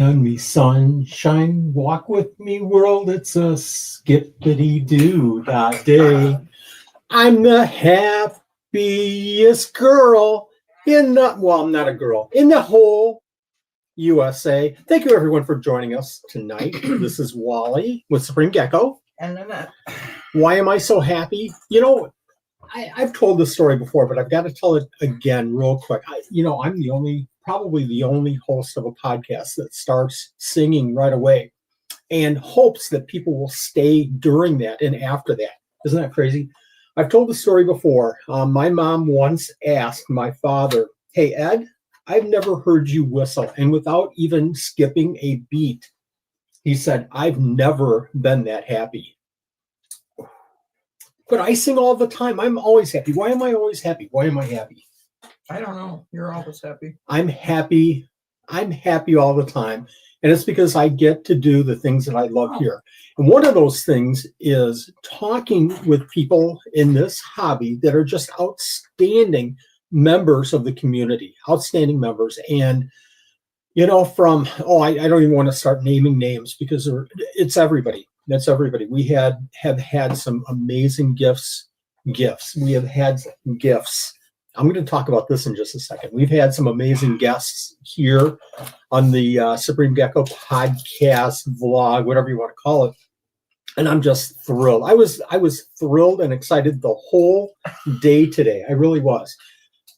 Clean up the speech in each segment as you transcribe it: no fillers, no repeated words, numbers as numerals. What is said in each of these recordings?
And me sunshine, walk with me world, it's a skippity-doo that day. I'm the happiest girl in the, well, I'm not a girl, in the whole USA. Thank you everyone for joining us tonight. This is Wally with Supreme Gecko. And Annette. Why am I so happy? You know, I've told this story before, but I've got to tell it again real quick. I'm probably the only host of a podcast that starts singing right away and hopes that people will stay during that and after that. Isn't that crazy? I've told the story before. My mom once asked my father, "Hey, Ed, I've never heard you whistle." And without even skipping a beat, he said, "I've never been that happy." But I sing all the time. I'm always happy. Why am I always happy? Why am I happy? I don't know. You're always happy. I'm happy. I'm happy all the time. And it's because I get to do the things that I love here. And one of those things is talking with people in this hobby that are just outstanding members of the community, outstanding members. And, you know, I don't even want to start naming names because it's everybody. That's everybody. We have had some amazing gifts. We have had gifts. I'm going to talk about this in just a second. We've had some amazing guests here on the Supreme Gecko podcast, vlog, whatever you want to call it. And I'm just thrilled. I was thrilled and excited the whole day today. I really was.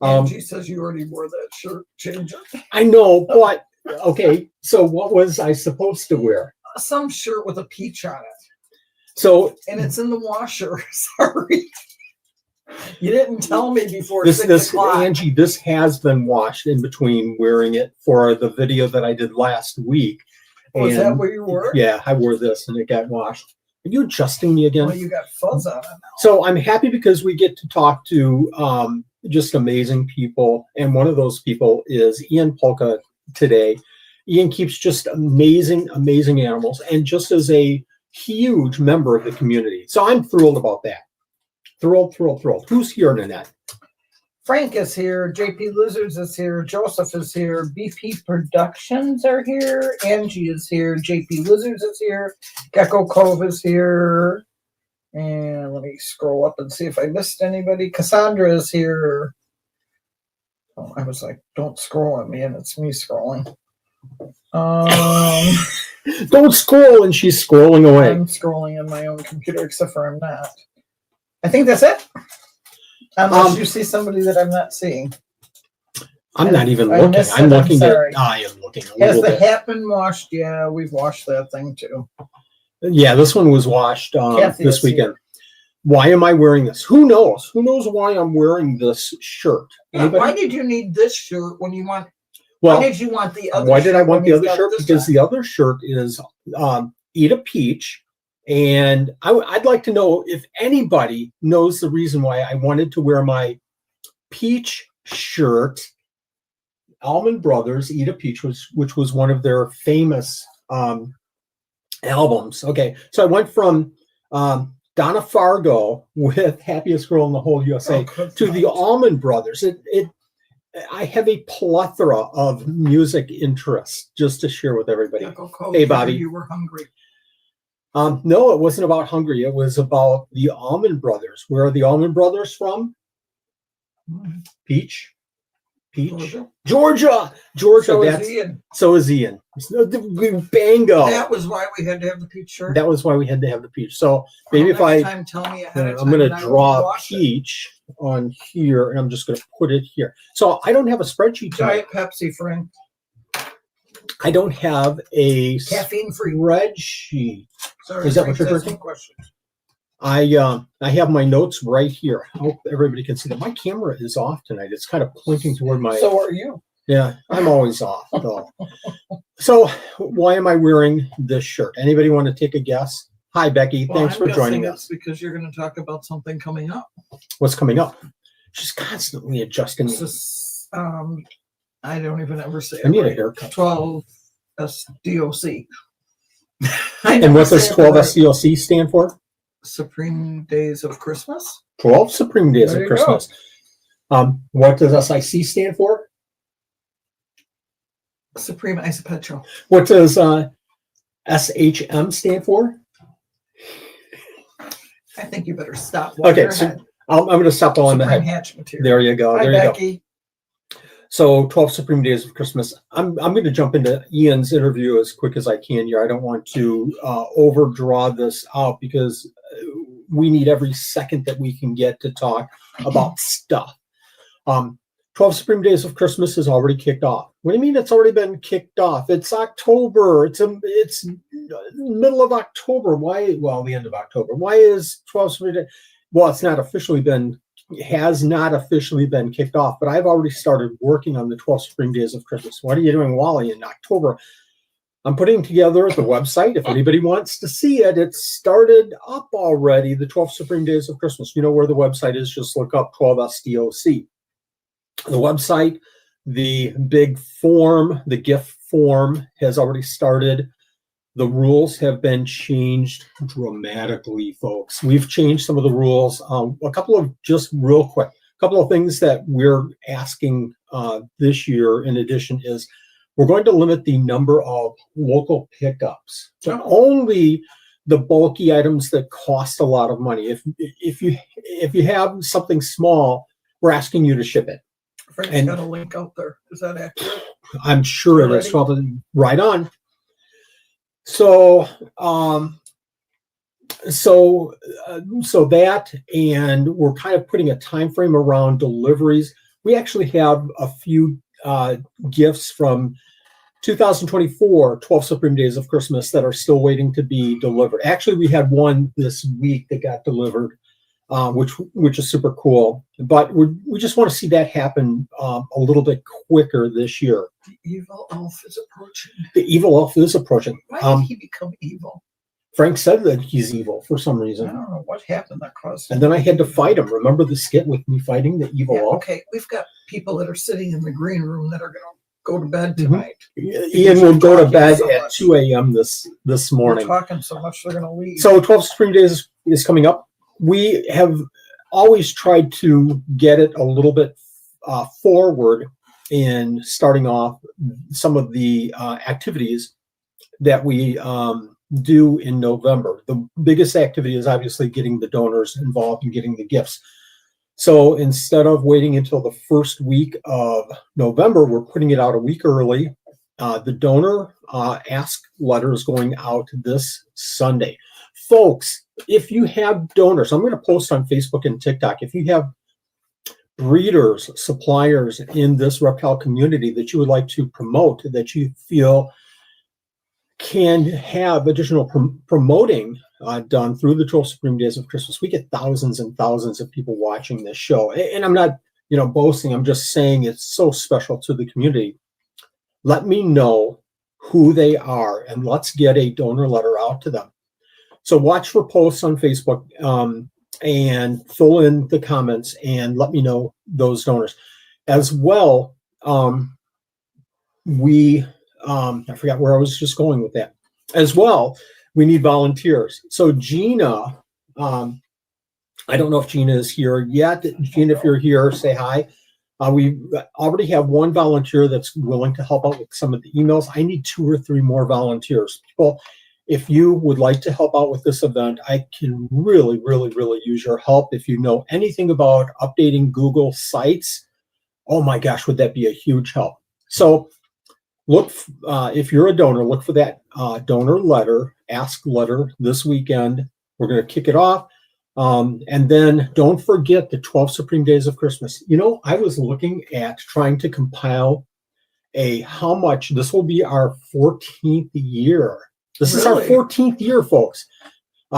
Angie says you already wore that shirt. Change it. I know, but okay. So what was I supposed to wear? Some shirt with a peach on it. So and it's in the washer. Sorry. You didn't tell me before this 6 o'clock. Angie, this has been washed in between wearing it for the video that I did last week. Was that where you were? Yeah, I wore this and it got washed. Are you adjusting me again? Well, you got fuzz on it now. So I'm happy because we get to talk to just amazing people. And one of those people is Pulka today. Ian keeps just amazing animals and just as a huge member of the community. So I'm thrilled about that. Thrilled. Who's here, Nanette? Frank is here. JP Lizards is here. Joseph is here. BP Productions are here. Angie is here. JP Lizards is here. Gecko Cove is here. And let me scroll up and see if I missed anybody. Cassandra is here. Oh, I was like, don't scroll at me, and it's me scrolling. Don't scroll, and she's scrolling away. I'm scrolling on my own computer, except for I'm not. I think that's it. Unless you see somebody that I'm not seeing. I'm not even looking. I'm looking at. I am looking. Has the hat been washed? Yeah, we've washed that thing too. Yeah, this one was washed this weekend. Here. Why am I wearing this? Who knows? Who knows why I'm wearing this shirt? Anybody? Why did you need this shirt when you want? Well, why did you want the other? Why did I want the other shirt? Because the other shirt is Eat a Peach. And I'd like to know if anybody knows the reason why I wanted to wear my peach shirt. Allman Brothers, Eat a Peach, which was one of their famous albums. Okay, so I went from Donna Fargo with Happiest Girl in the Whole USA to the Allman Brothers. I have a plethora of music interests just to share with everybody. Hey, Bobby. You were hungry. No, it wasn't about hungry. It was about the Allman Brothers. Where are the Allman Brothers from? Peach. Georgia. So is Ian. So is Ian. Bango. That was why we had to have the peach shirt. That was why we had to have the peach. So maybe if I, time, tell me ahead of time, I'm going to draw peach on here, and I'm just going to put it here. So I don't have a spreadsheet tonight. Diet Pepsi, friend. I don't have a caffeine-free spreadsheet. Sorry, is that what you're asking? I have my notes right here. I hope everybody can see that. My camera is off tonight. It's kind of pointing toward my. So are you? Yeah, I'm always off though. So why am I wearing this shirt? Anybody want to take a guess? Hi, Becky. Well, thanks for joining us. Because you're going to talk about something coming up. What's coming up? She's constantly adjusting. I don't even ever say it. I need a haircut. 12 SDOC. And what does 12 SDOC stand for? Supreme Days of Christmas. 12 Supreme Days of Christmas. What does SIC stand for? Supreme Isopetro. What does SHM stand for? I think you better stop. While Okay, you're so ahead. I'm going to stop on the Supreme head. Hatch material. There you go. Hi, There you go. Becky. So 12 Supreme Days of Christmas. I'm going to jump into Ian's interview as quick as I can here. I don't want to overdraw this out because we need every second that we can get to talk about stuff. 12 Supreme Days of Christmas has already kicked off. What do you mean it's already been kicked off? It's October. It's middle of October. Why? Well, the end of October. Why is 12 Supreme Days? Well, has not officially been kicked off, but I've already started working on the 12 Supreme Days of Christmas. What are you doing, Wally, in October? I'm putting together the website. If anybody wants to see it, it's started up already, the 12 Supreme Days of Christmas. You know where the website is. Just look up 12SDOC. The website, the big form, the gift form has already started. The rules have been changed dramatically, folks. We've changed some of the rules. A couple of things that we're asking this year in addition is we're going to limit the number of local pickups to only the bulky items that cost a lot of money. If you have something small, we're asking you to ship it. Frank's got a link out there. Is that accurate? I'm sure it is. Probably right on. So that, and we're kind of putting a time frame around deliveries. We actually have a few gifts from 2024 12 Supreme Days of Christmas that are still waiting to be delivered. Actually, we had one this week that got delivered, which is super cool. But we just want to see that happen a little bit quicker this year. The evil elf is approaching. The evil elf is approaching. Why did he become evil? Frank said that he's evil for some reason. I don't know what happened that caused him. And then I had to fight him. Remember the skit with me fighting the evil elf? Okay, we've got people that are sitting in the green room that are going to go to bed tonight. Ian will go to bed at 2 a.m. this morning. We're talking so much they're going to leave. So 12 Supreme Days is coming up. We have always tried to get it a little bit forward in starting off some of the activities that we do in November. The biggest activity is obviously getting the donors involved and getting the gifts. So instead of waiting until the first week of November, we're putting it out a week early. The donor ask letter is going out this Sunday. Folks, if you have donors, I'm going to post on Facebook and TikTok. If you have breeders, suppliers in this reptile community that you would like to promote, that you feel can have additional promoting done through the 12 Supreme Days of Christmas, we get thousands and thousands of people watching this show. And I'm not, boasting. I'm just saying it's so special to the community. Let me know who they are and let's get a donor letter out to them. So watch for posts on Facebook and fill in the comments and let me know those donors. As well, I forgot where I was just going with that. As well, we need volunteers. So Gina, I don't know if Gina is here yet. Gina, if you're here, say hi. We already have one volunteer that's willing to help out with some of the emails. I need 2 or 3 more volunteers. People, if you would like to help out with this event, I can really, really, really use your help. If you know anything about updating Google Sites, oh my gosh, would that be a huge help? So look, if you're a donor, look for that donor letter, ask letter this weekend. We're going to kick it off. And then don't forget the 12 Supreme Days of Christmas. I was looking at trying to compile how much, this will be our 14th year. This is our 14th year, folks.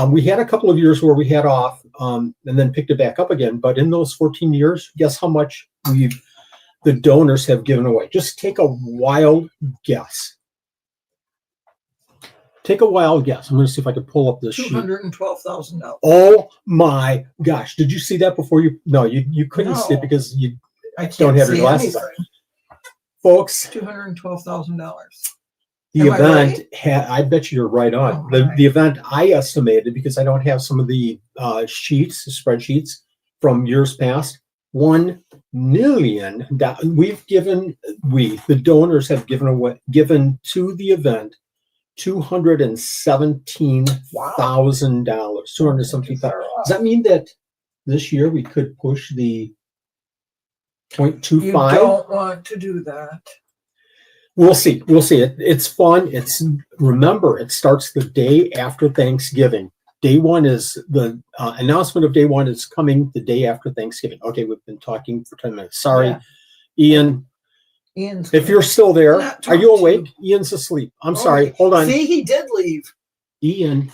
We had a couple of years where we had off and then picked it back up again. But in those 14 years, guess how much the donors have given away? Just take a wild guess. Take a wild guess. I'm going to see if I can pull up this sheet. $212,000. Oh my gosh! Did you see that before you? No, you couldn't see it because you don't have your glasses on, folks. $212,000. The event I bet you're right on. The event I estimated, because I don't have some of the spreadsheets from years past. $1 million. The donors have given to the event $217,000. $217,000. Does that mean that this year we could push the 0.25? You don't want to do that. We'll see. It's fun. Remember, it starts the day after Thanksgiving. Day one is the announcement of day one is coming the day after Thanksgiving. Okay, we've been talking for 10 minutes. Sorry, yeah. Ian's if you're still there, are you awake? Ian's asleep. I'm sorry. Hold on. See, he did leave. Ian,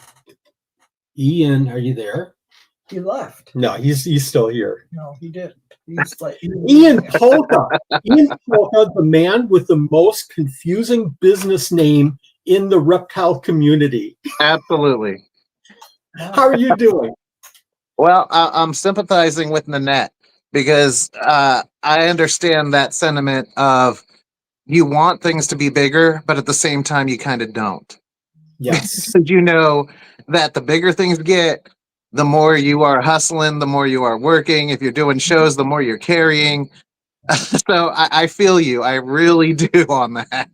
are you there? He left. No, he's still here. No, he didn't. He's like Ian Pulka. Ian Pulka, the man with the most confusing business name in the reptile community. Absolutely. How are you doing? Well, I'm sympathizing with Nanette because I understand that sentiment of you want things to be bigger, but at the same time, you kind of don't. Yes. Because you know that the bigger things get, the more you are hustling, the more you are working. If you're doing shows, the more you're carrying. So I feel you. I really do on that.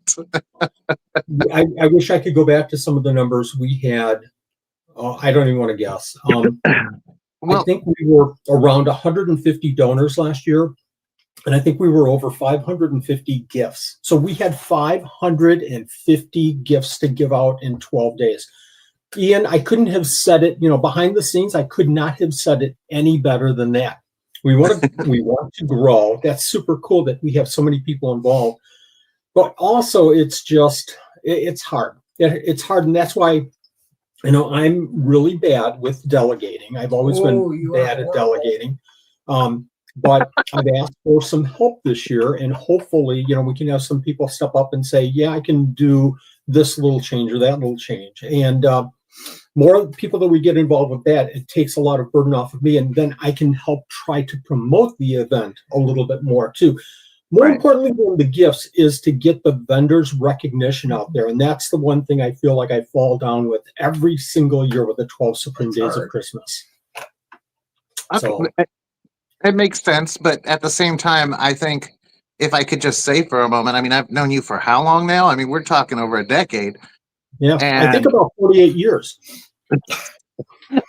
I wish I could go back to some of the numbers we had. I don't even want to guess. I think we were around 150 donors last year, and I think we were over 550 gifts. So we had 550 gifts to give out in 12 days. Ian, I couldn't have said it, behind the scenes, I could not have said it any better than that. We want to grow. That's super cool that we have so many people involved. But also it's hard. It's hard, and that's why I'm really bad with delegating. I've always been bad at delegating. But I've asked for some help this year, and hopefully, we can have some people step up and say, yeah, I can do this little change or that little change. And more people that we get involved with that, it takes a lot of burden off of me, and then I can help try to promote the event a little bit more too. More importantly than the gifts is to get the vendors' recognition out there. And that's the one thing I feel like I fall down with every single year with the 12 Supreme Days of Christmas. So it makes sense, but at the same time, I think if I could just say for a moment, I've known you for how long now? We're talking over a decade. Yeah, I think about 48 years.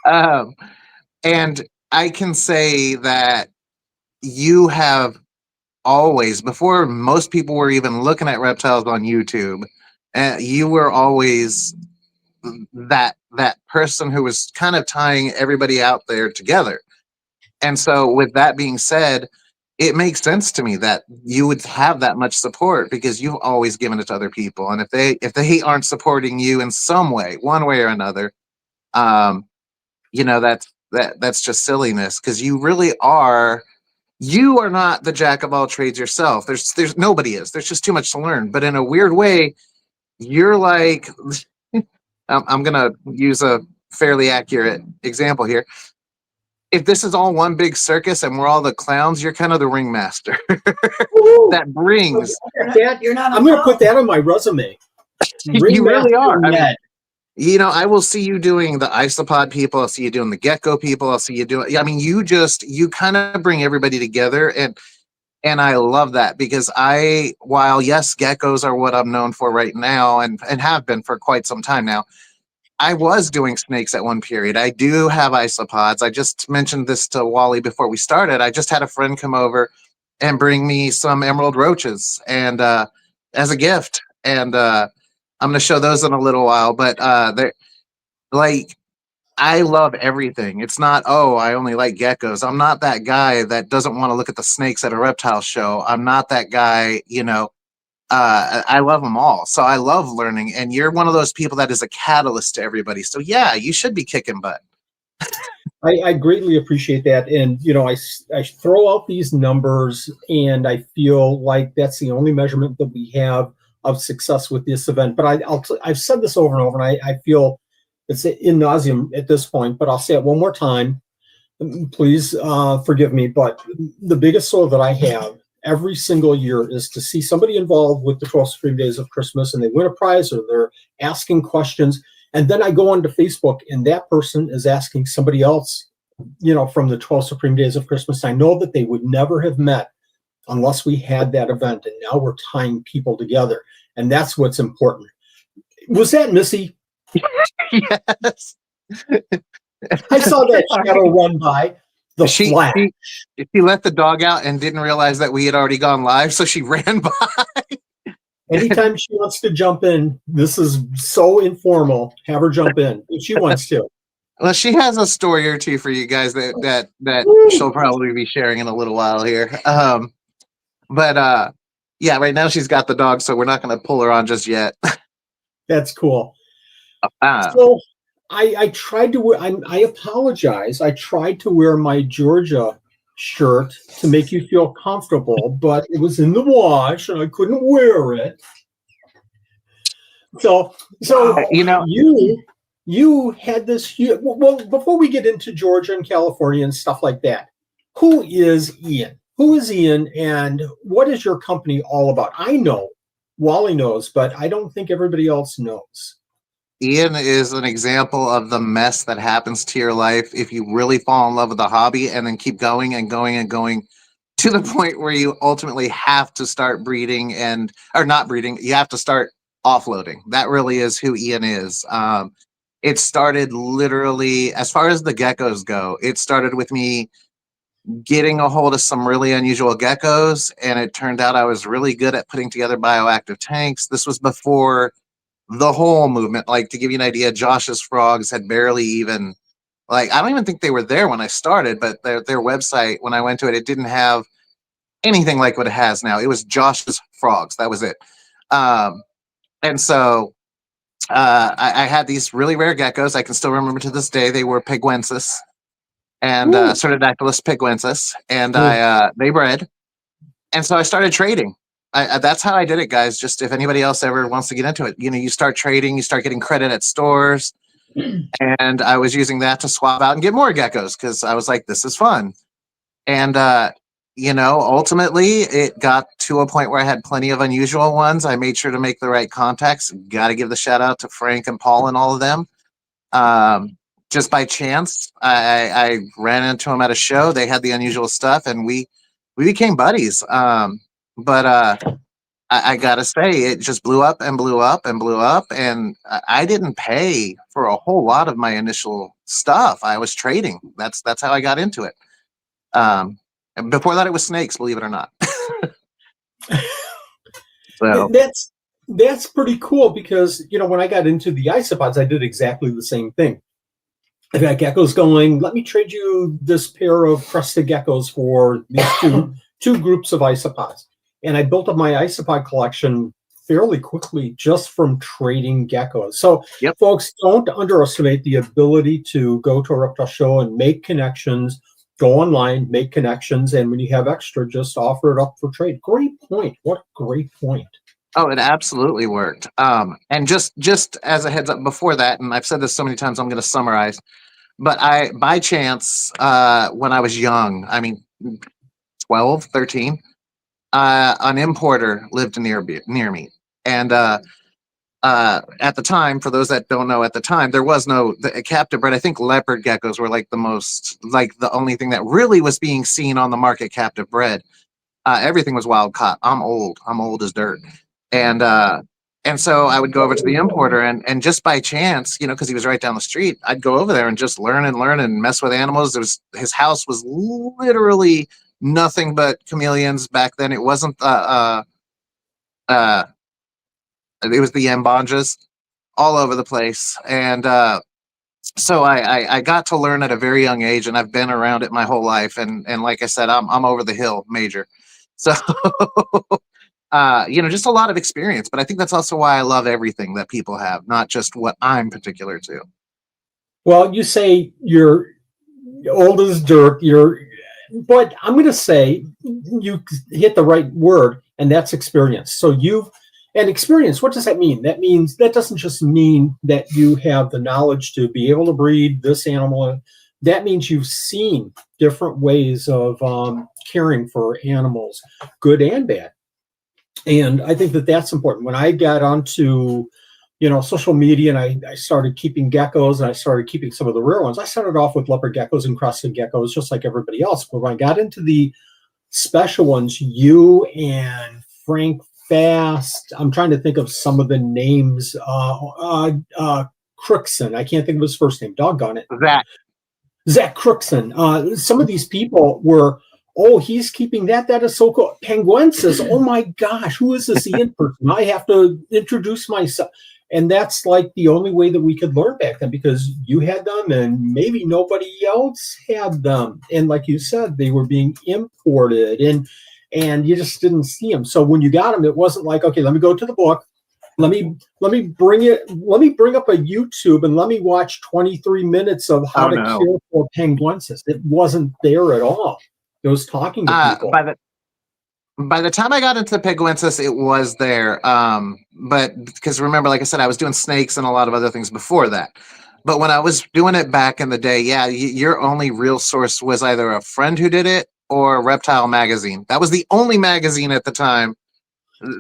And I can say that you have always, before most people were even looking at reptiles on YouTube, you were always that person who was kind of tying everybody out there together. And so with that being said, it makes sense to me that you would have that much support because you've always given it to other people. And if they aren't supporting you in some way, one way or another, that's just silliness, because you really are. You are not the jack of all trades yourself. There's nobody is. There's just too much to learn. But in a weird way, you're like, I'm gonna use a fairly accurate example here. If this is all one big circus and we're all the clowns, you're kind of the ringmaster. That brings. You're not. I'm going to put that on my resume. You really are. I will see you doing the isopod people. I'll see you doing the gecko people. I'll see you doing. You kind of bring everybody together, and I love that because while yes, geckos are what I'm known for right now, and have been for quite some time now. I was doing snakes at one period. I do have isopods. I just mentioned this to Wally before we started. I just had a friend come over and bring me some emerald roaches and as a gift. And I'm going to show those in a little while. But they're like, I love everything. It's not, I only like geckos. I'm not that guy that doesn't want to look at the snakes at a reptile show. I'm not that guy, I love them all. So I love learning, and you're one of those people that is a catalyst to everybody. So yeah, you should be kicking butt. I greatly appreciate that. And, I throw out these numbers, and I feel like that's the only measurement that we have of success with this event. But I've said this over and over, and I feel it's in nauseam at this point, but I'll say it one more time. Please forgive me. But the biggest soul that I have every single year is to see somebody involved with the 12 Supreme Days of Christmas, and they win a prize or they're asking questions. And then I go onto Facebook, and that person is asking somebody else from the 12 Supreme Days of Christmas. I know that they would never have met unless we had that event, and now we're tying people together, and that's what's important. Was that Missy? Yes. I saw that shadow run by. She let the dog out and didn't realize that we had already gone live, so she ran by. Anytime she wants to jump in, this is so informal. Have her jump in if she wants to. Well, she has a story or two for you guys that she'll probably be sharing in a little while here. But yeah, right now she's got the dog, so we're not going to pull her on just yet. That's cool. So I tried to wear, I apologize. I tried to wear my Georgia shirt to make you feel comfortable, but it was in the wash and I couldn't wear it. So you had this, well, before we get into Georgia and California and stuff like that, who is Ian? Who is Ian and what is your company all about? I know, Wally knows, but I don't think everybody else knows. Ian is an example of the mess that happens to your life if you really fall in love with the hobby and then keep going and going and going to the point where you ultimately have to start breeding or not breeding. You have to start offloading. That really is who Ian is. It started literally, as far as the geckos go, it started with me getting a hold of some really unusual geckos, and it turned out I was really good at putting together bioactive tanks. This was before the whole movement. Like, to give you an idea, Josh's frogs had barely even, like, I don't even think they were there when I started, but their website, when I went to it, it didn't have anything like what it has now. It was Josh's frogs. That was it. And so I had these really rare geckos. I can still remember to this day. They were Piguensis and Cerdidactylus piguensis, and they bred. And so I started trading. That's how I did it, guys. Just if anybody else ever wants to get into it, you start trading, you start getting credit at stores. And I was using that to swap out and get more geckos because I was like, this is fun. And, ultimately it got to a point where I had plenty of unusual ones. I made sure to make the right contacts. Got to give the shout out to Frank and Paul and all of them. Just by chance, I ran into them at a show. They had the unusual stuff, and we became buddies. But I gotta say, it just blew up and blew up and blew up, and I didn't pay for a whole lot of my initial stuff. I was trading. That's how I got into it. And before that, it was snakes, believe it or not. So that's pretty cool because when I got into the isopods, I did exactly the same thing. I got geckos going. Let me trade you this pair of crested geckos for these two groups of isopods. And I built up my isopod collection fairly quickly just from trading geckos. So, Folks, don't underestimate the ability to go to a reptile show and make connections, go online, make connections, and when you have extra, just offer it up for trade. Great point. What a great point. Oh, it absolutely worked. And just as a heads up before that, and I've said this so many times, I'm going to summarize, but by chance, when I was young, 12, 13, an importer lived near me. And at the time, for those that don't know, at the time, there was no captive bred. I think leopard geckos were the only thing that really was being seen on the market captive bred. Everything was wild caught. I'm old as dirt. And so I would go over to the importer and just by chance, because he was right down the street, I'd go over there and just learn and mess with animals. His house was literally nothing but chameleons back then. It wasn't it was the Yambanjas all over the place. And so I got to learn at a very young age, and I've been around it my whole life. And like I said, I'm over the hill major. So just a lot of experience, but I think that's also why I love everything that people have, not just what I'm particular to. Well, you say you're old as dirt, but I'm going to say you hit the right word, and that's experience. So experience, what does that mean? That doesn't just mean that you have the knowledge to be able to breed this animal. That means you've seen different ways of caring for animals, good and bad. And I think that that's important. When I got onto social media, and I started keeping geckos, and I started keeping some of the rare ones. I started off with leopard geckos and crested geckos, just like everybody else. But when I got into the special ones, you and Frank Fast, I'm trying to think of some of the names. Crookson, I can't think of his first name. Doggone it. Zach Crookson. Some of these people were, oh, he's keeping that. That is so cool. Penguensis. Oh my gosh, who is this Ian person? I have to introduce myself. And that's like the only way that we could learn back then, because you had them and maybe nobody else had them. And like you said, they were being imported and you just didn't see them. So when you got them, it wasn't like, okay, let me go to the book. Let me bring up a YouTube and let me watch 23 minutes of how to care for penguensis. It wasn't there at all. It was talking to people. By the time I got into penguensis, it was there. But because remember, like I said, I was doing snakes and a lot of other things before that. But when I was doing it back in the day, yeah, your only real source was either a friend who did it or Reptile magazine. That was the only magazine at the time.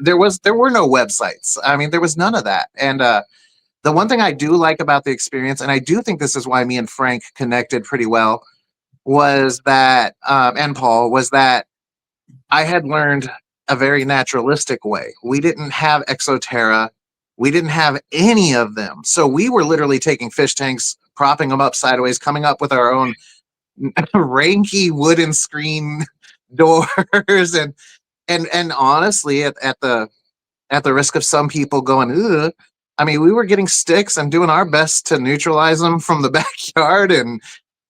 There were no websites. I mean, there was none of that. And the one thing I do like about the experience, and I do think this is why me and Frank connected pretty well, was that, and Paul, was that I had learned a very naturalistic way. We didn't have Exoterra. We didn't have any of them. So we were literally taking fish tanks, propping them up sideways, coming up with our own ranky wooden screen doors. And honestly, at the risk of some people going, ugh, I mean, we were getting sticks and doing our best to neutralize them from the backyard. And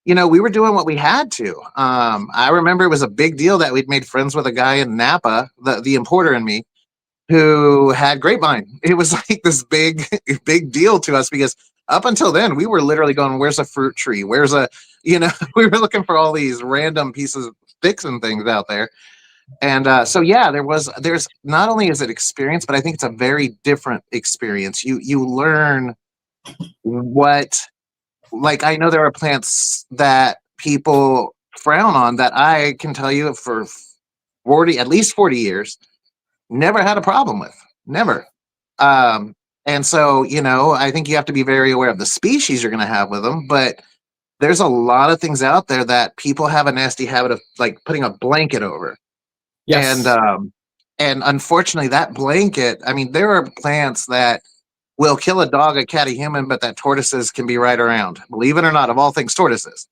we were doing what we had to. I remember it was a big deal that we'd made friends with a guy in Napa, the importer and me, who had grapevine. It was like this big deal to us, because up until then, we were literally going, where's a fruit tree? Where's we were looking for all these random pieces of sticks and things out there. And so, yeah, there's not only is it experience, but I think it's a very different experience. You learn what, like, I know there are plants that people frown on that I can tell you for at least 40 years, never had a problem with. Never. And so, I think you have to be very aware of the species you're going to have with them. But there's a lot of things out there that people have a nasty habit of, like, putting a blanket over. Yes. And unfortunately, that blanket, I mean, there are plants that will kill a dog, a cat, a human, but that tortoises can be right around. Believe it or not, of all things, tortoises.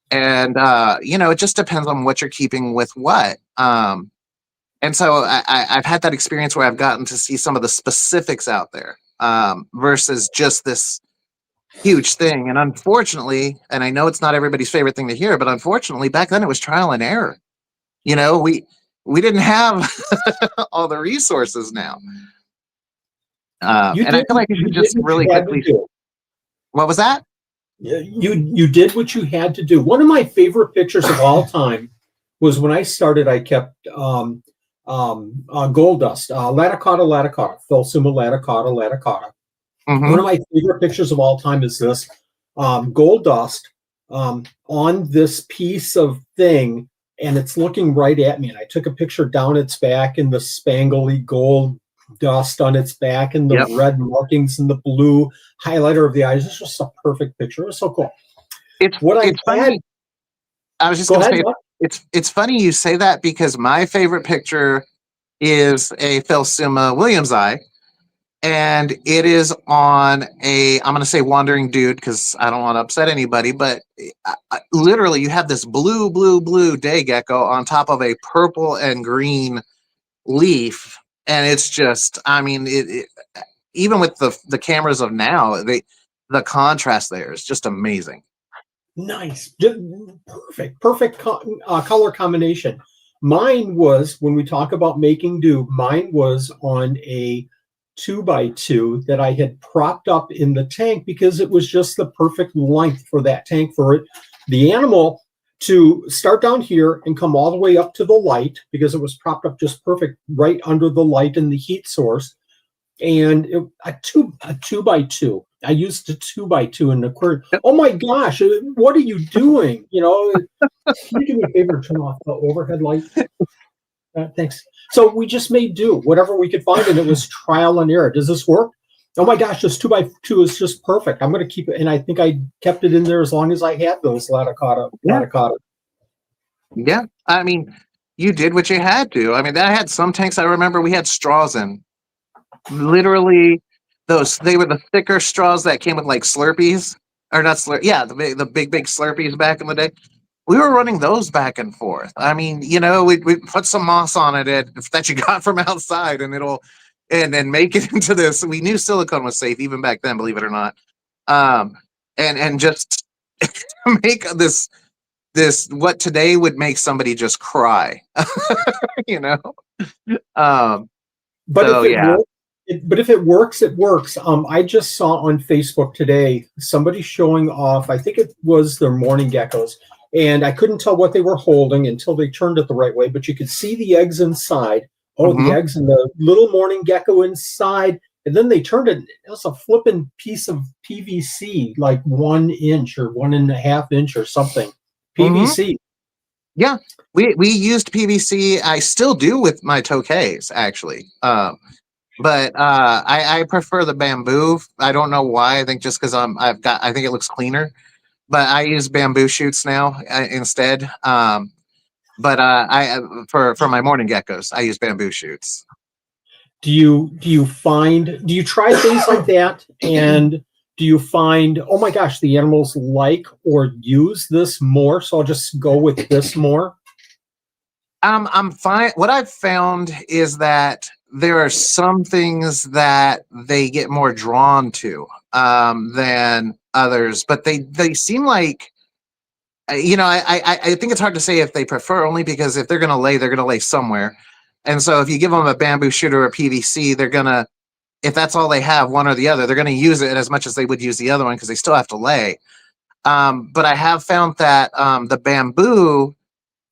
And, it just depends on what you're keeping with what. And so I've had that experience where I've gotten to see some of the specifics out there versus just this huge thing. And unfortunately, and I know it's not everybody's favorite thing to hear, but unfortunately, back then it was trial and error. We didn't have all the resources now. And I feel like you should just really quickly. What was that? You did what you had to do. One of my favorite pictures of all time was when I started. I kept gold dust, laticata, Phelsuma laticata. Mm-hmm. One of my favorite pictures of all time is this gold dust on this piece of thing, and it's looking right at me. And I took a picture down its back in the spangly gold dust on its back and the red markings and the blue highlighter of the eyes. It's just a perfect picture. It was so cool. It's funny. I was just going to say, it's funny you say that, because my favorite picture is a Phelsuma Williams eye, and it is on I'm going to say wandering dude, because I don't want to upset anybody, but literally you have this blue day gecko on top of a purple and green leaf. And it's just, I mean, even with the cameras of now, the contrast there is just amazing. Nice. Perfect color combination. Mine was, when we talk about making do, mine was on a 2x2 that I had propped up in the tank, because it was just the perfect length for that tank, for the animal to start down here and come all the way up to the light, because it was propped up just perfect right under the light and the heat source. And a 2x2. I used a 2x2 in the aquarium. Oh my gosh, what are you doing? Can you do me a favor and turn off the overhead light? Thanks. So we just made do, whatever we could find, and it was trial and error. Does this work? Oh my gosh, this 2x2 is just perfect. I'm going to keep it. And I think I kept it in there as long as I had those latticata. Yeah. I mean, you did what you had to. I mean, I had some tanks I remember we had straws in. Literally, they were the thicker straws that came with like Slurpees. Or not Slurp. Yeah, the big Slurpees back in the day. We were running those back and forth. I mean, we put some moss on it that you got from outside, and then make it into this. We knew silicone was safe even back then, believe it or not. And just make this what today would make somebody just cry. you know. But So, if it yeah. works, but if it works, it works. I just saw on Facebook today somebody showing off. I think it was their morning geckos, and I couldn't tell what they were holding until they turned it the right way. But you could see the eggs inside. Oh, the eggs and the little morning gecko inside, and then they turned it. It was a flipping piece of PVC, like 1 inch or 1.5 inch or something. PVC. Yeah, we used PVC. I still do with my tokays, actually. But I prefer the bamboo. I don't know why. I think just because I think it looks cleaner. But I use bamboo shoots now instead. But for my morning geckos, I use bamboo shoots. Do you try things like that, and do you find, oh my gosh, the animals like or use this more, so I'll just go with this more? I'm fine. What I've found is that there are some things that they get more drawn to than others, but they seem like, I think it's hard to say if they prefer, only because if they're going to lay somewhere. And so if you give them a bamboo shoot or a PVC, they're going to, if that's all they have, one or the other, they're going to use it as much as they would use the other one because they still have to lay. But I have found that the bamboo,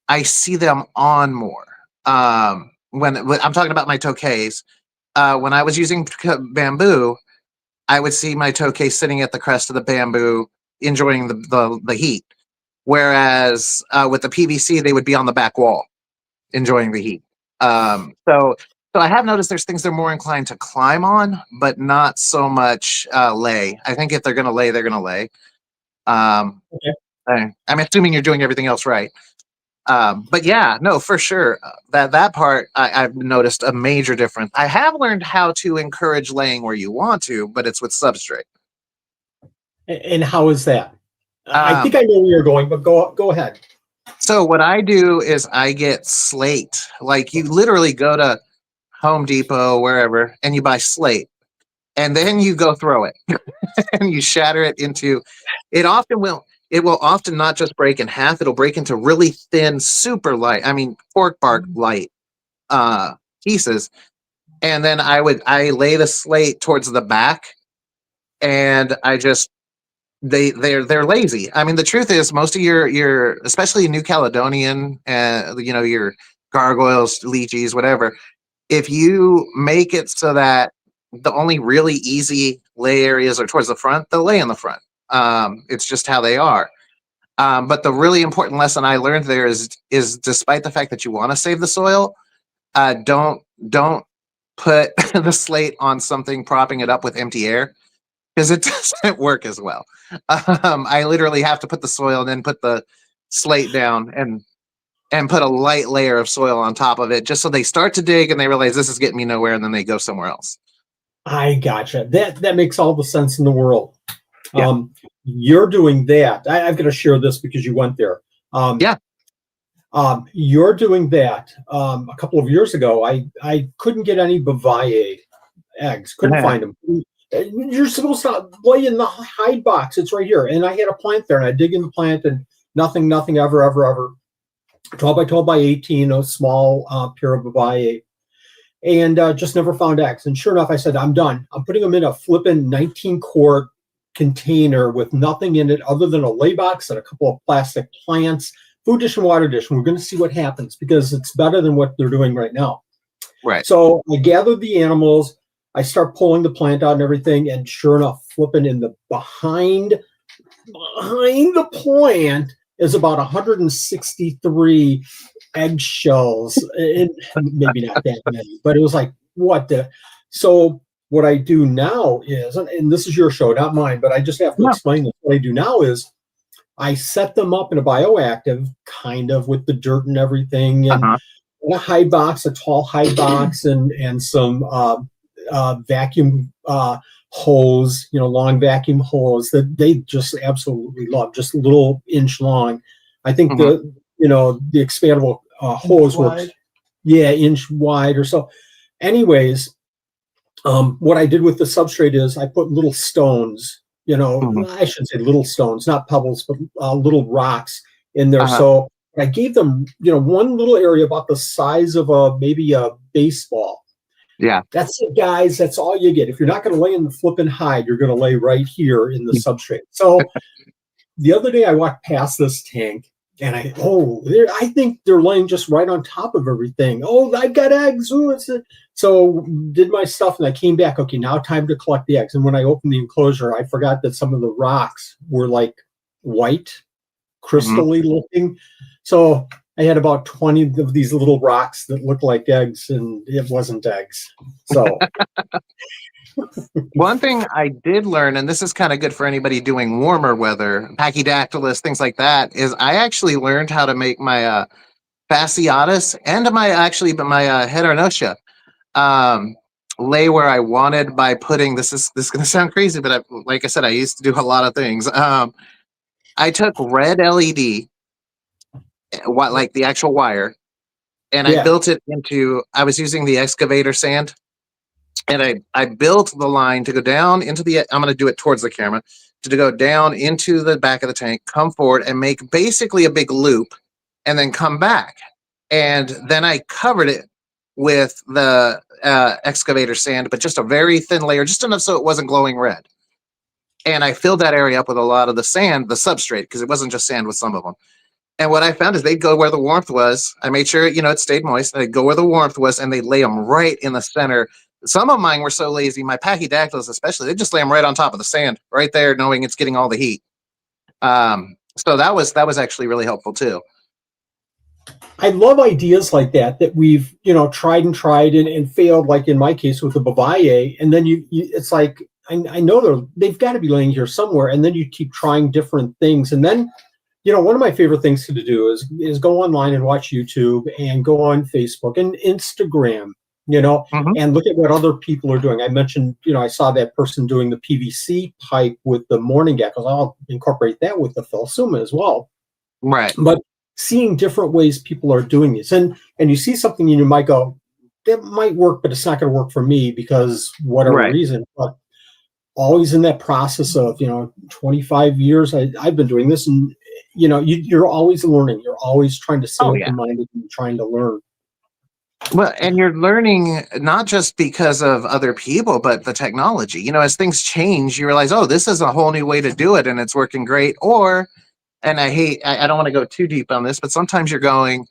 I see them on more. When I'm talking about my tokays, when I was using bamboo, I would see my tokay sitting at the crest of the bamboo, enjoying the heat. Whereas with the PVC, they would be on the back wall, enjoying the heat. So I have noticed there's things they're more inclined to climb on, but not so much lay. I think if they're going to lay, they're going to lay. Okay. I'm assuming you're doing everything else right. But yeah, no, for sure. That part, I've noticed a major difference. I have learned how to encourage laying where you want to, but it's with substrate. And how is that? I think I know where you're going, but go ahead. So what I do is I get slate. Like, you literally go to Home Depot, wherever, and you buy slate. And then you go throw it. And you shatter it into, it will often not just break in half, it'll break into really thin, super light, pork bark light pieces. And then I lay the slate towards the back, and I just, they're lazy. The truth is, most of your especially New Caledonian, your gargoyles, lychees, whatever, if you make it so that the only really easy lay areas are towards the front, they'll lay in the front. It's just how they are. But the really important lesson I learned there is despite the fact that you want to save the soil, don't put the slate on something propping it up with empty air, because it doesn't work as well. I literally have to put the soil and then put the slate down and put a light layer of soil on top of it, just so they start to dig and they realize this is getting me nowhere, and then they go somewhere else. I gotcha. That makes all the sense in the world. Yeah. You're doing that. I've got to share this because you went there. Yeah. You're doing that. A couple of years ago, I couldn't get any Bavaye eggs. Couldn't find them. You're supposed to lay in the hide box. It's right here. And I had a plant there, and I dig in the plant, and nothing, ever. 12 by 12 by 18, a small pair of Bavaye. And just never found eggs. And sure enough, I said, I'm done. I'm putting them in a flippin' 19-quart container with nothing in it other than a lay box and a couple of plastic plants, food dish and water dish. And we're going to see what happens, because it's better than what they're doing right now. Right. So I gathered the animals. I start pulling the plant out and everything. And sure enough, flipping in the behind the plant is about 163 eggshells. Maybe not that many, but it was like, what the? So what I do now is, and this is your show, not mine, but I just have to No. explain this. What I do now is I set them up in a bioactive, kind of with the dirt and everything, and a hide box, a tall hide box, and some vacuum hose, long vacuum hose that they just absolutely love, just a little inch long. I think the expandable hose works, inch wide or so. Anyways, what I did with the substrate is I put little stones, I should say little stones, not pebbles, but little rocks in there. So I gave them, one little area about the size of maybe a baseball. Yeah. That's it, guys. That's all you get. If you're not going to lay in the flipping hide, you're going to lay right here in the substrate. So the other day I walked past this tank and I think they're laying just right on top of everything. Oh, I've got eggs. Ooh, so did my stuff and I came back. Okay, now time to collect the eggs. And when I opened the enclosure, I forgot that some of the rocks were like white, crystally looking. So I had about 20 of these little rocks that looked like eggs, and it wasn't eggs. So one thing I did learn, and this is kind of good for anybody doing warmer weather, pachydaktylus, things like that, is I actually learned how to make my fasciatus and my heteronotia lay where I wanted by putting this is going to sound crazy, but like I said, I used to do a lot of things. I took red LED, like the actual wire, and I built it into. I was using the excavator sand, and I built the line to go down into the. I'm going to do it towards the camera to go down into the back of the tank, come forward, and make basically a big loop, and then come back, and then I covered it with the excavator sand, but just a very thin layer, just enough so it wasn't glowing red. And I filled that area up with a lot of the sand, the substrate, because it wasn't just sand with some of them. And what I found is they'd go where the warmth was. I made sure, it stayed moist. They'd go where the warmth was, and they'd lay them right in the center. Some of mine were so lazy, my pachydaktylus especially, they just lay them right on top of the sand, right there, knowing it's getting all the heat. So that was actually really helpful too. I love ideas like that we've, tried and failed, like in my case with the Bavaye. And then it's like, I know they've got to be laying here somewhere. And then you keep trying different things. And then, one of my favorite things to do is go online and watch YouTube and go on Facebook and Instagram, and look at what other people are doing. I mentioned, I saw that person doing the PVC pipe with the morning geckos. I'll incorporate that with the Philosuma as well. Right. But seeing different ways people are doing this, and you see something and you might go, that might work, but it's not going to work for me because whatever reason. But always in that process of 25 years I've been doing this, and you're always learning. You're always trying to stay open-minded and trying to learn. Well, and you're learning not just because of other people, but the technology. As things change, you realize, oh, this is a whole new way to do it, and it's working great. Or, and I don't want to go too deep on this, but sometimes you're going,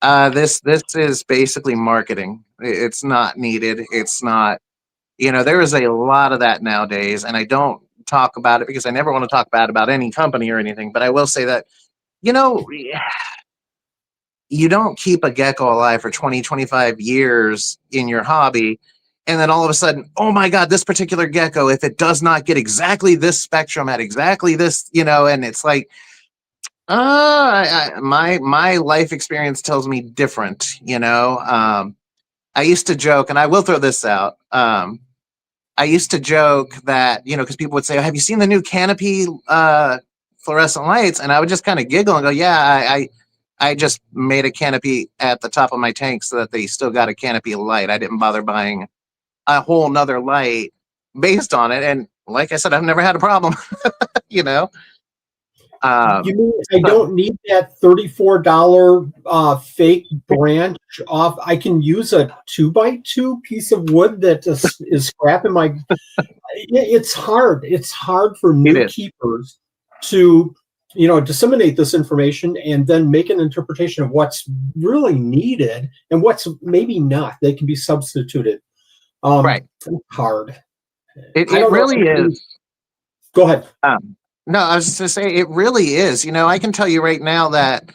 this is basically marketing. It's not needed. It's not, there is a lot of that nowadays, and I don't talk about it because I never want to talk bad about any company or anything, but I will say that, you don't keep a gecko alive for 20, 25 years in your hobby, and then all of a sudden, oh my God, this particular gecko, if it does not get exactly this spectrum at exactly this, and it's like, my life experience tells me different, I used to joke, and I will throw this out. I used to joke that, because people would say, oh, have you seen the new canopy fluorescent lights? And I would just kind of giggle and go, yeah, I just made a canopy at the top of my tank so that they still got a canopy light. I didn't bother buying a whole nother light based on it. And like I said, I've never had a problem, You mean I don't need that $34 fake branch off? I can use a 2x2 piece of wood that is scrap in my. It's hard. It's hard for new keepers to, disseminate this information and then make an interpretation of what's really needed and what's maybe not. They can be substituted. Right. It's hard. It really is. Go ahead. No, I was just going to say, it really is. I can tell you right now that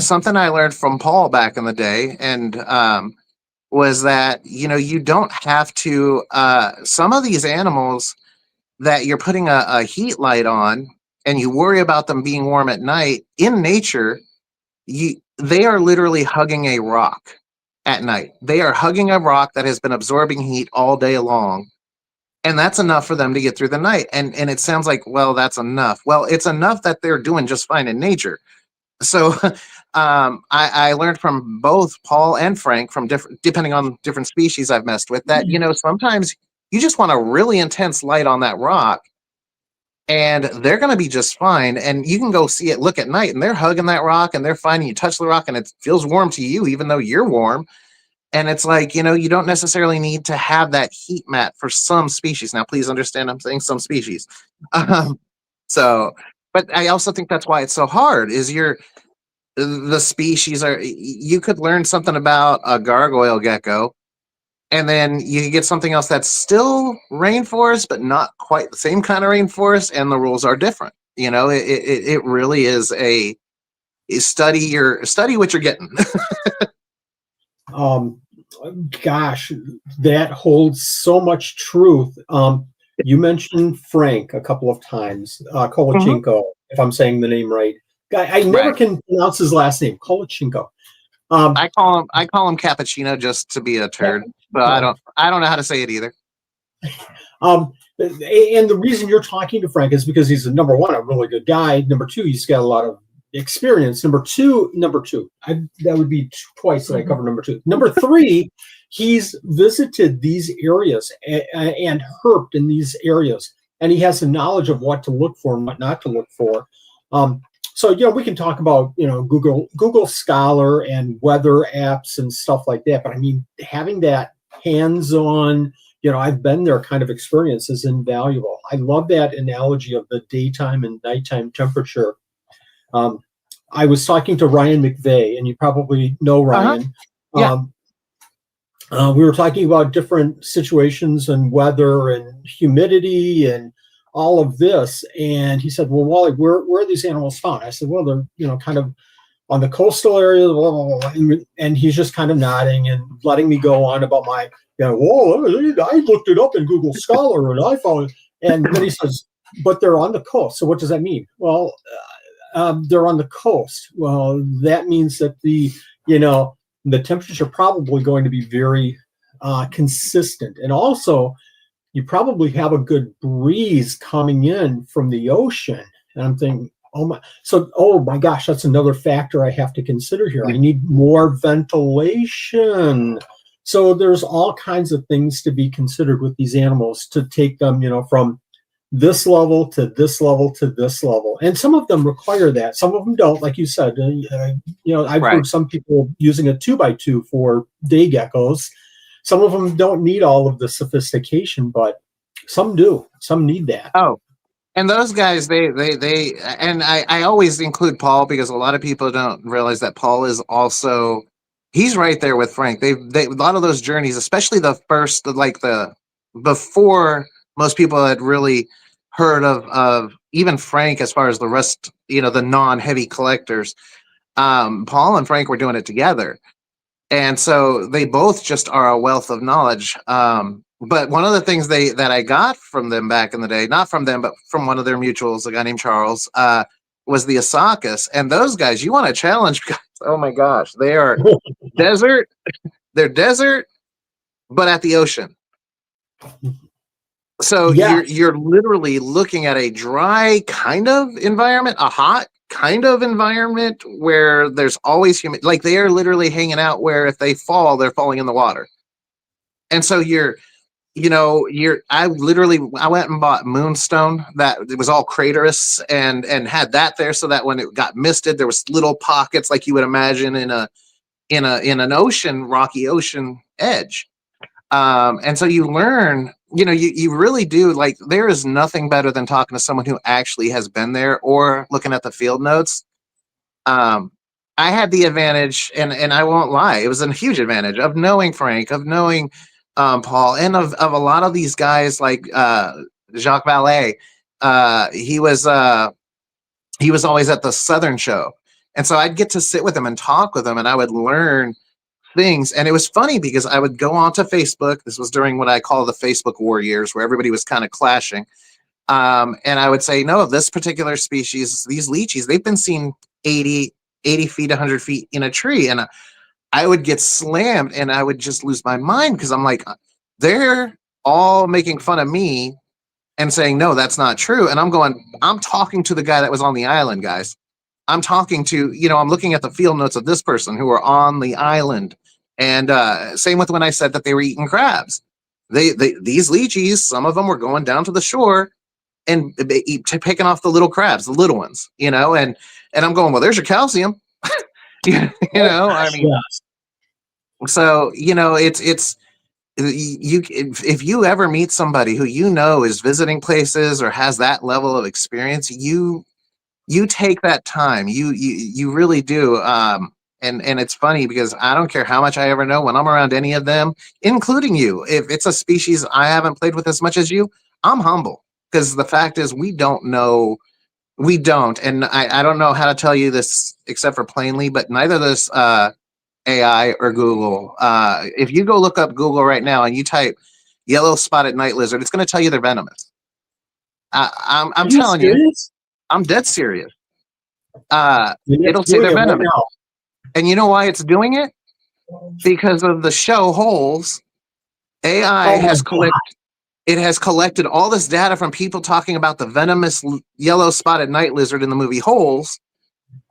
something I learned from Paul back in the day, and was that, you don't have to, some of these animals that you're putting a heat light on and you worry about them being warm at night, in nature, they are literally hugging a rock at night. They are hugging a rock that has been absorbing heat all day long. And that's enough for them to get through the night. And it sounds like, well, that's enough. Well, it's enough that they're doing just fine in nature. So I learned from both Paul and Frank, from depending on different species I've messed with, that, sometimes you just want a really intense light on that rock and they're going to be just fine. And you can go see it, look at night, and they're hugging that rock and they're fine. And you touch the rock and it feels warm to you, even though you're warm. And it's like, you don't necessarily need to have that heat mat for some species. Now, please understand, I'm saying some species. So, but I also think that's why it's so hard, is the species you could learn something about a gargoyle gecko, and then you could get something else that's still rainforest, but not quite the same kind of rainforest, and the rules are different. It really is a study what you're getting. Gosh, that holds so much truth. You mentioned Frank a couple of times, Kolachenko, if I'm saying the name right. I never can pronounce his last name, Kolachenko. I call him Cappuccino just to be a turd, but I don't know how to say it either. And the reason you're talking to Frank is because he's number one, a really good guy. Number two, he's got a lot of experience. Number two, that would be twice that I covered number two. Number three, he's visited these areas and herped in these areas, and he has the knowledge of what to look for and what not to look for. So, we can talk about, Google Scholar and weather apps and stuff like that. But I mean, having that hands-on, I've been there kind of experience is invaluable. I love that analogy of the daytime and nighttime temperature. I was talking to Ryan McVeigh, and you probably know Ryan. Yeah. We were talking about different situations and weather and humidity and all of this. And he said, well, Wally, where are these animals found? I said, well, they're, kind of on the coastal area, blah, blah, blah. And he's just kind of nodding and letting me go on about my, whoa, I looked it up in Google Scholar and I found it. And then he says, but they're on the coast. So what does that mean? Well, they're on the coast. Well, that means that the temperature are probably going to be very consistent. And also, you probably have a good breeze coming in from the ocean. And I'm thinking, oh my gosh, that's another factor I have to consider here. I need more ventilation. So there's all kinds of things to be considered with these animals to take them, from this level to this level to this level. And some of them require that. Some of them don't, like you said. I've heard some people using a 2x2 for day geckos. Some of them don't need all of the sophistication, but some do. Some need that. Oh, and those guys, they and I always include Paul, because a lot of people don't realize that Paul is also, he's right there with Frank. They a lot of those journeys, especially the first, before most people had really heard of even Frank, as far as the rest, the non-heavy collectors. Paul and Frank were doing it together. And so they both just are a wealth of knowledge. But one of the things that I got from them back in the day, not from them, but from one of their mutuals, a guy named Charles, was the Asakas. And those guys, you want to challenge, because, oh my gosh, they are desert. They're desert, but at the ocean. So you're literally looking at a dry kind of environment, a hot kind of environment where there's always humid. Like, they are literally hanging out where if they fall, they're falling in the water. And so I went and bought moonstone that it was all craterous and had that there, so that when it got misted, there was little pockets like you would imagine in an ocean, rocky ocean edge. And so you learn, you really do, like, there is nothing better than talking to someone who actually has been there or looking at the field notes. I had the advantage, and I won't lie, it was a huge advantage of knowing Frank, of knowing Paul, and of a lot of these guys like Jacques Vallée. He was always at the Southern show. And so I'd get to sit with him and talk with him, and I would learn things. And it was funny because I would go onto Facebook. This was during what I call the Facebook war years, where everybody was kind of clashing. And I would say, no, this particular species, these leeches, they've been seen 80 feet, 100 feet in a tree. And I would get slammed and I would just lose my mind because I'm like, they're all making fun of me and saying, no, that's not true. And I'm talking to the guy that was on the island, guys. I'm talking to, I'm looking at the field notes of this person who are on the island. And same with when I said that they were eating crabs. These leeches, some of them were going down to the shore and picking off the little crabs, the little ones, and I'm going, well, there's your calcium. I mean, Yes. so, it's if you ever meet somebody who is visiting places or has that level of experience, you take that time, you really do. And it's funny because I don't care how much I ever know, when I'm around any of them, including you, if it's a species I haven't played with as much as you, I'm humble, because the fact is we don't know. We don't. And I don't know how to tell you this except for plainly, but neither this AI or Google, if you go look up Google right now and you type yellow spotted night lizard, it's going to tell you they're venomous. I'm telling you, I'm dead serious. It'll say they're venomous. Right, and you know why it's doing it? Because of the show Holes. AI has collected all this data from people talking about the venomous yellow spotted night lizard in the movie Holes.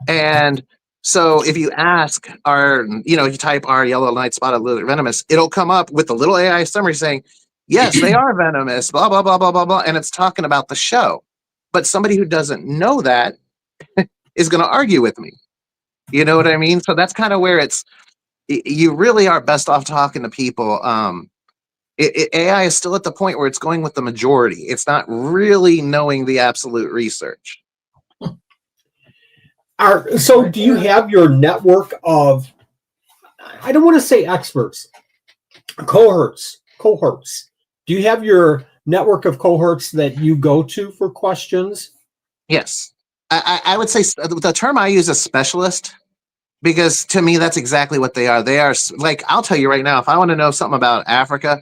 And so if you ask you type our yellow night spotted lizard venomous, it'll come up with a little AI summary saying, yes, they are venomous, blah, blah, blah, blah, blah, blah. And it's talking about the show. But somebody who doesn't know that is going to argue with me. You know what I mean? So that's kind of where you really are best off talking to people. AI is still at the point where it's going with the majority. It's not really knowing the absolute research. So do you have your network of, I don't want to say experts, cohorts? Do you have your network of cohorts that you go to for questions? Yes. I would say the term I use is specialist, because to me, that's exactly what they are. They are like, I'll tell you right now, if I want to know something about Africa,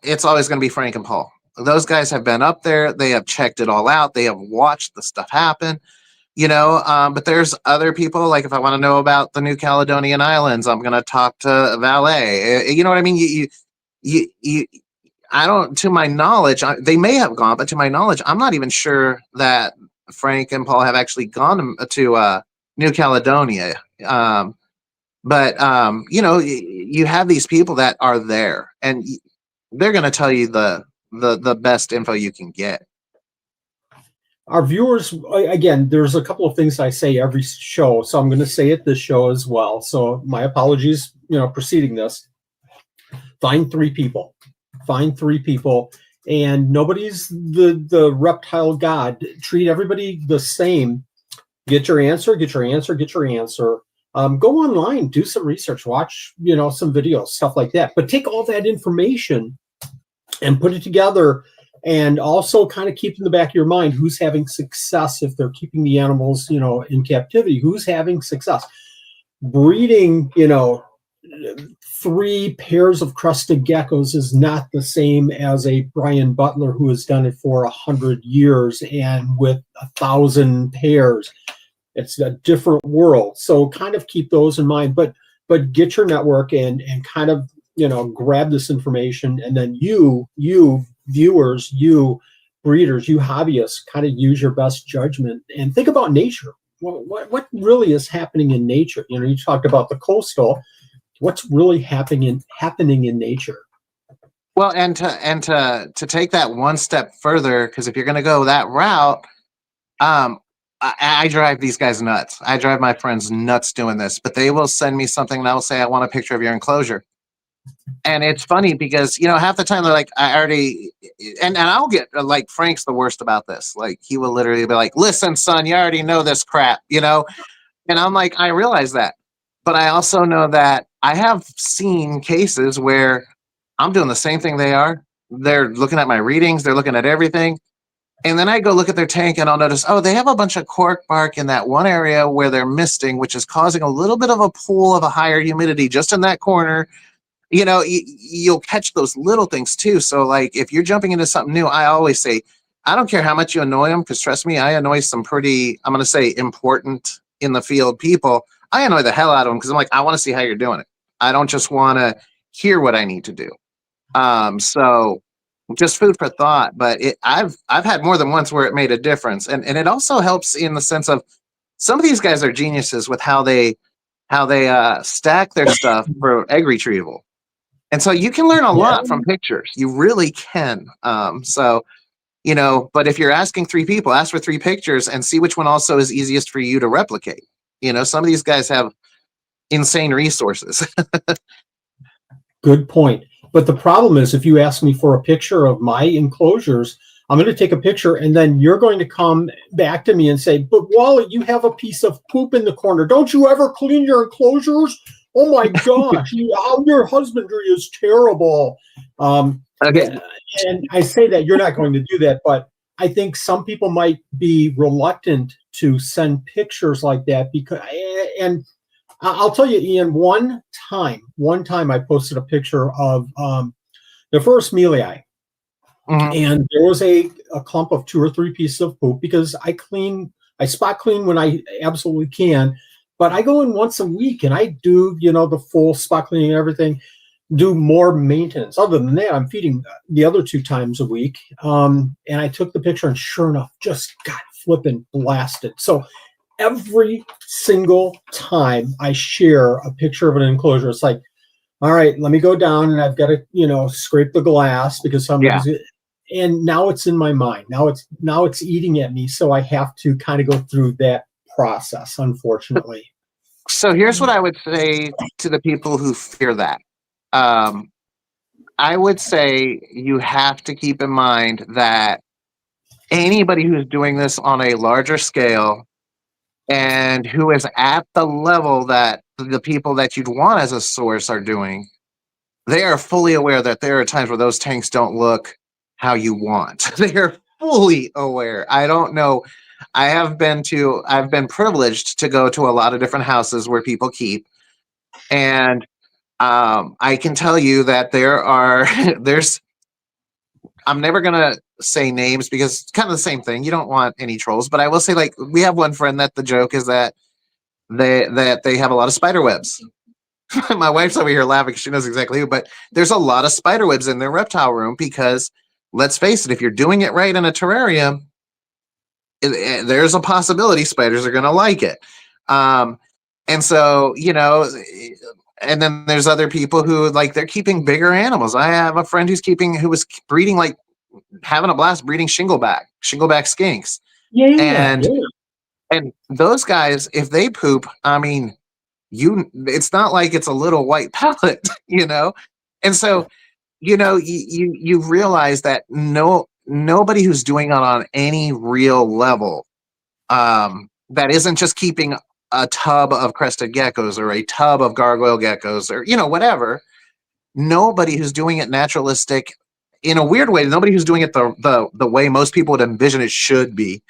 it's always going to be Frank and Paul. Those guys have been up there. They have checked it all out. They have watched the stuff happen, but there's other people. Like if I want to know about the New Caledonian Islands, I'm going to talk to Valet. You know what I mean? I don't, to my knowledge, they may have gone, but to my knowledge, I'm not even sure that Frank and Paul have actually gone to New Caledonia. But you have these people that are there, and they're going to tell you the best info you can get. Our viewers, again, there's a couple of things I say every show, so I'm going to say it this show as well. So my apologies, preceding this. Find three people, and nobody's the reptile god. Treat everybody the same. Get your answer. Go online, do some research, watch, some videos, stuff like that. But take all that information and put it together, and also kind of keep in the back of your mind who's having success if they're keeping the animals, in captivity. Who's having success? Breeding, 3 pairs of crested geckos is not the same as a Brian Butler who has done it for 100 years and with 1,000 pairs. It's a different world. So kind of keep those in mind, but get your network and kind of, grab this information, and then you viewers, you breeders, you hobbyists, kind of use your best judgment and think about nature. What really is happening in nature? You talked about the coastal. What's really happening in nature? Well, and to take that one step further, because if you're going to go that route, I drive these guys nuts. I drive my friends nuts doing this, but they will send me something and I'll say, I want a picture of your enclosure. And it's funny because, half the time they're like, I already, and I'll get like, Frank's the worst about this. Like he will literally be like, listen, son, you already know this crap, and I'm like, I realize that. But I also know that I have seen cases where I'm doing the same thing they are. They're looking at my readings. They're looking at everything. And then I go look at their tank and I'll notice, oh, they have a bunch of cork bark in that one area where they're misting, which is causing a little bit of a pool of a higher humidity just in that corner. You know, you'll catch those little things too. So like if you're jumping into something new, I always say, I don't care how much you annoy them, because trust me, I annoy some pretty, I'm going to say, important in the field people. I annoy the hell out of them because I'm like, I want to see how you're doing it. I don't just want to hear what I need to do. So just food for thought, but I've had more than once where it made a difference. And it also helps in the sense of some of these guys are geniuses with how they stack their stuff for egg retrieval. And so you can learn a lot from pictures. You really can. So, you know, but if you're asking 3 people, ask for 3 pictures and see which one also is easiest for you to replicate. You know, some of these guys have insane resources. Good point. But the problem is, if you ask me for a picture of my enclosures, I'm going to take a picture and then you're going to come back to me and say, but Wally, you have a piece of poop in the corner. Don't you ever clean your enclosures? Oh my gosh, how your husbandry is terrible. Okay. And I say that you're not going to do that, but I think some people might be reluctant to send pictures like that because, and I'll tell you, Ian, one time I posted a picture of the first Meliai, and there was a clump of 2 or 3 pieces of poop because I spot clean when I absolutely can, but I go in once a week and I do, you know, the full spot cleaning and everything, do more maintenance. Other than that, I'm feeding the other 2 times a week. And I took the picture and sure enough, just got flipping blasted. So every single time I share a picture of an enclosure, it's like, all right, let me go down and I've got to, you know, scrape the glass because somebody's, and now it's in my mind. Now it's eating at me. So I have to kind of go through that process, unfortunately. So here's what I would say to the people who fear that. I would say you have to keep in mind that anybody who's doing this on a larger scale and who is at the level that the people that you'd want as a source are doing, they are fully aware that there are times where those tanks don't look how you want. They are fully aware. I don't know. I've been privileged to go to a lot of different houses where people keep, and I can tell you that there's, I'm never going to say names because it's kind of the same thing. You don't want any trolls, but I will say, like, we have one friend that the joke is that they have a lot of spider webs. My wife's over here laughing. She knows exactly who, but there's a lot of spider webs in their reptile room because let's face it, if you're doing it right in a terrarium, there's a possibility spiders are going to like it. And so, you know, and then there's other people who, like, they're keeping bigger animals. I have a friend who was breeding, like, having a blast breeding shingleback skinks. And those guys, if they poop, I mean, it's not like it's a little white pellet, you know? And so, you know, you realize that nobody who's doing it on any real level, that isn't just keeping a tub of crested geckos or a tub of gargoyle geckos or, you know, whatever, nobody who's doing it naturalistic in a weird way, nobody who's doing it the way most people would envision it should be,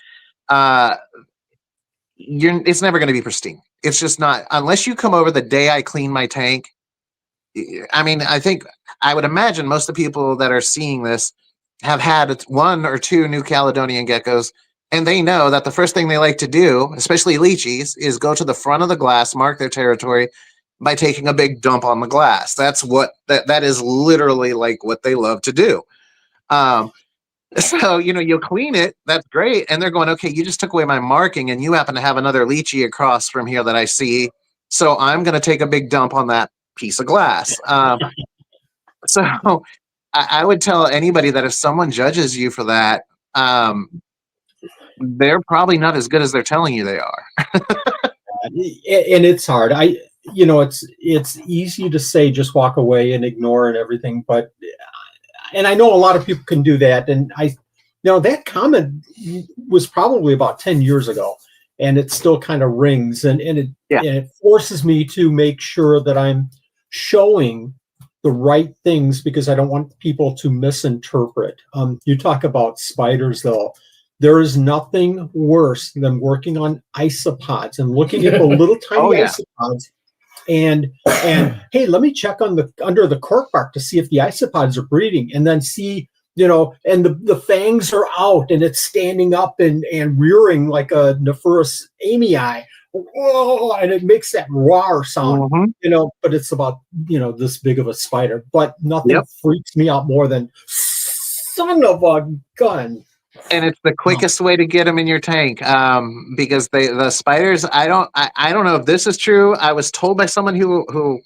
it's never going to be pristine. It's just not, unless you come over the day I clean my tank. I mean, I would imagine most of the people that are seeing this have had 1 or 2 New Caledonian geckos, and they know that the first thing they like to do, especially leechies, is go to the front of the glass, mark their territory by taking a big dump on the glass. That's what that is literally like what they love to do. So, you know, you'll clean it, that's great, and they're going, okay, you just took away my marking and you happen to have another leechy across from here that I see, so I'm going to take a big dump on that piece of glass. So I would tell anybody that if someone judges you for that, they're probably not as good as they're telling you they are. And it's hard. You know, it's easy to say just walk away and ignore and everything, but and I know a lot of people can do that. And that comment was probably about 10 years ago, and it still kind of rings, and it forces me to make sure that I'm showing the right things because I don't want people to misinterpret. You talk about spiders, though. there is nothing worse than working on isopods and looking at the little tiny Oh, yeah. isopods and hey, let me check on the under the cork bark to see if the isopods are breeding, and then see, and the fangs are out and it's standing up and rearing like a Nephurus amii. Whoa, and it makes that roar sound, but it's about, this big of a spider. But nothing freaks me out more than son of a gun. And it's the quickest way to get them in your tank, because the spiders. I don't know if this is true. I was told by someone who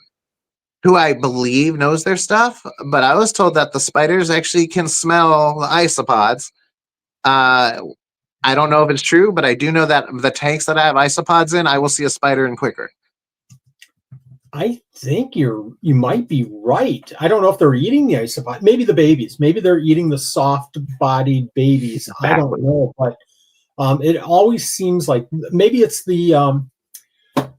I believe knows their stuff, but I was told that the spiders actually can smell the isopods. I don't know if it's true, but I do know that the tanks that I have isopods in, I will see a spider in quicker. I think you might be right. I don't know if they're eating the isopod. Maybe the babies. Maybe they're eating the soft-bodied babies. Exactly. I don't know, but it always seems like maybe it's the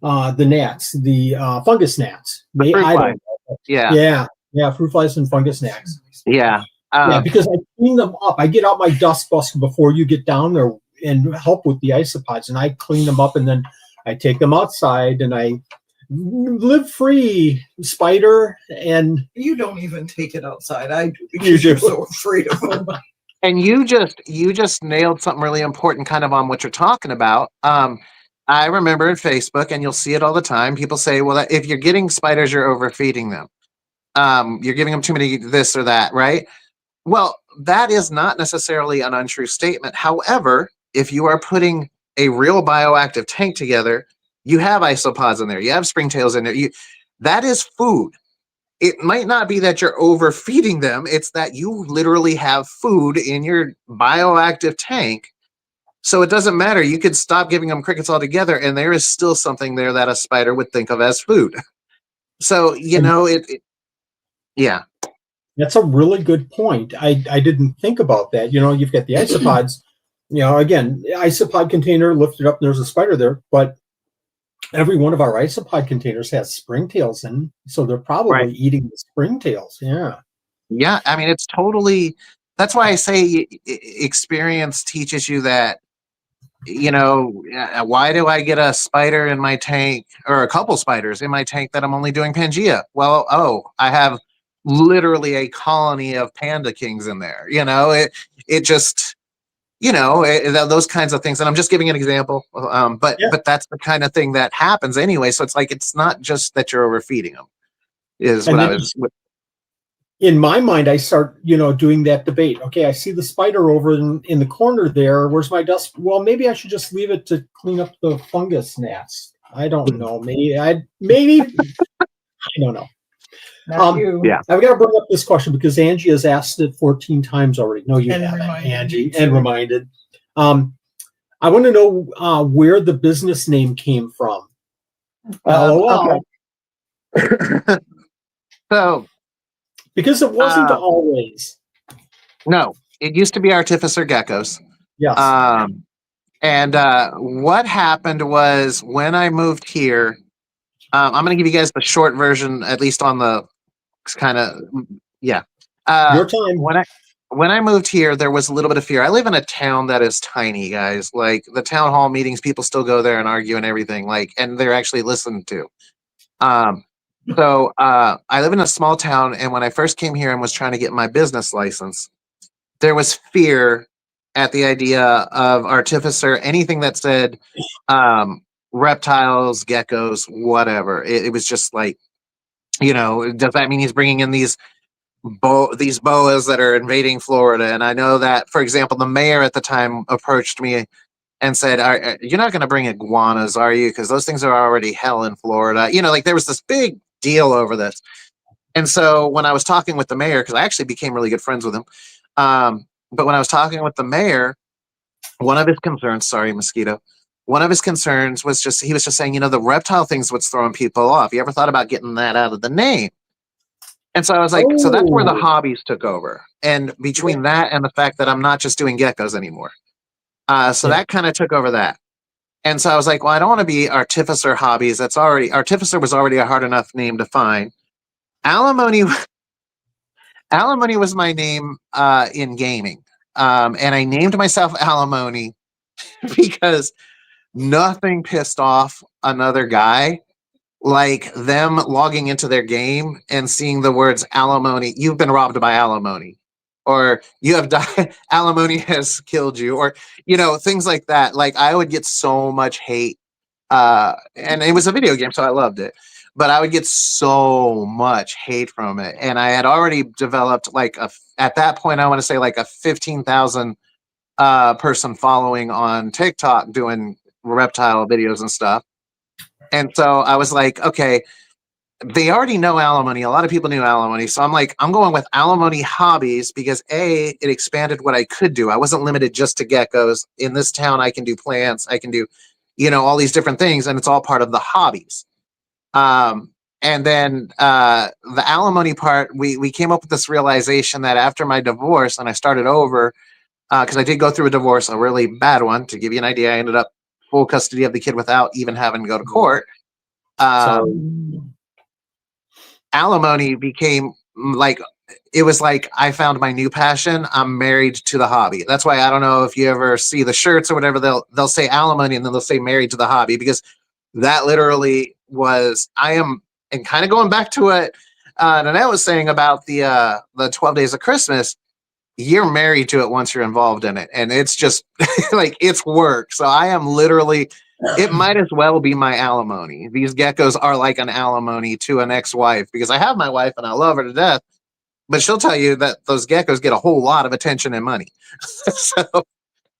gnats, the fungus gnats. I don't know. Yeah, fruit flies and fungus gnats. Yeah. Yeah, because I clean them up. I get out my dust buster before you get down there and help with the isopods, and I clean them up, and then I take them outside and I live free, spider. And you don't even take it outside. I do, because you're so afraid of them. And you just nailed something really important kind of on what you're talking about. I remember in Facebook, and you'll see it all the time, people say, well, if you're getting spiders, you're overfeeding them. You're giving them too many this or that, right? Well, that is not necessarily an untrue statement. However, if you are putting a real bioactive tank together, you have isopods in there, you have springtails in there. That is food. It might not be that you're overfeeding them. It's that you literally have food in your bioactive tank. So it doesn't matter. You could stop giving them crickets altogether, and there is still something there that a spider would think of as food. So, yeah. That's a really good point. I didn't think about that. You've got the isopods, again, isopod container lifted up and there's a spider there, but every one of our isopod containers has springtails in, so they're probably eating the springtails. Yeah. Yeah. I mean, it's totally, that's why I say experience teaches you that, why do I get a spider in my tank, or a couple spiders in my tank, that I'm only doing Pangea? Well, I have literally a colony of panda kings in there. It just, those kinds of things. And I'm just giving an example. But that's the kind of thing that happens anyway. So it's like, it's not just that you're overfeeding them, is what I was. In my mind, I start, doing that debate. Okay, I see the spider over in the corner there. Where's my dust? Well, maybe I should just leave it to clean up the fungus gnats. I don't know. Maybe I don't know. I've got to bring up this question because Angie has asked it 14 times already. No, you haven't, Angie, and reminded. I want to know where the business name came from. LOL. Okay. So, because it wasn't always. No, it used to be Artificer Geckos. Yes. And what happened was, when I moved here, I'm going to give you guys the short version, at least on the kind of, Your time. When I moved here, there was a little bit of fear. I live in a town that is tiny, guys. Like, the town hall meetings, people still go there and argue and everything, and they're actually listened to. So I live in a small town, and when I first came here and was trying to get my business license, there was fear at the idea of Artificer, anything that said reptiles, geckos, whatever. It was just like, does that mean he's bringing in these boas that are invading Florida? And I know that, for example, the mayor at the time approached me and said, you're not going to bring iguanas, are you? Because those things are already hell in Florida. There was this big deal over this. And so when I was talking with the mayor, because I actually became really good friends with him, but when I was talking with the mayor, one of his concerns, one of his concerns was he was just saying, the reptile thing's what's throwing people off. You ever thought about getting that out of the name? And so I was like, so that's where the hobbies took over. And between that and the fact that I'm not just doing geckos anymore. That kind of took over that. And so I was like, well, I don't want to be Artificer Hobbies. Artificer was already a hard enough name to find. Alimony was my name in gaming. and I named myself Alimony because nothing pissed off another guy like them logging into their game and seeing the words alimony, you've been robbed by alimony, or you have died, alimony has killed you, or, things like that. Like, I would get so much hate. And it was a video game, so I loved it. But I would get so much hate from it. And I had already developed at that point, I want to say like a 15,000 person following on TikTok doing reptile videos and stuff. And so I was like, okay, they already know alimony. A lot of people knew alimony. So I'm like, I'm going with alimony hobbies because it expanded what I could do. I wasn't limited just to geckos. In this town, I can do plants. I can do, all these different things. And it's all part of the hobbies. And then the alimony part, we came up with this realization that after my divorce, and I started over, because I did go through a divorce, a really bad one. To give you an idea, I ended up full custody of the kid without even having to go to court. Alimony became it was like I found my new passion. I'm married to the hobby. That's why I don't know if you ever see the shirts or whatever, they'll say alimony and then they'll say married to the hobby, because that literally was, and kind of going back to what Nanette was saying about the 12 days of Christmas. You're married to it once you're involved in it, and it's just like, it's work. So I am literally, it might as well be my alimony. These geckos are like an alimony to an ex-wife, because I have my wife and I love her to death, but she'll tell you that those geckos get a whole lot of attention and money. So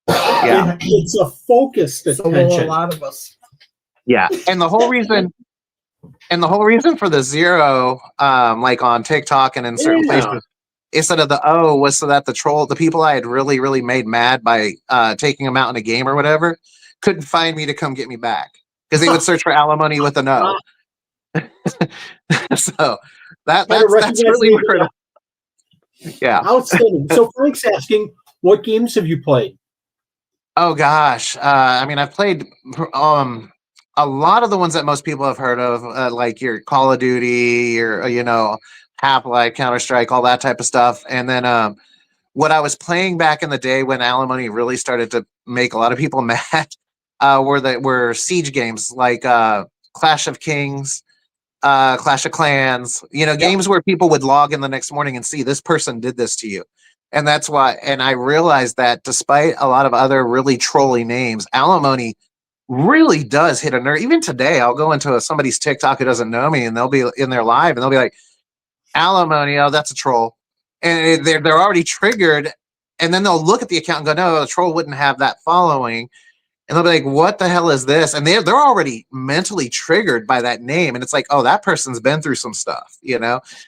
yeah, it's a focused attention. A lot of us. Yeah, and the whole reason for the 0, like on TikTok and in certain places, instead of the O, was so that the people I had really, really made mad by taking them out in a game or whatever couldn't find me to come get me back, because they would search for alimony with an O. So that's really weird. Yeah. Outstanding. So Frank's asking, what games have you played? Oh gosh, I've played a lot of the ones that most people have heard of, like your Call of Duty, your Half-Life, Counter-Strike, all that type of stuff. And then what I was playing back in the day when alimony really started to make a lot of people mad were siege games like Clash of Kings, Clash of Clans, games where people would log in the next morning and see this person did this to you. And that's why, and I realized that despite a lot of other really trolly names, alimony really does hit a nerve. Even today, I'll go into somebody's TikTok who doesn't know me, and they'll be in their live, and they'll be like, alimony, oh, that's a troll. And they're already triggered, and then they'll look at the account and go, no, a troll wouldn't have that following. And they'll be like, what the hell is this? And they're already mentally triggered by that name. And it's like, oh, that person's been through some stuff,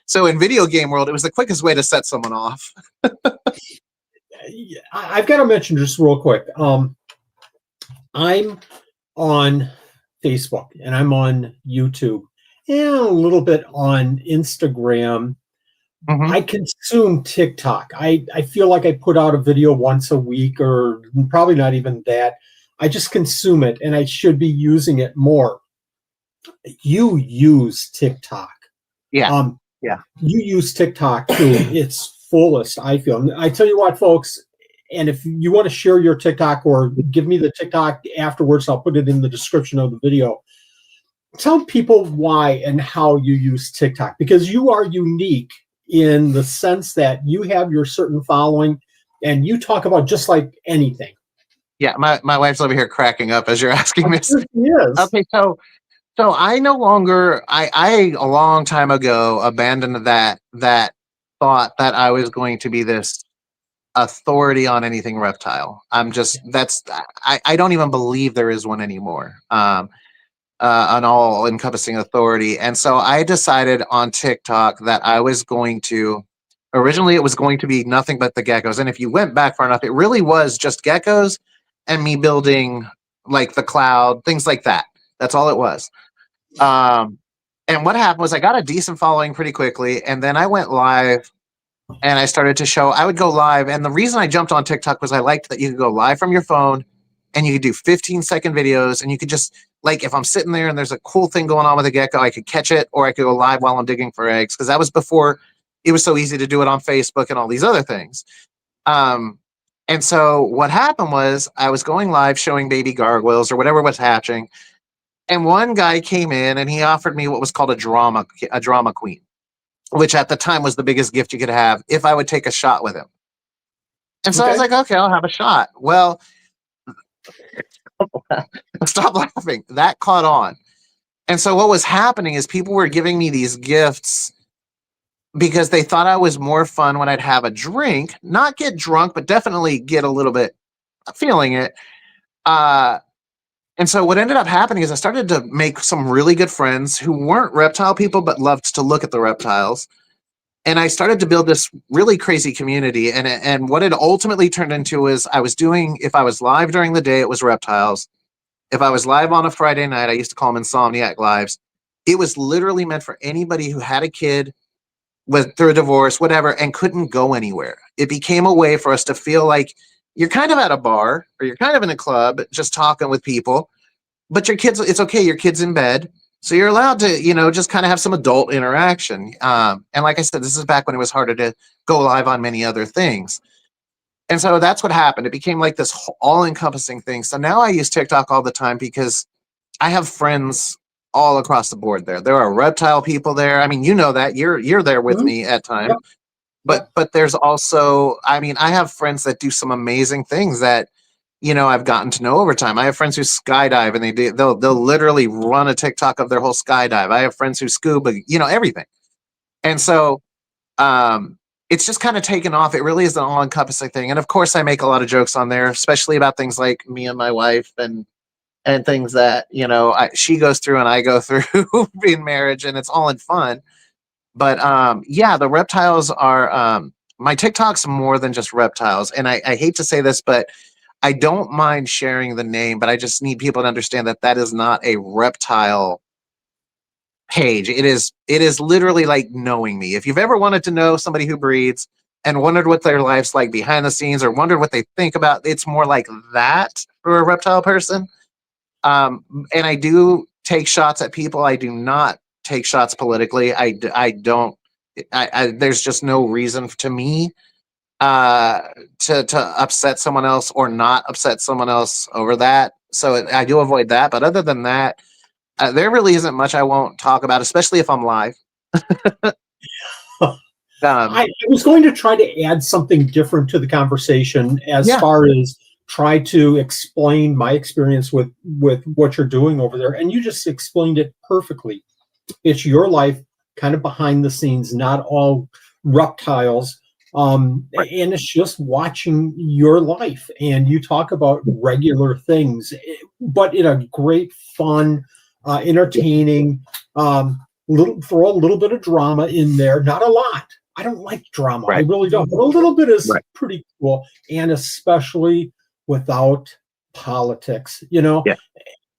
So in video game world, it was the quickest way to set someone off. I've got to mention just real quick. I'm on Facebook and I'm on YouTube and a little bit on Instagram. Mm-hmm. I consume TikTok. I feel like I put out a video once a week, or probably not even that. I just consume it, and I should be using it more. You use TikTok. Yeah. You use TikTok to its fullest, I feel. I tell you what, folks, and if you want to share your TikTok or give me the TikTok afterwards, I'll put it in the description of the video. Tell people why and how you use TikTok, because you are unique in the sense that you have your certain following and you talk about just like anything. Yeah, my wife's over here cracking up as you're asking this. Yes. Okay, so I no longer, I a long time ago abandoned that thought that I was going to be this authority on anything reptile. I don't even believe there is one anymore. An all encompassing authority. And so I decided on TikTok that I was going to, originally it was going to be nothing but the geckos. And if you went back far enough, it really was just geckos and me building like the cloud, things like that. That's all it was. And what happened was I got a decent following pretty quickly. And then I went live and I started to show, I would go live. And the reason I jumped on TikTok was I liked that you could go live from your phone and you could do 15-second videos, and you could just, like, if I'm sitting there and there's a cool thing going on with a gecko, I could catch it, or I could go live while I'm digging for eggs, because that was before it was so easy to do it on Facebook and all these other things. And so what happened was I was going live showing baby gargoyles or whatever was hatching. And one guy came in and he offered me what was called a drama queen, which at the time was the biggest gift you could have if I would take a shot with him. And so I was Okay. like, okay, I'll have a shot. Well, stop laughing. That caught on. And so what was happening is people were giving me these gifts because they thought I was more fun when I'd have a drink, not get drunk, but definitely get a little bit feeling it. And so what ended up happening is I started to make some really good friends who weren't reptile people, but loved to look at the reptiles. And I started to build this really crazy community. And what it ultimately turned into is I was doing, if I was live during the day, it was reptiles. If I was live on a Friday night, I used to call them Insomniac Lives. It was literally meant for anybody who had a kid with through a divorce, whatever, and couldn't go anywhere. It became a way for us to feel like you're kind of at a bar or you're kind of in a club, just talking with people, but your kids, it's okay. Your kid's in bed. So you're allowed to, just kind of have some adult interaction. And like I said, this is back when it was harder to go live on many other things. And so that's what happened. It became like this all-encompassing thing. So now I use TikTok all the time because I have friends all across the board there. There are reptile people there. I mean, you know that. You're there with me at times. Yep. But there's also, I mean, I have friends that do some amazing things that, I've gotten to know over time. I have friends who skydive and they'll literally run a TikTok of their whole skydive. I have friends who scuba, everything. And so it's just kind of taken off. It really is an all-encompassing thing. And of course I make a lot of jokes on there, especially about things like me and my wife and things that, she goes through and I go through in marriage, and it's all in fun. But yeah, the reptiles are my TikTok's more than just reptiles. And I hate to say this, but I don't mind sharing the name, but I just need people to understand that that is not a reptile page. It is literally like knowing me. If you've ever wanted to know somebody who breeds and wondered what their life's like behind the scenes or wondered what they think about, it's more like that for a reptile person. And I do take shots at people. I do not take shots politically. I don't. There's just no reason to me to upset someone else or not upset someone else over that. So I do avoid that. But other than that, there really isn't much I won't talk about, especially if I'm live. I was going to try to add something different to the conversation as far as try to explain my experience with what you're doing over there. And you just explained it perfectly. It's your life kind of behind the scenes, not all reptiles. And it's just watching your life, and you talk about regular things, but in a great, fun, entertaining, throw a little bit of drama in there. Not a lot. I don't like drama. I really don't. But a little bit is pretty cool, and especially without politics, and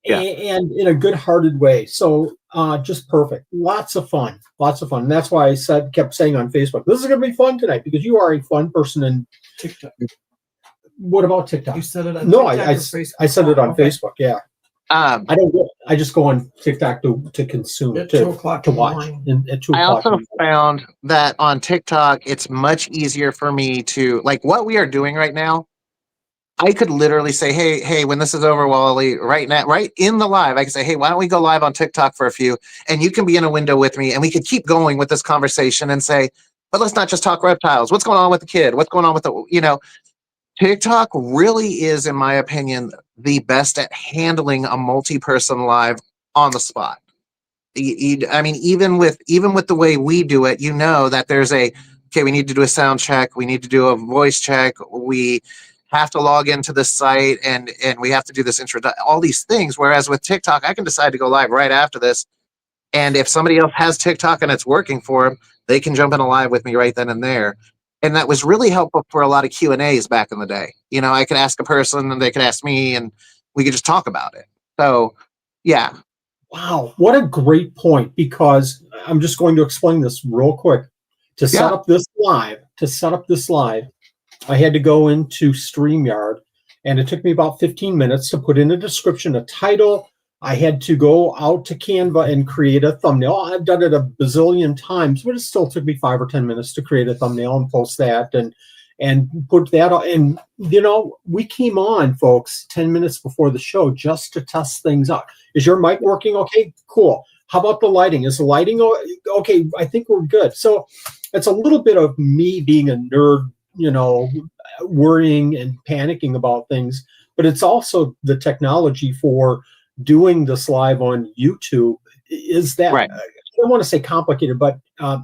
in a good-hearted way. So just perfect. Lots of fun. And that's why I kept saying on Facebook, this is going to be fun tonight, because you are a fun person in TikTok. What about TikTok? You said it on no, TikTok I said it on Facebook. Yeah. I just go on TikTok to consume at to 2 o'clock to watch. At 2 I o'clock. also found that on TikTok, it's much easier for me to, like what we are doing right now. I could literally say, hey, when this is over, Wally, right now, right in the live, I can say, hey, why don't we go live on TikTok for a few, and you can be in a window with me, and we could keep going with this conversation and say, but let's not just talk reptiles. What's going on with the kid? What's going on with the, TikTok really is, in my opinion, the best at handling a multi-person live on the spot. I mean, even with the way we do it, that there's okay, we need to do a sound check, we need to do a voice check, we have to log into the site, and we have to do this intro, all these things. Whereas with TikTok, I can decide to go live right after this, and if somebody else has TikTok and it's working for them, they can jump in a live with me right then and there. And that was really helpful for a lot of Q&As back in the day. I could ask a person and they could ask me, and we could just talk about it. So, yeah. Wow, what a great point, because I'm just going to explain this real quick. To set up this live, I had to go into StreamYard, and it took me about 15 minutes to put in a description, a title. I had to go out to Canva and create a thumbnail. I've done it a bazillion times, but it still took me 5 or 10 minutes to create a thumbnail and post that. and put that on. And, we came on, folks, 10 minutes before the show just to test things out. Is your mic working okay? Cool. How about the lighting? Is the lighting okay? I think we're good. So it's a little bit of me being a nerd, worrying and panicking about things, but it's also the technology for doing this live on YouTube. Is that, right? I don't want to say complicated, but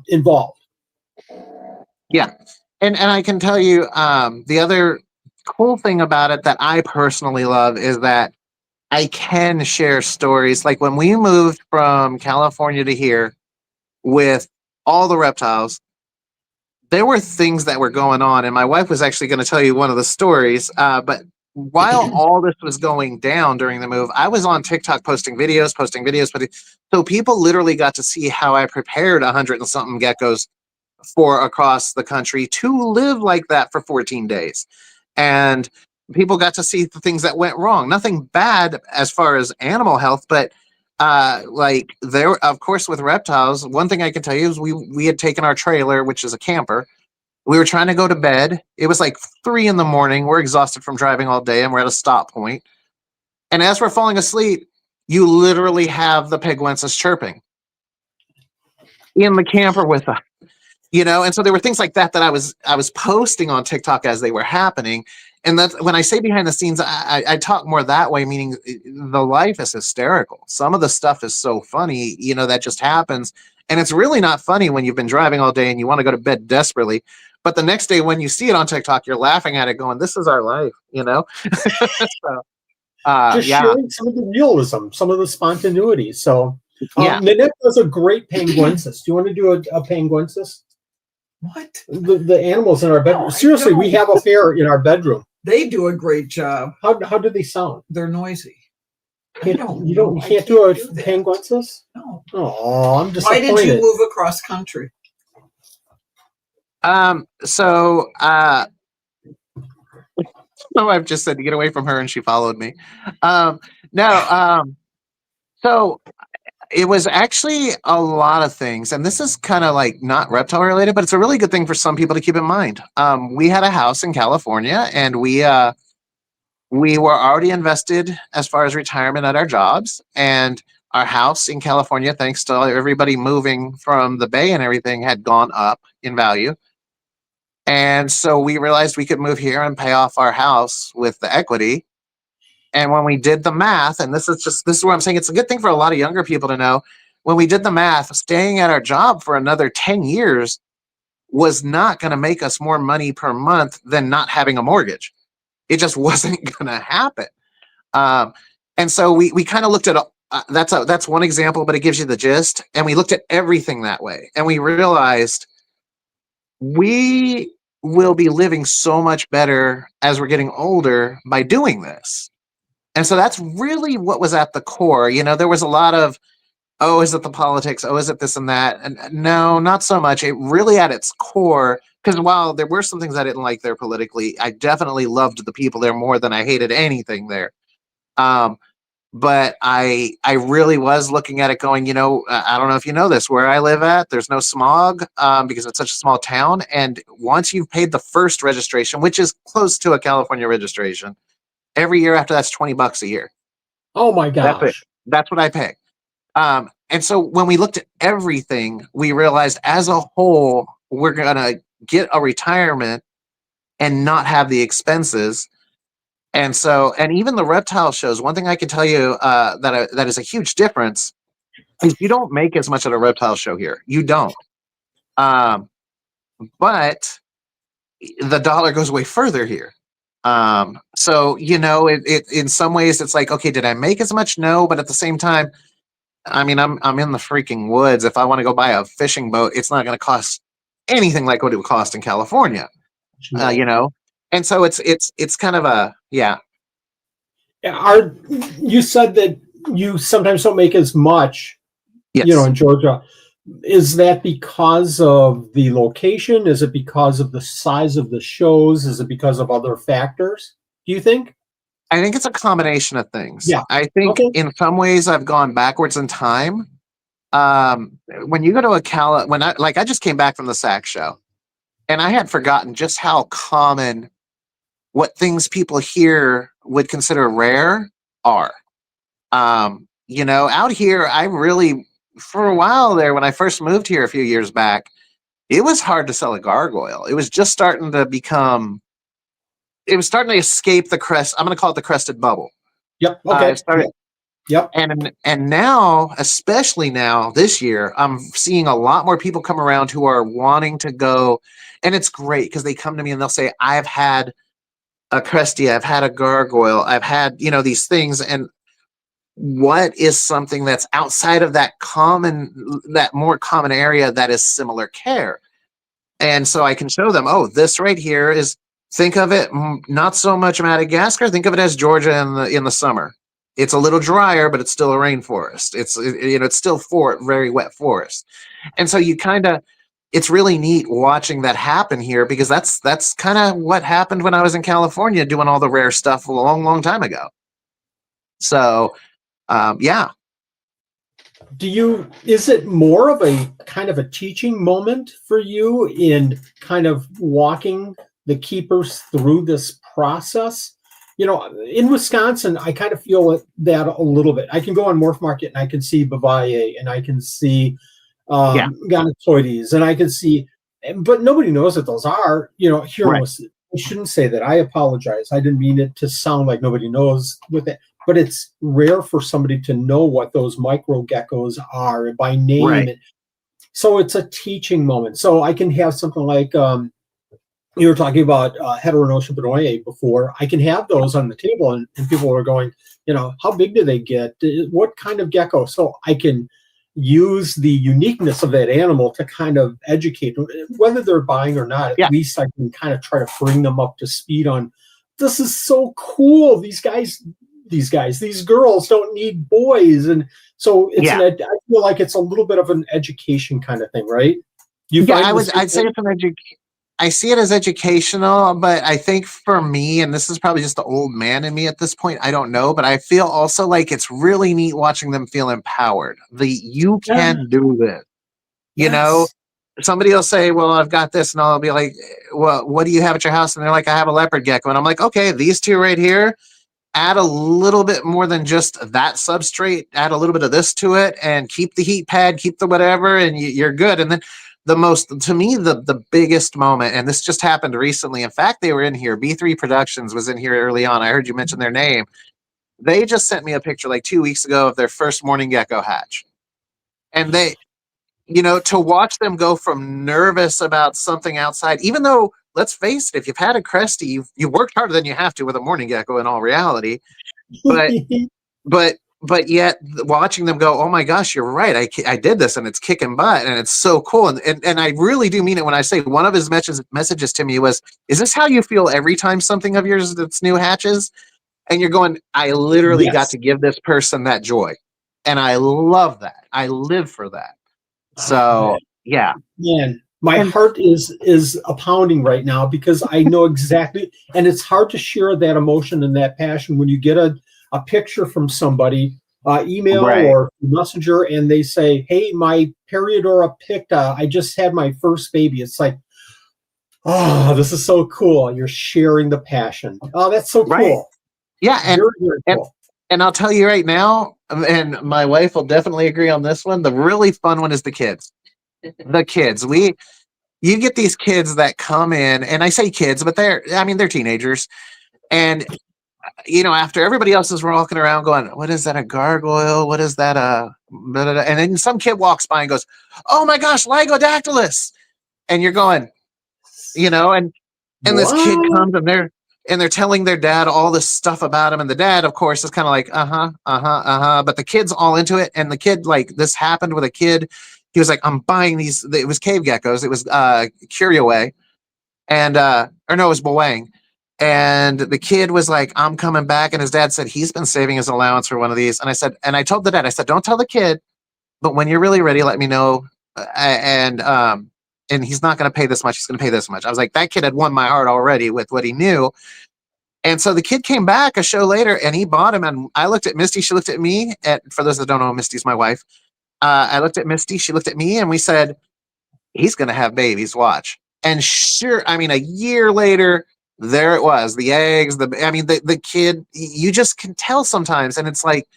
involved. Yeah. And I can tell you, the other cool thing about it that I personally love is that I can share stories. Like when we moved from California to here with all the reptiles, there were things that were going on, and my wife was actually going to tell you one of the stories. But while all this was going down during the move, I was on TikTok posting videos, so people literally got to see how I prepared 100 and something geckos for across the country to live like that for 14 days. And people got to see the things that went wrong. Nothing bad as far as animal health, but like there, of course, with reptiles, one thing I can tell you is we had taken our trailer, which is a camper. We were trying to go to bed. It was like 3 a.m. We're exhausted from driving all day and we're at a stop point. And as we're falling asleep, you literally have the penguins chirping in the camper with us. And so there were things like that I was posting on TikTok as they were happening. And that's when I say behind the scenes, I talk more that way, meaning the life is hysterical. Some of the stuff is so funny, that just happens. And it's really not funny when you've been driving all day and you want to go to bed desperately. But the next day when you see it on TikTok, you're laughing at it going, this is our life, So, Just sharing some of the realism, some of the spontaneity. So Nanette does a great penguensis. Do you want to do a penguensis? What? The animals in our bedroom. Seriously, we have a pair in our bedroom. They do a great job. How do they sound? They're noisy. You can't do a penguensis? No. Oh, I'm disappointed. Why did you move across country? So I've just said to get away from her and she followed me. So it was actually a lot of things, and this is kind of like not reptile related, but it's a really good thing for some people to keep in mind. We had a house in California, and we were already invested as far as retirement at our jobs, and our house in California, thanks to everybody moving from the Bay and everything, had gone up in value. And so we realized we could move here and pay off our house with the equity. And when we did the math, and this is where I'm saying it's a good thing for a lot of younger people to know, when we did the math, staying at our job for another 10 years was not going to make us more money per month than not having a mortgage. It just wasn't going to happen. And so we kind of looked at, that's one example, but it gives you the gist. And we looked at everything that way. And we realized we will be living so much better as we're getting older by doing this. And so that's really what was at the core. There was a lot of, oh, is it the politics? Oh, is it this and that? And no, not so much. It really at its core, because while there were some things I didn't like there politically, I definitely loved the people there more than I hated anything there. But I really was looking at it going, I don't know if you know this, where I live at, there's no smog because it's such a small town. And once you've paid the first registration, which is close to a California registration, every year after that's $20 a year. Oh my gosh. That's what I pay. And so when we looked at everything, we realized as a whole, we're going to get a retirement and not have the expenses. And so, and even the reptile shows, one thing I can tell you that is a huge difference is you don't make as much at a reptile show here. You don't. But the dollar goes way further here. So, it in some ways it's like, okay, did I make as much? No, but at the same time, I mean, I'm in the freaking woods. If I want to go buy a fishing boat, it's not going to cost anything like what it would cost in California, And so it's kind of a, yeah. You said that you sometimes don't make as much, yes. In Georgia. Is that because of the location? Is it because of the size of the shows? Is it because of other factors, do you think? I think it's a combination of things. Yeah. I think in some ways I've gone backwards in time. When you go to I just came back from the SAC show. And I had forgotten just how common what things people here would consider rare are. Out here, I really, for a while there, when I first moved here a few years back, it was hard to sell a gargoyle. It was just starting to it was starting to escape the crest. I'm going to call it the crested bubble. Yep. Okay. It started, Yep. and now, especially now this year, I'm seeing a lot more people come around who are wanting to go, and it's great because they come to me and they'll say, "I've had a cresty, I've had a gargoyle, I've had these things," and what is something that's outside of that more common area that is similar care? And so I can show them, oh, this right here is, think of it not so much Madagascar, think of it as Georgia in the summer. It's a little drier, but it's still a rainforest. It's still very wet forest. And so it's really neat watching that happen here, because that's kind of what happened when I was in California doing all the rare stuff a long, long time ago. So, yeah. Is it more of a kind of a teaching moment for you in kind of walking the keepers through this process? In Wisconsin, I kind of feel that a little bit. I can go on Morph Market and I can see Bavaye and I can see Gonatoides and I can see, but nobody knows what those are. Here Right. in Wisconsin, I shouldn't say that. I apologize. I didn't mean it to sound like nobody knows with it. But it's rare for somebody to know what those micro geckos are by name. Right. So it's a teaching moment. So I can have something like you were talking about Heteronotia benoye before. I can have those on the table, and people are going, how big do they get? What kind of gecko? So I can use the uniqueness of that animal to kind of educate them, whether they're buying or not. At least I can kind of try to bring them up to speed on, this is so cool. These girls don't need boys. And so I feel like it's a little bit of an education kind of thing, right? I'd say it's I see it as educational, but I think for me, and this is probably just the old man in me at this point, I don't know, but I feel also like it's really neat watching them feel empowered. You can do this. Somebody will say, well, I've got this, and I'll be like, well, what do you have at your house? And they're like, I have a leopard gecko. And I'm like, okay, these two right here, add a little bit more than just that substrate, add a little bit of this to it, and keep the heat pad, keep the whatever, and you're good. And then the biggest moment, and this just happened recently. In fact, they were in here. B3 Productions was in here early on. I heard you mention their name. They just sent me a picture like 2 weeks ago of their first morning gecko hatch. And they, to watch them go from nervous about something outside, even though, let's face it, if you've had a cresty, you've worked harder than you have to with a morning gecko in all reality. But yet watching them go, oh my gosh, you're right. I did this and it's kicking butt and it's so cool. And I really do mean it when I say one of his messages to me was, is this how you feel every time something of yours that's new hatches? And you're going, I literally got to give this person that joy. And I love that. I live for that. So, yeah. Man, my heart is a pounding right now because I know exactly, and it's hard to share that emotion and that passion when you get a picture from somebody, email or messenger, and they say, hey, my Periodora picta, I just had my first baby. It's like, oh, this is so cool. You're sharing the passion. Oh, that's so cool. Yeah, very, very cool. And I'll tell you right now, and my wife will definitely agree on this one, the really fun one is the kids. The kids. You get these kids that come in, and I say kids, but they're teenagers. And after everybody else is walking around going, what is that, a gargoyle? What is that? And then some kid walks by and goes, oh my gosh, Lygodactylus. And you're going, and this kid comes and they're telling their dad all this stuff about him. And the dad, of course, is kind of like, but the kid's all into it. And the kid, like, this happened with a kid. He was like, I'm buying these. It was cave geckos. It was Curiaway. And, or no, it was Boang. And the kid was like, I'm coming back. And his dad said, he's been saving his allowance for one of these. And I told the dad, I said, don't tell the kid, but when you're really ready, let me know. And he's not going to pay this much. He's going to pay this much. I was like, that kid had won my heart already with what he knew. And so the kid came back a show later and he bought him. And I looked at Misty. She looked at me. For those that don't know, Misty's my wife. I looked at Misty. She looked at me and we said, he's going to have babies. Watch. And sure, I mean, a year later, there it was, the eggs, the kid, you just can tell sometimes. And it's like,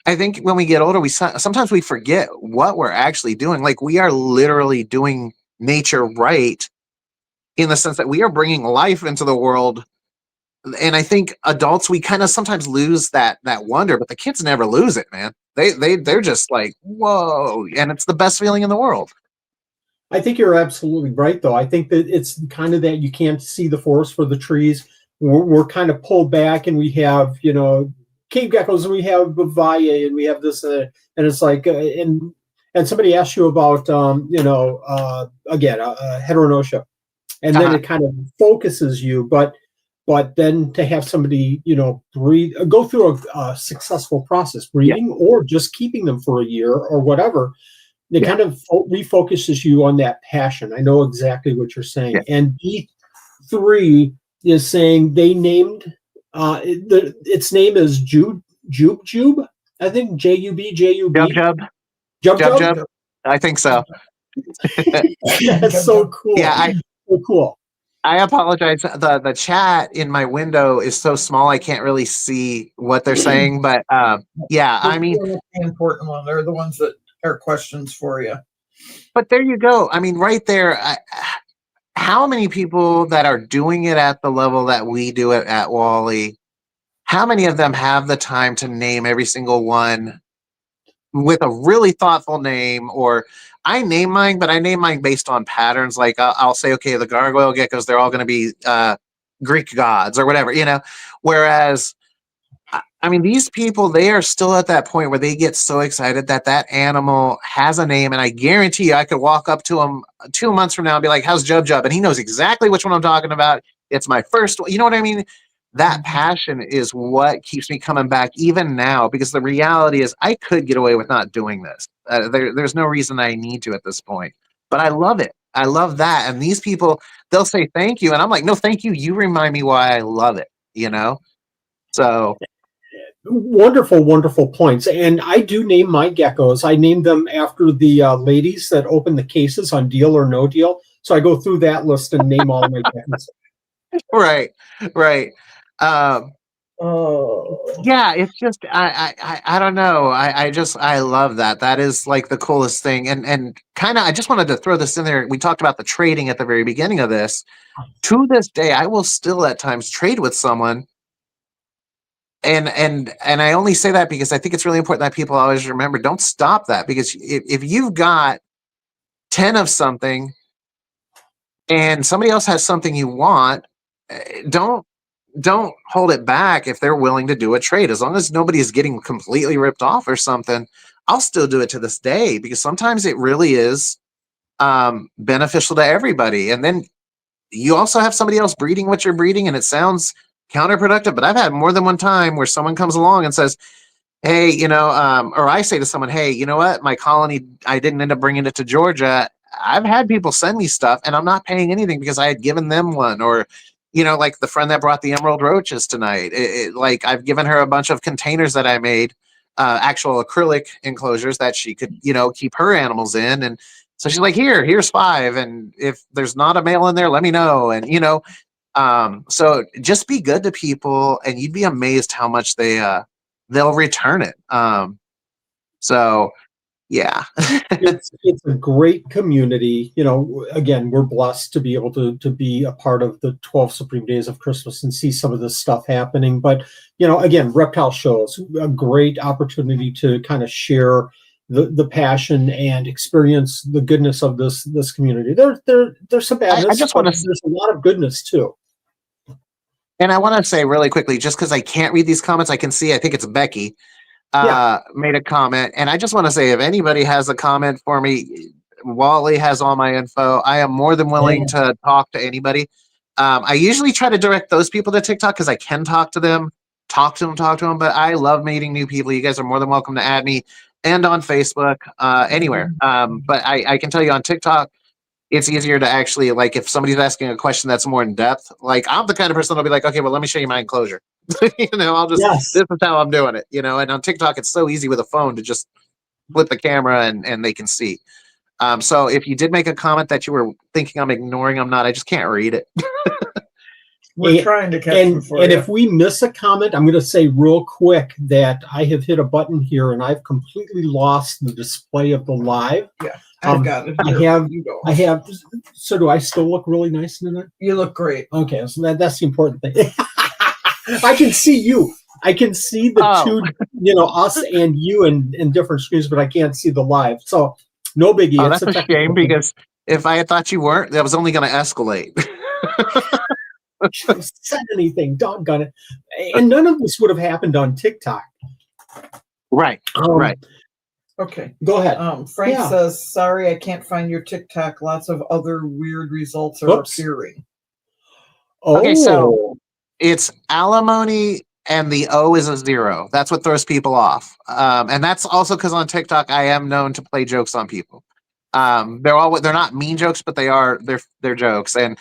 I think when we get older, sometimes we forget what we're actually doing. Like, we are literally doing nature right, in the sense that we are bringing life into the world. And I think adults, we kind of sometimes lose that wonder, but the kids never lose it, man. They're just like, whoa, and it's the best feeling in the world. I think you're absolutely right, though. I think that it's kind of that you can't see the forest for the trees. We're kind of pulled back, and we have, cave geckos, and we have Vivae, and we have this, and it's like, and somebody asks you about, again, heteronotia, and then it kind of focuses you, but then to have somebody, breathe, go through a successful process, breeding, or just keeping them for a year or whatever. It kind of refocuses you on that passion. I know exactly what you're saying. Yeah. And B3 is saying they named its name is Jube. I think Jub. Jub. I think so. That's so cool. Yeah, so cool. I apologize. The chat in my window is so small I can't really see what they're saying. But yeah, I mean, the important one. They're the ones that are questions for you. But there you go. I mean, right there. How many people that are doing it at the level that we do it at Wally? How many of them have the time to name every single one with a really thoughtful name? Or I name mine, but I name mine based on patterns. Like I'll say, okay, the gargoyle geckos, they're all going to be Greek gods or whatever, Whereas, I mean, these people, they are still at that point where they get so excited that animal has a name. And I guarantee you, I could walk up to him 2 months from now and be like, how's Jub? And he knows exactly which one I'm talking about. It's my first one. You know what I mean? That passion is what keeps me coming back even now, because the reality is I could get away with not doing this. There's no reason I need to at this point, but I love it. I love that. And these people, they'll say thank you. And I'm like, no, thank you. You remind me why I love it, So wonderful points. And I do name my geckos. I named them after the ladies that open the cases on Deal or No Deal. So I go through that list and name all my geckos. Right. Yeah, it's just I don't know. I love that. That is like the coolest thing. And kind of I just wanted to throw this in there. We talked about the trading at the very beginning of this. To this day, I will still at times trade with someone. And I only say that because I think it's really important that people always remember, don't stop that, because if you've got 10 of something and somebody else has something you want, don't hold it back if they're willing to do a trade. As long as nobody is getting completely ripped off or something, I'll still do it to this day, because sometimes it really is beneficial to everybody. And then you also have somebody else breeding what you're breeding, and it sounds counterproductive, but I've had more than one time where someone comes along and says, hey, or I say to someone, hey, you know what? My colony, I didn't end up bringing it to Georgia. I've had people send me stuff and I'm not paying anything because I had given them one. Or, like the friend that brought the emerald roaches tonight, like I've given her a bunch of containers that I made, actual acrylic enclosures that she could, keep her animals in. And so she's like, here's 5. And if there's not a male in there, let me know. And, so just be good to people and you'd be amazed how much they'll return it. So yeah. it's a great community. Again, we're blessed to be able to be a part of the 12 Supreme Days of Christmas and see some of this stuff happening. But, again, Reptile shows a great opportunity to kind of share the passion and experience the goodness of this community. There's some badness. I just want to. There's a lot of goodness too. And I want to say really quickly, just because I can't read these comments, I can see. I think it's Becky made a comment, and I just want to say, if anybody has a comment for me, Wally has all my info. I am more than willing to talk to anybody. I usually try to direct those people to TikTok because I can talk to them. Talk to them. But I love meeting new people. You guys are more than welcome to add me, and on Facebook, anywhere. But I can tell you on TikTok, it's easier to actually, like, if somebody's asking a question that's more in depth, like I'm the kind of person that'll be like, okay, well, let me show you my enclosure. I'll just, this is how I'm doing it, and on TikTok, it's so easy with a phone to just flip the camera and they can see. So if you did make a comment that you were thinking I'm ignoring, I'm not. I just can't read it. We're trying to catch them for and you. if we miss a comment, I'm going to say real quick that I have hit a button here and I've completely lost the display of the live. Yeah, I've got it. I have. So do I still look really nice in it? You look great. Okay, so that's the important thing. I can see you. I can see the two, us and you in different screens, but I can't see the live. So no biggie. Oh, that's a shame because if I had thought you weren't, that was only going to escalate. Should have said anything, doggone it. And none of this would have happened on TikTok. Right. Right. Okay. Go ahead. Frank says, sorry, I can't find your TikTok. Lots of other weird results are appearing. Okay, so it's alimony and the O is a 0. That's what throws people off. And that's also because on TikTok, I am known to play jokes on people. They're not mean jokes, but they're jokes. And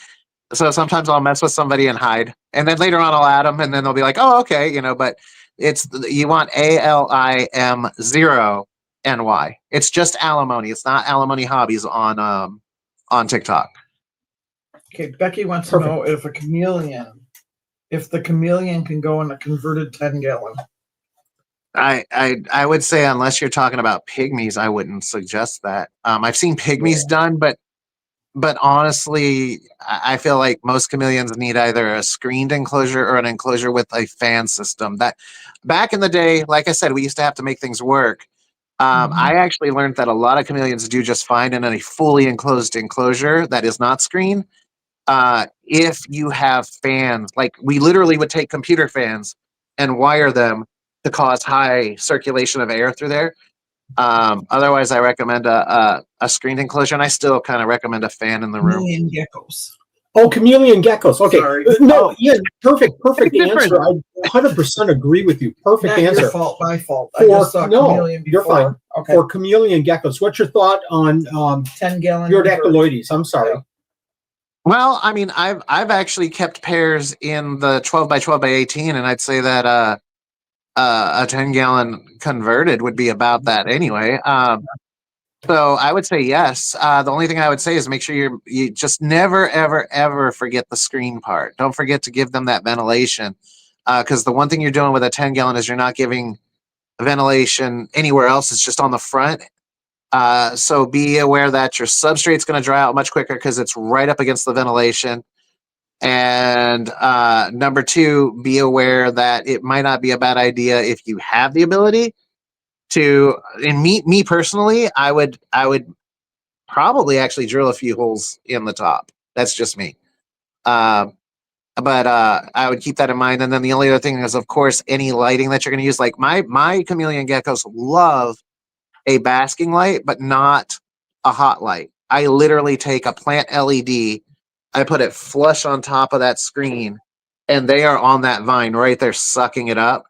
so sometimes I'll mess with somebody and hide, and then later on I'll add them, and then they'll be like, "Oh, okay," But you want ALIM0NY. It's just alimony. It's not alimony hobbies on TikTok. Okay, Becky wants to know if the chameleon can go in a converted 10-gallon. I would say unless you're talking about pygmies, I wouldn't suggest that. I've seen pygmies done, but honestly, I feel like most chameleons need either a screened enclosure or an enclosure with a fan system. That back in the day, like I said, we used to have to make things work. I actually learned that a lot of chameleons do just fine in a fully enclosed enclosure that is not screened. If you have fans, like we literally would take computer fans and wire them to cause high circulation of air through there. Otherwise, I recommend a screened enclosure, and I still kind of recommend a fan in the room. Chameleon geckos. Oh, chameleon geckos. Okay. Sorry. No, Ian, perfect answer. I 100% agree with you. Perfect answer. Your fault, my fault. I just saw chameleon before. You're fine. Okay. For chameleon geckos, what's your thought on 10-gallon Uridaculoides? I'm sorry. Yeah. Well, I mean, I've actually kept pairs in the 12 by 12 by 18, and I'd say that a 10-gallon converted would be about that anyway. So I would say yes. The only thing I would say is make sure you just never, ever, ever forget the screen part. Don't forget to give them that ventilation, because the one thing you're doing with a 10-gallon is you're not giving ventilation anywhere else. It's just on the front. So be aware that your substrate's going to dry out much quicker because it's right up against the ventilation. And number 2, be aware that it might not be a bad idea if you have the ability to. And me personally, I would probably actually drill a few holes in the top. That's just me. But I would keep that in mind. And then the only other thing is, of course, any lighting that you're going to use. Like my chameleon geckos love a basking light, but not a hot light. I literally take a plant LED, I put it flush on top of that screen, and they are on that vine right there sucking it up.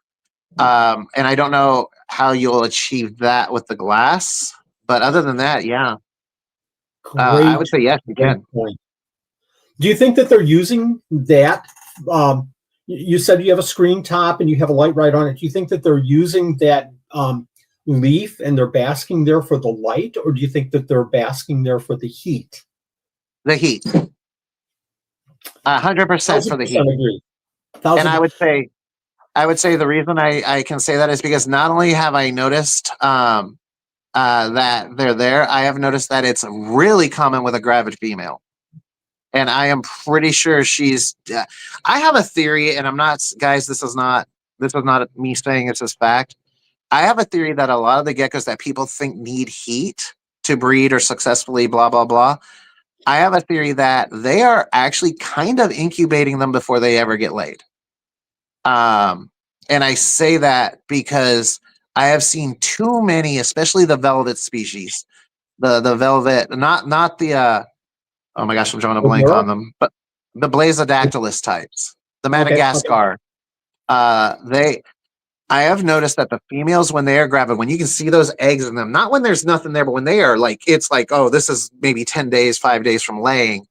And I don't know how you'll achieve that with the glass, but other than that, yeah. I would say yes, you can. Point. Do you think that they're using that? You said you have a screen top and you have a light right on it. Do you think that they're using that leaf and they're basking there for the light, or do you think that they're basking there for the heat? The heat. 100% for the heat. Agree. And I would say the reason I can say that is because not only have I noticed that they're there, I have noticed that it's really common with a gravid female. And I am pretty sure she's. I have a theory, and I'm not, guys. This is not me saying it's just fact. I have a theory that a lot of the geckos that people think need heat to breed or successfully blah, blah, blah. I have a theory that they are actually kind of incubating them before they ever get laid. And I say that because I have seen too many, especially the velvet species, the velvet, not the, oh my gosh, I'm drawing a blank on them, but the Blazodactylus types, the Madagascar, I have noticed that the females, when they are gravid, when you can see those eggs in them, not when there's nothing there, but when they are like, it's like, oh, this is maybe 10 days, 5 days from laying.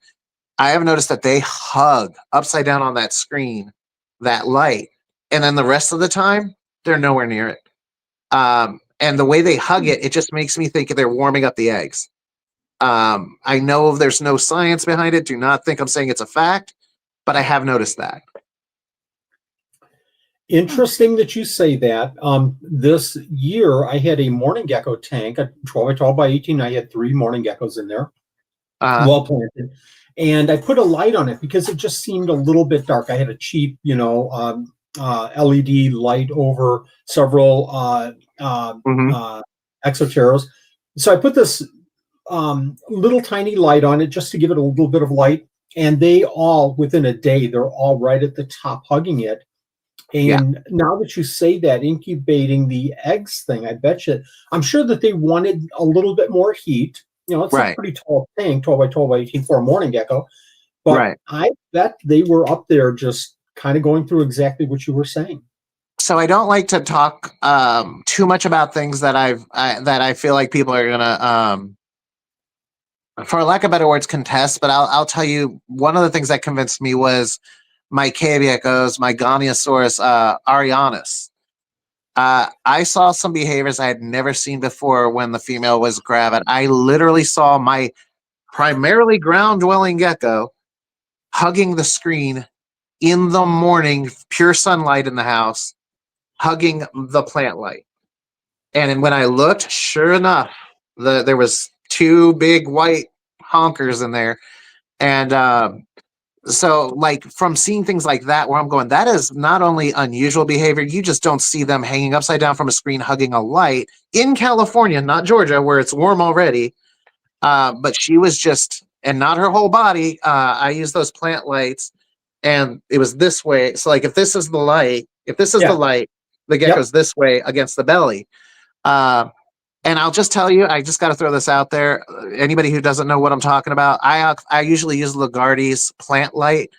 I have noticed that they hug upside down on that screen, that light. And then the rest of the time, they're nowhere near it. And the way they hug it, it just makes me think they're warming up the eggs. I know there's no science behind it. Do not think I'm saying it's a fact, but I have noticed that. Interesting that you say that. This year I had a morning gecko tank, a 12 by 12 by 18. I had 3 morning geckos in there, well planted. And I put a light on it because it just seemed a little bit dark. I had a cheap, LED light over several exoteros. So I put this little tiny light on it just to give it a little bit of light. And they all, within a day, they're all right at the top hugging it. And now that you say that, incubating the eggs thing, I bet you, I'm sure that they wanted a little bit more heat. It's a pretty tall thing, 12 by 12 by 18 for a morning gecko. But I bet they were up there just kind of going through exactly what you were saying. So I don't like to talk too much about things that I feel like people are gonna, for lack of better words, contest. But I'll tell you, one of the things that convinced me was my cave geckos, my Goniosaurus arianus. I saw some behaviors I had never seen before when the female was gravid. I literally saw my primarily ground-dwelling gecko hugging the screen in the morning, pure sunlight in the house, hugging the plant light. And when I looked, sure enough, there was 2 big white honkers in there. And so, like, from seeing things like that, where I'm going, that is not only unusual behavior, you just don't see them hanging upside down from a screen hugging a light in California, not Georgia, where it's warm already. But she was just, and not her whole body. I used those plant lights, and it was this way. So, like, if this is the light, the gecko's this way against the belly. And I'll just tell you, I just got to throw this out there. Anybody who doesn't know what I'm talking about, I usually use Lugardi's plant light.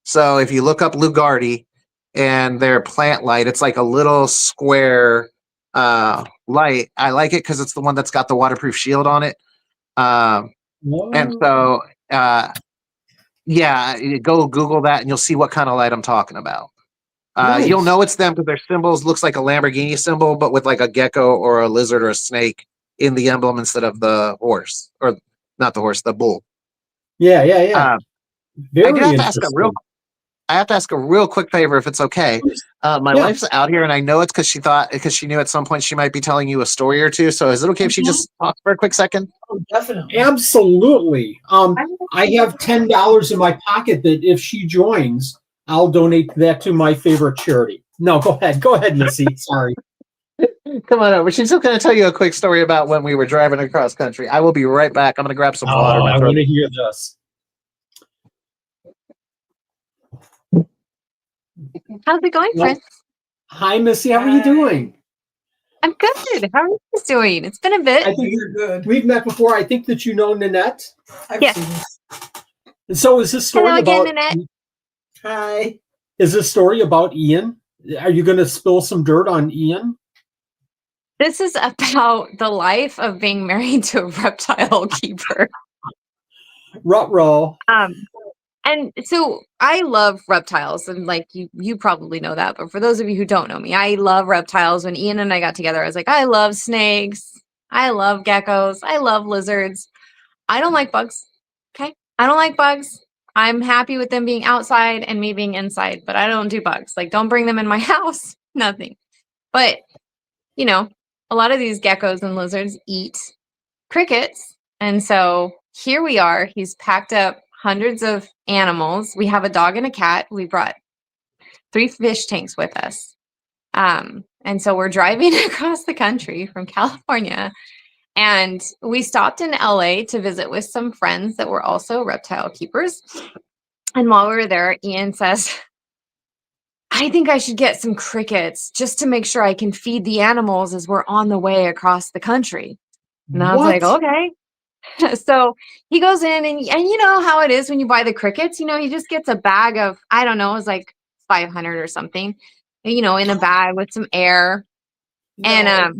So if you look up Lugardi and their plant light, it's like a little square light. I like it because it's the one that's got the waterproof shield on it. And so, go Google that and you'll see what kind of light I'm talking about. Nice. You'll know it's them because their symbols looks like a Lamborghini symbol, but with like a gecko or a lizard or a snake in the emblem instead of the horse, or not the horse, the bull. Yeah. Very I have to ask a real quick favor if it's okay. My wife's out here, and I know it's because she knew at some point she might be telling you a story or two. So is it okay if she just talks for a quick second? Oh, definitely. Absolutely. I have $10 in my pocket that if she joins, I'll donate that to my favorite charity. No, go ahead, Missy. Sorry. Come on over. She's just going to tell you a quick story about when we were driving across country. I will be right back. I'm going to grab some water. I want to hear this. How's it going, Prince? Hi, Missy. How are you doing? I'm good. How are you guys doing? It's been a bit. I think you're good. We've met before. I think that you know Nanette. Yes. And so is this story Hello about again, Nanette. Hi. Is this story about Ian? Are you going to spill some dirt on Ian? This is about the life of being married to a reptile keeper. Ruh-roh. And so I love reptiles, and like you probably know that, but for those of you who don't know me, I love reptiles. When Ian and I got together, I was like, I love snakes, I love geckos, I love lizards. I don't like bugs. Okay? I don't like bugs. I'm happy with them being outside and me being inside, but I don't do bugs. Like, don't bring them in my house. Nothing. But, a lot of these geckos and lizards eat crickets. And so here we are. He's packed up hundreds of animals. We have a dog and a cat. We brought 3 fish tanks with us. And so we're driving across the country from California. And we stopped in LA to visit with some friends that were also reptile keepers. And while we were there, Ian says, I think I should get some crickets just to make sure I can feed the animals as we're on the way across the country. And I was like, okay. So he goes in and you know how it is when you buy the crickets, he just gets a bag of, I don't know, it was like 500 or something, in a bag with some air. No.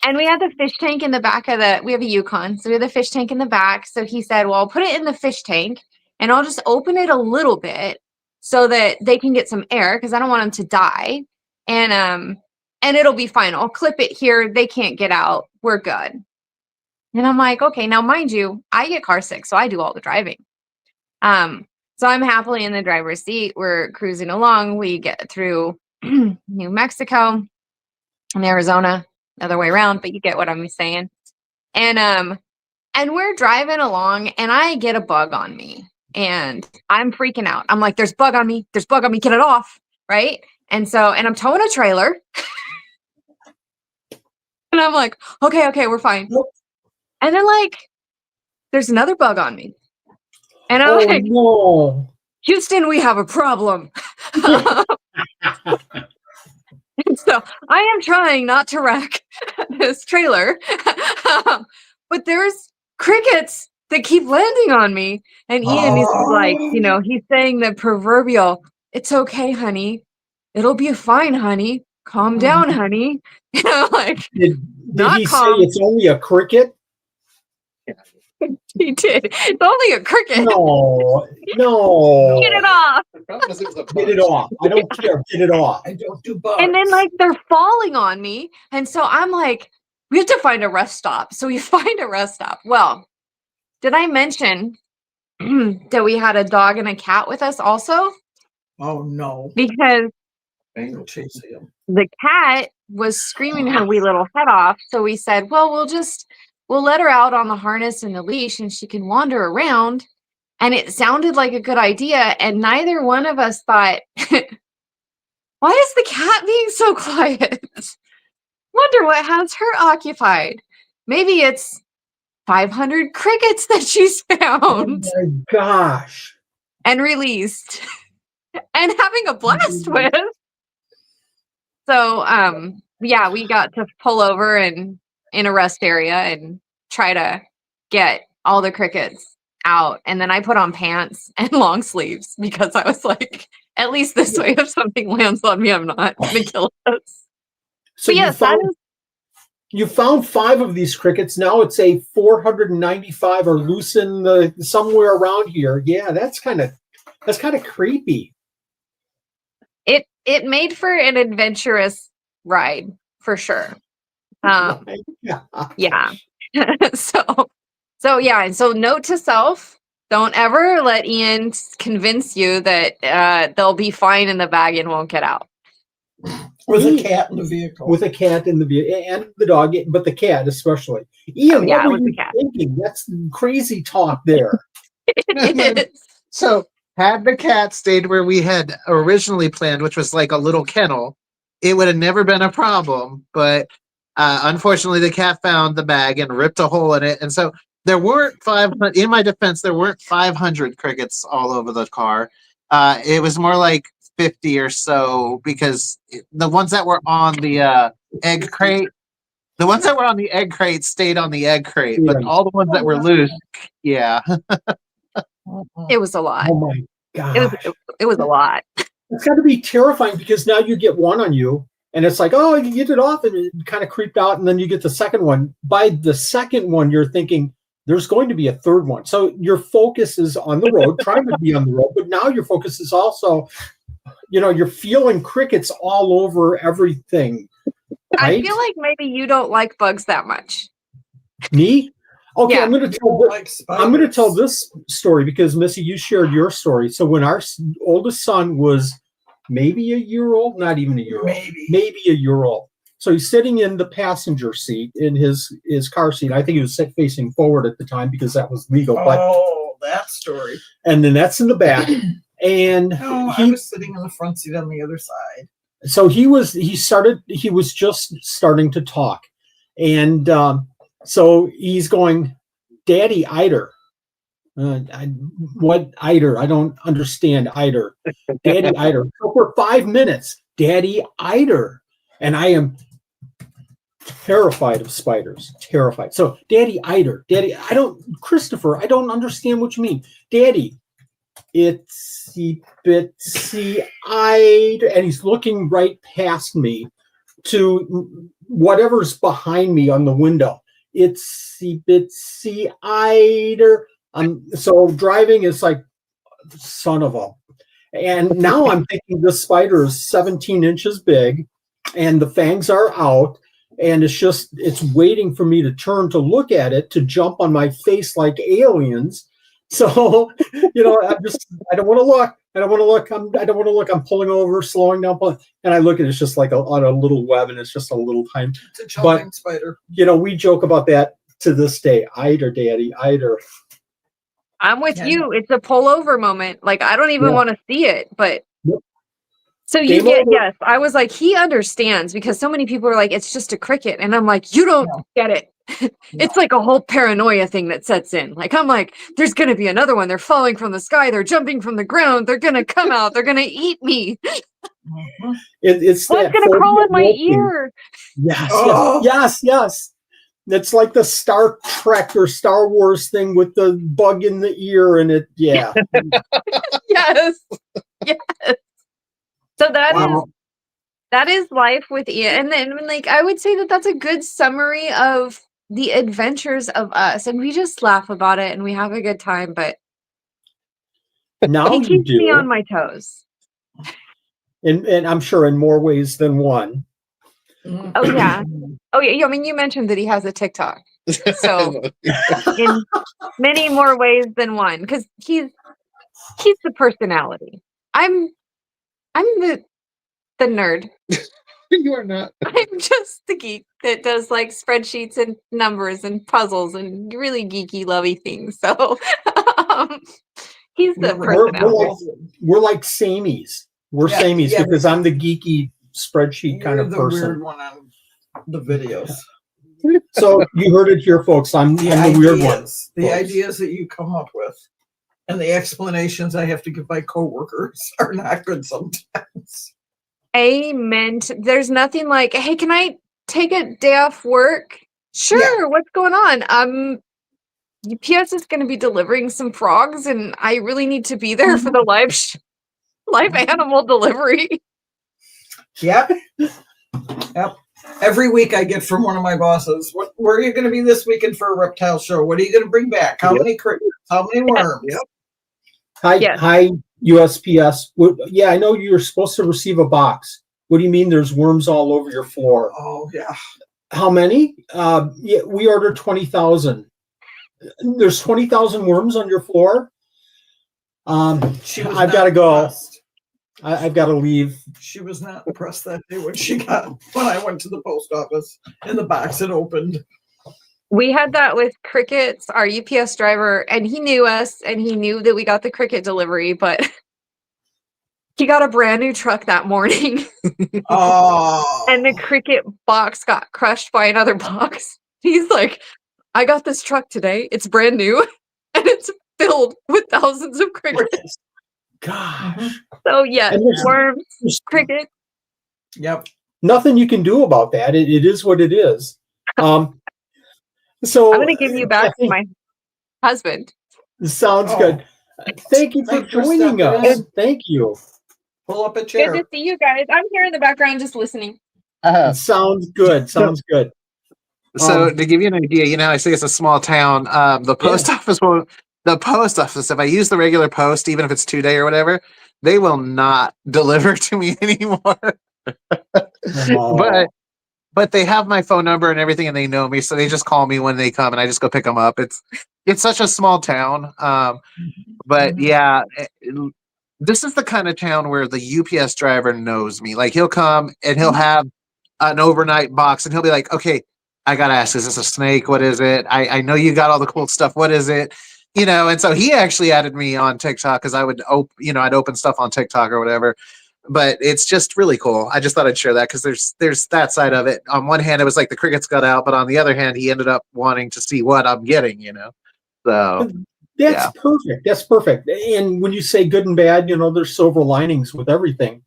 And we had the fish tank in the back we have a Yukon. So we have the fish tank in the back. So he said, well, I'll put it in the fish tank and I'll just open it a little bit so that they can get some air, because I don't want them to die. And it'll be fine. I'll clip it here. They can't get out. We're good. And I'm like, okay, now mind you, I get car sick, so I do all the driving. So I'm happily in the driver's seat. We're cruising along. We get through New Mexico and Arizona, other way around, but you get what I'm saying. And we're driving along and I get a bug on me and I'm freaking out. I'm like, there's bug on me. There's bug on me. Get it off. Right. And I'm towing a trailer. And I'm like, okay, we're fine. And then there's another bug on me. And I'm like, no. Houston, we have a problem. And so I am trying not to wreck this trailer. But there's crickets that keep landing on me. And Ian is like, he's saying the proverbial, it's okay, honey. It'll be fine, honey. Calm down, honey. Like, did not he calm. say it's only a cricket? He did. It's only a cricket. No. Get it off. Get it off. I don't care. Get it off. I don't do bugs. And then they're falling on me. And so I'm like, we have to find a rest stop. So we find a rest stop. Well, did I mention that we had a dog and a cat with us also? Oh no. Because Chasing him. the cat was screaming her wee little head off. So we said, well, we'll let her out on the harness and the leash and she can wander around. And it sounded like a good idea. And neither one of us thought, why is the cat being so quiet? Wonder what has her occupied. Maybe it's 500 crickets that she's found Oh my gosh. and released and having a blast with. So, yeah, we got to pull over and in a rest area and try to get all the crickets out. And then I put on pants and long sleeves because I was like, at least this way, if something lands on me, I'm not going to kill us. So But yes, you found 5 of these crickets. Now it's a 495 are loose in somewhere around here. Yeah, that's kind of creepy. it made for an adventurous ride for sure. Yeah. So yeah, and so note to self, don't ever let Ian convince you that they'll be fine in the bag and won't get out. With a cat in the vehicle. With a cat in the vehicle and the dog, but the cat especially. Ian, Yeah, what were with the you cat. thinking? That's crazy talk there. It is. So had the cat stayed where we had originally planned, which was like a little kennel, it would have never been a problem. But unfortunately, the cat found the bag and ripped a hole in it. And so there weren't 500, in my defense, there weren't 500 crickets all over the car. It was more like 50 or so because the ones that were on the egg crate, stayed on the egg crate. But all the ones that were loose, yeah. It was a lot. Oh my gosh. It was a lot. It's got to be terrifying because now you get one on you and it's like, oh, you get it off and it kind of creeped out. And then you get the second one. By the second one, you're thinking there's going to be a third one. So your focus is on the road, trying to be on the road. But now your focus is also, you're feeling crickets all over everything. Right? I feel like maybe you don't like bugs that much. Me? Okay, Yeah. I'm going to tell this story because Missy, you shared your story. So when our oldest son was maybe a year old, not even a year old, maybe a year old. So he's sitting in the passenger seat in his car seat. I think he was facing forward at the time because that was legal. That story. And then that's in the back. And I was sitting in the front seat on the other side. So he was just starting to talk. And so he's going, Daddy Eider. What Eider? I don't understand Eider. Daddy Eider. So for 5 minutes, Daddy Eider. And I am terrified of spiders. Terrified. So Daddy Eider. Daddy, Christopher, I don't understand what you mean. Daddy, itsy bitsy Eider. And he's looking right past me to whatever's behind me on the window. Itsy bitsy Eider. So driving is like son of a. And now I'm thinking this spider is 17 inches big and the fangs are out and it's waiting for me to turn to look at it to jump on my face like aliens. So, I don't want to look. I don't want to look. I don't want to look. I'm pulling over, slowing down, and I look, and it's just like on a little web, and it's just a little time. It's a jumping spider. We joke about that to this day. Eider, Daddy, Eider. I'm with you. It's a pull over moment. Like, I don't even want to see it, but. Yep. So you yes. I was like, he understands, because so many people are like, it's just a cricket. And I'm like, you don't get it. It's like a whole paranoia thing that sets in. Like, I'm like, there's going to be another one. They're falling from the sky. They're jumping from the ground. They're going to come out. They're going to eat me. It's what's going to crawl in my ear? Yes, yes. It's like the Star Trek or Star Wars thing with the bug in the ear, and yes. So that is life with Ian. And then, like, I would say that that's a good summary of the adventures of us. And we just laugh about it and we have a good time, but now it keeps me on my toes. And I'm sure in more ways than one. Oh, yeah. Oh, yeah. I mean, you mentioned that he has a TikTok. So in many more ways than one, because he's the personality. I'm the nerd. You are not. I'm just the geek that does like spreadsheets and numbers and puzzles and really geeky, lovey things. So he's the personality. We're like samies. We're samies because I'm the geeky spreadsheet kind of person. Weird one on the videos. So you heard it here, folks. I'm the weird one. The ideas that you come up with and the explanations I have to give my coworkers are not good sometimes. Amen. There's nothing like, hey, can I take a day off work? Sure. What's going on? UPS is going to be delivering some frogs, and I really need to be there for the live animal delivery. Yep. Every week I get from one of my bosses, where are you going to be this weekend for a reptile show? What are you going to bring back? How many crickets? How many worms? Hi, USPS. Yeah, I know you're supposed to receive a box. What do you mean there's worms all over your floor? Oh, yeah. How many? We ordered 20,000. There's 20,000 worms on your floor? I've got to go. I've got to leave. She was not impressed that day when I went to the post office and the box had opened. We had that with crickets, our UPS driver, and he knew us and he knew that we got the cricket delivery, but he got a brand new truck that morning. Oh. And the cricket box got crushed by another box. He's like, I got this truck today. It's brand new and it's filled with thousands of crickets. Gosh. So yeah, worms, cricket. Yep. Nothing you can do about that. It is what it is. So I'm going to give you back my husband. Sounds good. Thank you for joining us. Thank you. Pull up a chair. Good to see you guys. I'm here in the background just listening. Sounds good. Sounds good. So to give you an idea, I say it's a small town. The post office if I use the regular post, even if it's 2-day or whatever, they will not deliver to me anymore. But they have my phone number and everything, and they know me, so they just call me when they come, and I just go pick them up. It's such a small town, but yeah, this is the kind of town where the UPS driver knows me. Like, he'll come and he'll have an overnight box, and he'll be like, "Okay, I gotta ask, is this a snake? What is it? I know you got all the cool stuff. What is it?" And so he actually added me on TikTok because I would I'd open stuff on TikTok or whatever. But it's just really cool. I just thought I'd share that because there's that side of it. On one hand, it was like the crickets got out, but on the other hand, he ended up wanting to see what I'm getting, So that's perfect. That's perfect. And when you say good and bad, there's silver linings with everything.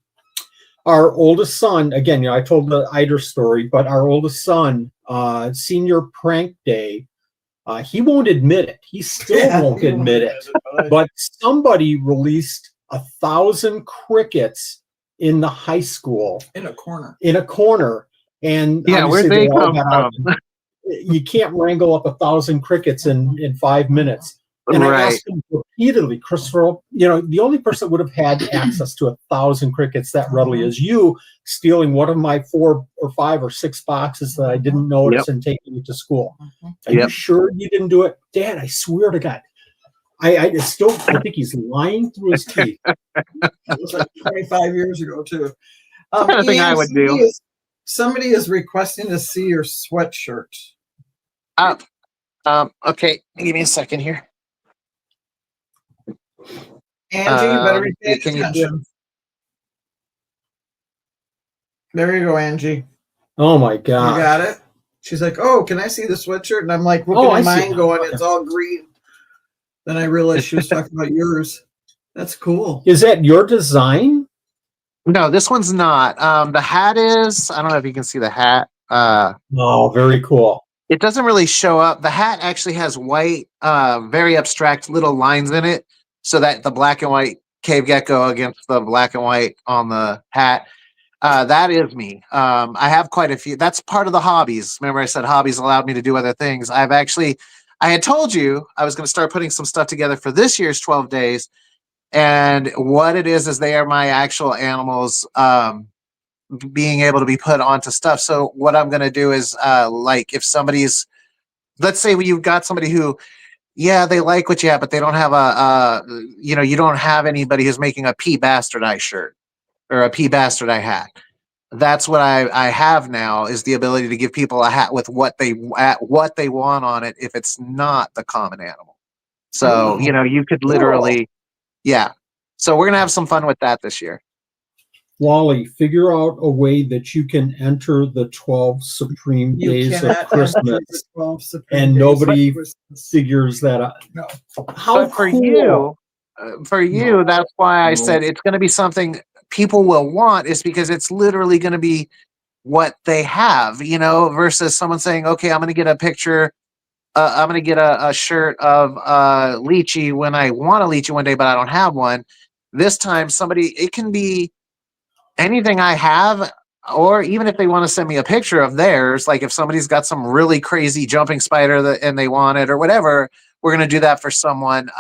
Our oldest son, again, I told the Eider story, but our oldest son, senior prank day, he won't admit it. He still won't admit it. But somebody released 1,000 crickets in the high school in a corner, and where'd they come from? You can't wrangle up 1,000 crickets in 5 minutes. And I Right. asked him repeatedly, Christopher, the only person that would have had access to 1,000 crickets that readily is you stealing one of my 4 or 5 or 6 boxes that I didn't notice and taking it to school. Are you sure you didn't do it? Dad, I swear to God. I think he's lying through his teeth. That was like 25 years ago, too. the kind of thing I would do. Somebody is requesting to see your sweatshirt. Okay, give me a second here. Angie, you better be paying can you- attention. There you go, Angie. Oh my You God. got it? She's like, oh, can I see the sweatshirt? And I'm like, looking Oh, at I see. mine going, it's all green. Then I realized she was talking about yours. That's cool. Is that your design? No, this one's not. The hat is. I don't know if you can see the hat. Oh, very cool. It doesn't really show up. The hat actually has white, very abstract little lines in it, so that the black and white cave gecko against the black and white on the hat. That is me. I have quite a few. That's part of the hobbies. Remember, I said hobbies allowed me to do other things. I had told you I was going to start putting some stuff together for this year's 12 days. And what it is they are my actual animals being able to be put onto stuff. So what I'm going to do is like if somebody's, let's say you've got somebody who, yeah, they like what you have, but they don't have you don't have anybody who's making a P Bastard Eye shirt or a P Bastard Eye hat. That's what I have now is the ability to give people a hat with what they want on it if it's not the common animal. So, you could literally, yeah. So we're going to have some fun with that this year. Wally, figure out a way that you can enter the 12 supreme days of Christmas and nobody figures that out. No. How But for cool. you, that's why I said it's going to be something people will want is because it's literally going to be what they have, versus someone saying, okay, I'm going to get a picture. I'm going to get a shirt of lychee when I want a lychee one day, but I don't have one. This time, it can be anything I have, or even if they want to send me a picture of theirs, like if somebody's got some really crazy jumping spider and they want it or whatever, we're going to do that for someone.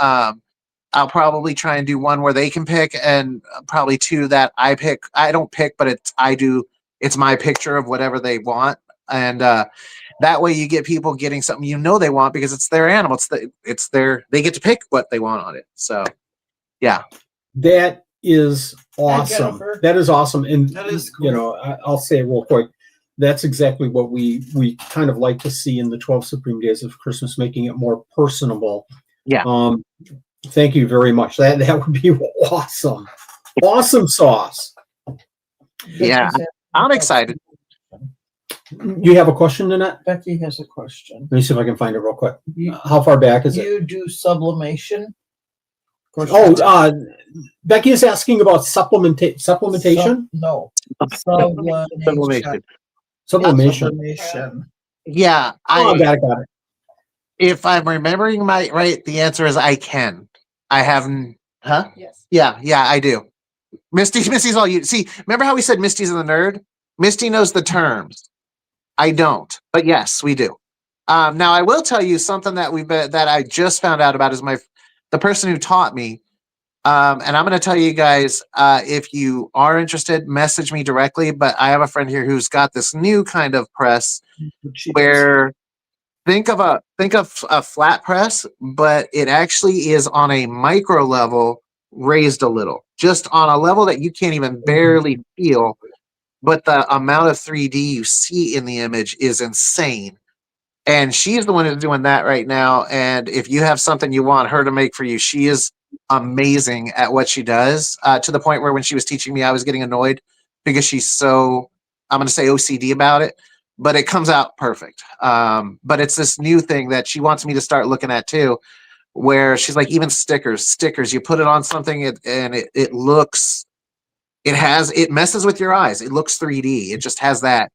I'll probably try and do one where they can pick, and probably 2 that I pick. I don't pick, but it's my picture of whatever they want. And that way you get people getting something they want because it's their animal. They get to pick what they want on it. So, yeah. That is awesome. That is awesome. And, that is cool. I'll say it real quick. That's exactly what we kind of like to see in the 12 Supreme Days of Christmas, making it more personable. Yeah. Thank you very much. That would be awesome. Awesome sauce. Yeah. I'm excited. You have a question, Nanette? Becky has a question. Let me see if I can find it real quick. How far back is it? You do sublimation? Becky is asking about supplementation? No. Sublimation. Sublimation. Yeah. Got it. If I'm remembering right, the answer is I can. I haven't. Huh? Yes. Yeah, I do. Misty's all you see. Remember how we said Misty's the nerd? Misty knows the terms. I don't, but yes, we do. Now I will tell you something that I just found out about is the person who taught me. And I'm going to tell you guys, if you are interested, message me directly. But I have a friend here who's got this new kind of press where think of a flat press, but it actually is on a micro level raised a little, just on a level that you can't even barely feel. But the amount of 3D you see in the image is insane. And she's the one who's doing that right now. And if you have something you want her to make for you, she is amazing at what she does, to the point where when she was teaching me, I was getting annoyed because she's so, I'm going to say OCD about it, but it comes out perfect. But it's this new thing that she wants me to start looking at too, where she's like, even stickers, you put it on something and it looks, it messes with your eyes. It looks 3D. It just has that.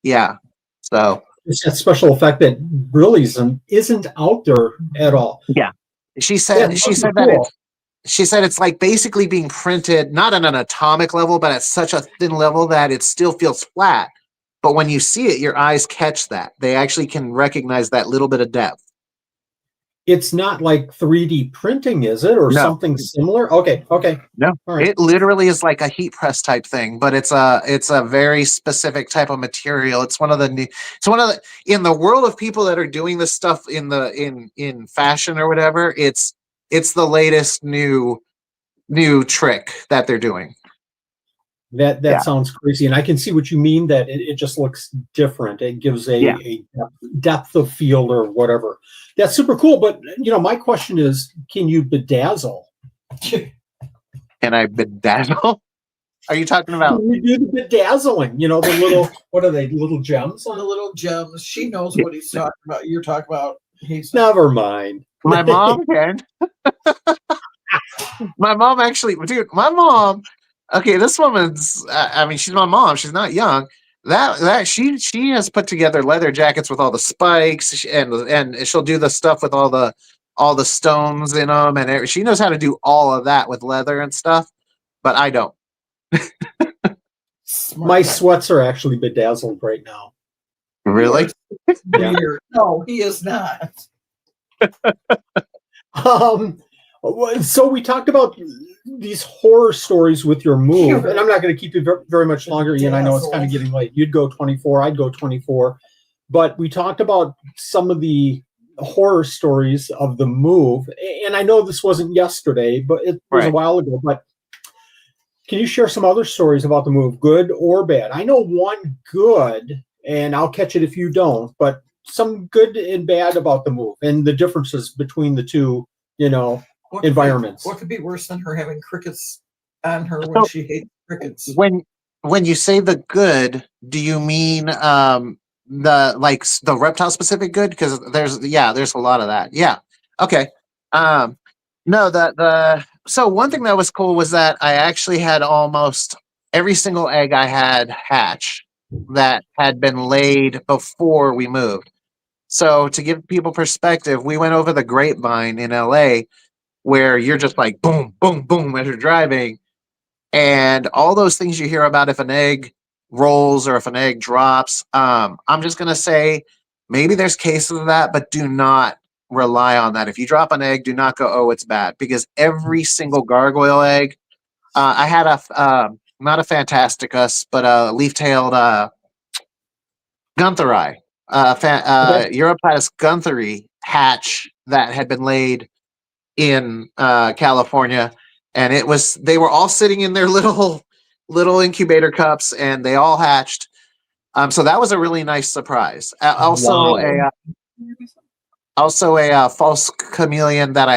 Yeah. So it's that special effect that really isn't out there at all. Yeah. She said it's like basically being printed, not on an atomic level, but at such a thin level that it still feels flat. But when you see it, your eyes catch that. They actually can recognize that little bit of depth. it's not like 3D printing, is it, or No. something similar? Okay, okay. No, All right. it literally is like a heat press type thing, but it's a very specific type of material. It's one of the new, it's one of the, in the world of people that are doing this stuff in fashion or whatever, it's the latest new trick that they're doing. That Yeah. sounds crazy, and I can see what you mean. That it just looks different. It gives a depth of field or whatever. That's super cool. But my question is, can you bedazzle? Can I bedazzle? Are you talking about? Can you do the bedazzling? The little, what are they? Little gems? The little gems. She knows what he's talking about. You're talking about. Never mind. My mom can. My mom actually, dude. My mom. Okay, this woman's. I mean, she's my mom. She's not young. That she has put together leather jackets with all the spikes, and she'll do the stuff with all the stones in them, and she knows how to do all of that with leather and stuff. But I don't. My sweats are actually bedazzled right now. Really? Yeah. No, he is not. So we talked about these horror stories with your move, and I'm not going to keep you very much longer, Ian. I know it's kind of getting late. You'd go 24, I'd go 24, but we talked about some of the horror stories of the move, and I know this wasn't yesterday, but it was a while ago. But can you share some other stories about the move, good or bad? I know one good, and I'll catch it if you don't, but some good and bad about the move and the differences between the two, environments. What could be worse than her having crickets on her when she hates crickets? When you say the good, do you mean the reptile specific good? Because there's a lot of that. Yeah. Okay. No, so one thing that was cool was that I actually had almost every single egg I had hatch that had been laid before we moved. So to give people perspective, we went over the grapevine in LA where you're just like boom, boom, boom as you're driving. And all those things you hear about if an egg rolls or if an egg drops, I'm just going to say maybe there's cases of that, but do not rely on that. If you drop an egg, do not go, oh, it's bad. Because every single gargoyle egg, I had not a Fantasticus, but a leaf-tailed Guntheri, Europlatus Guntheri hatch that had been laid in California, and they were all sitting in their little incubator cups, and they all hatched. So that was a really nice surprise. Also a false chameleon that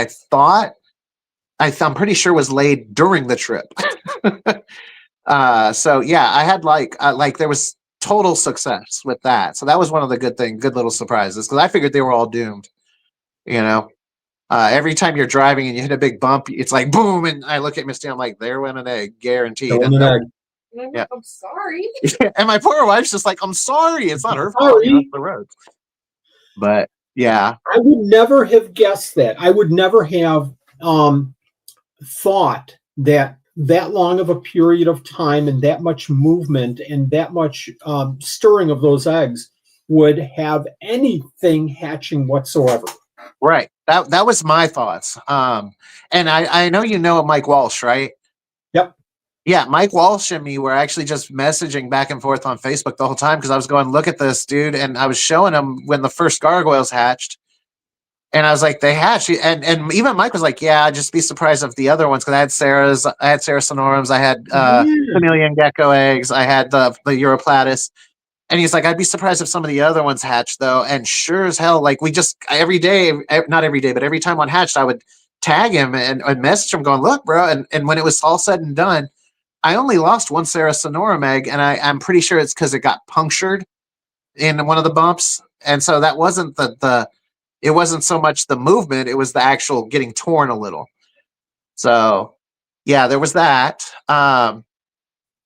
I'm pretty sure was laid during the trip. So yeah, I had there was total success with that. So that was one of the good little surprises, because I figured they were all doomed. Every time you're driving and you hit a big bump, it's like boom, and I look at Misty, I'm like, there went an egg, guaranteed. Yeah. I'm sorry. And my poor wife's just like, I'm sorry, it's not her fault. It's the road. But yeah, I would never have guessed that. I would never have thought that long of a period of time and that much movement and that much stirring of those eggs would have anything hatching whatsoever. Right. That was my thoughts. And I know Mike Walsh, right? Yep. Yeah, Mike Walsh and me were actually just messaging back and forth on Facebook the whole time, because I was going, look at this, dude, and I was showing him when the first gargoyles hatched, and I was like, they hatched, and even Mike was like, yeah, just be surprised if the other ones, because I had Sarah Sonorums, I had chameleon gecko eggs, I had the Europlatus. And he's like, I'd be surprised if some of the other ones hatched, though. And sure as hell, like we just every day, not every day, but every time one hatched, I would tag him and message him going, look, bro. And when it was all said and done, I only lost one Sarah Sonorum egg. And I'm pretty sure it's because it got punctured in one of the bumps. And so that wasn't it wasn't so much the movement, it was the actual getting torn a little. So yeah, there was that.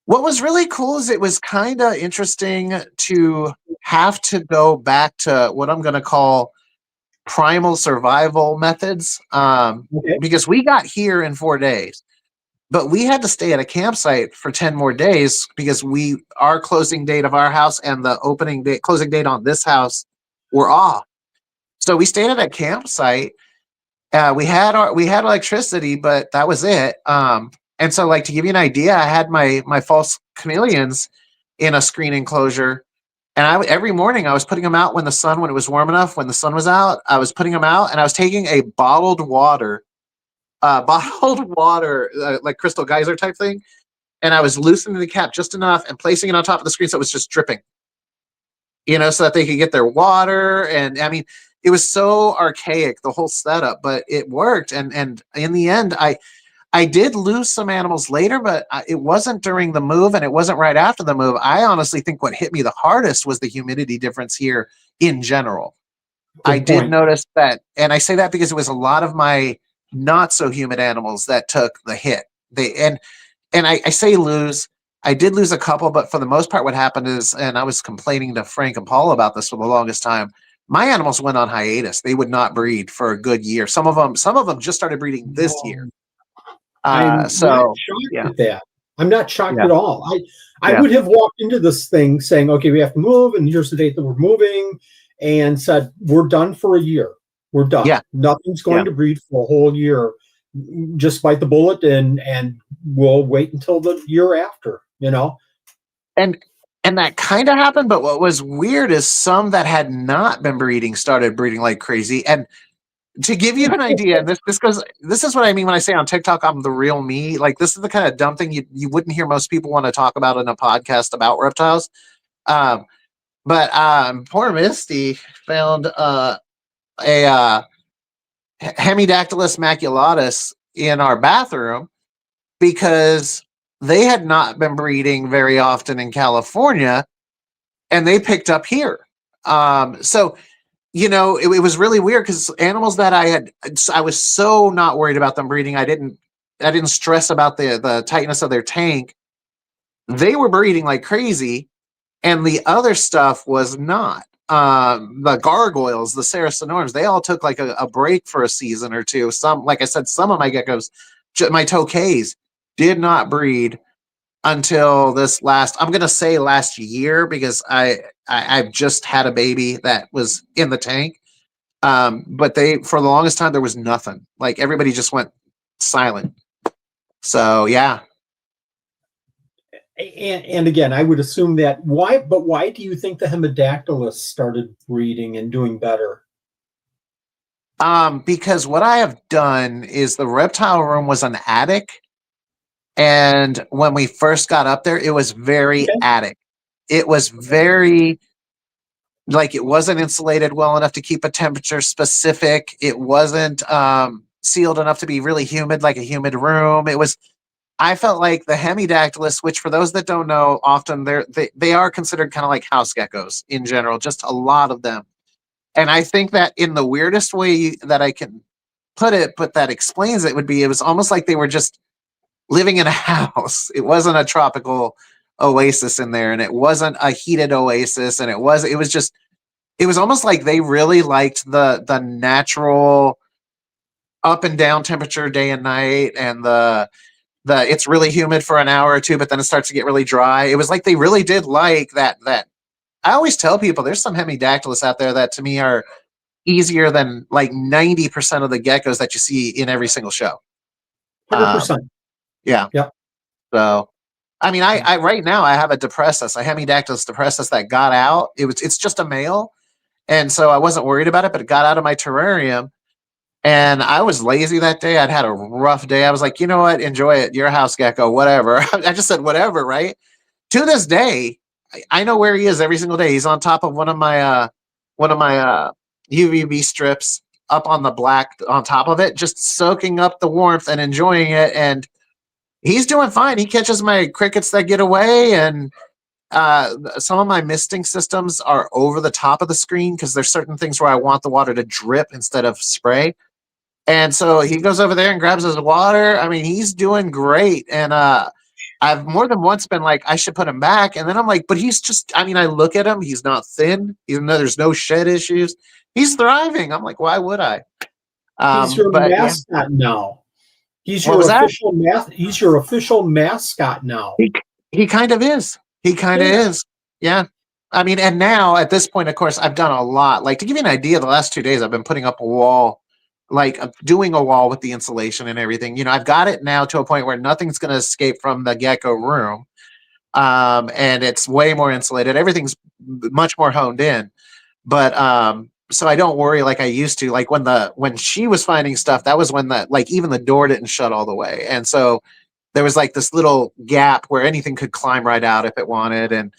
What was really cool is it was kind of interesting to have to go back to what I'm going to call primal survival methods, because we got here in 4 days, but we had to stay at a campsite for 10 more days because our closing date of our house and the closing date on this house were off. So we stayed at a campsite, we had electricity, but that was it. And so, like, to give you an idea, I had my false chameleons in a screen enclosure, and every morning I was putting them out when it was warm enough, when the sun was out, I was putting them out, and I was taking a bottled water, like crystal geyser type thing, and I was loosening the cap just enough and placing it on top of the screen so it was just dripping, so that they could get their water. And I mean, it was so archaic, the whole setup, but it worked. And in the end, I did lose some animals later, but it wasn't during the move, and it wasn't right after the move. I honestly think what hit me the hardest was the humidity difference here in general. I did notice that, and I say that because it was a lot of my not so humid animals that took the hit. I say lose. I did lose a couple, but for the most part, what happened is, and I was complaining to Frank and Paul about this for the longest time, my animals went on hiatus. They would not breed for a good year. Some of them just started breeding this year. I'm not shocked at that. I'm not shocked at all. I would have walked into this thing saying, okay, we have to move, and here's the date that we're moving, and said, we're done for a year. We're done. Yeah. Nothing's going to breed for a whole year. Just bite the bullet, and we'll wait until the year after, And that kind of happened, but what was weird is some that had not been breeding started breeding like crazy. And to give you an idea, this is what I mean when I say on TikTok I'm the real me. Like, this is the kind of dumb thing you wouldn't hear most people want to talk about in a podcast about reptiles. But poor Misty found a Hemidactylus maculatus in our bathroom because they had not been breeding very often in California, and they picked up here. So it was really weird because animals that I was so not worried about them breeding. I didn't stress about the tightness of their tank. They were breeding like crazy, and the other stuff was not. The gargoyles, the Saracenorbs, they all took like a break for a season or two. Some, like I said, some of my geckos, my tokays, did not breed until this I'm going to say last year, because I've just had a baby that was in the tank. But for the longest time, there was nothing. Like, everybody just went silent. So, yeah. And again, I would assume that why do you think the Hemidactylus started breeding and doing better? Because what I have done is, the reptile room was an attic. And when we first got up there, it was very attic. It was very, like, it wasn't insulated well enough to keep a temperature specific. It wasn't sealed enough to be really humid, like a humid room. I felt like the Hemidactylus, which for those that don't know, often they are considered kind of like house geckos in general, just a lot of them. And I think that in the weirdest way that I can put it, but that explains it, it was almost like they were just living in a house. It wasn't a tropical oasis in there, and it wasn't a heated oasis, and it was almost like they really liked the natural up and down temperature day and night, and the it's really humid for an hour or two, but then it starts to get really dry. It was like they really did like that. I always tell people there's some Hemidactylus out there that to me are easier than like 90% of the geckos that you see in every single show. 100%. Yeah. Yep. So, I mean, I right now I have a Hemidactylus depressus that got out. It's just a male, and so I wasn't worried about it, but it got out of my terrarium. And I was lazy that day. I'd had a rough day. I was like, you know what? Enjoy it. You're a house gecko, whatever. I just said whatever, right? To this day, I know where he is every single day. He's on top of one of my UVB strips up on the black on top of it, just soaking up the warmth and enjoying it. And he's doing fine. He catches my crickets that get away, and some of my misting systems are over the top of the screen because there's certain things where I want the water to drip instead of spray. And so he goes over there and grabs his water. I mean, he's doing great. And I've more than once been like, I should put him back. And then I'm like, but he's just, I mean, I look at him. He's not thin, even though there's no shed issues. He's thriving. I'm like, why would I? He's your mascot now. He's your official mascot now. He kind of is. He kind of is. Yeah. I mean, and now at this point, of course, I've done a lot. Like, to give you an idea, the last 2 days I've been putting up a wall like doing a wall with the insulation and everything. I've got it now to a point where nothing's going to escape from the Gecko room. And it's way more insulated. Everything's much more honed in. But so I don't worry like I used to. Like when she was finding stuff, that was when even the door didn't shut all the way. And so there was like this little gap where anything could climb right out if it wanted. And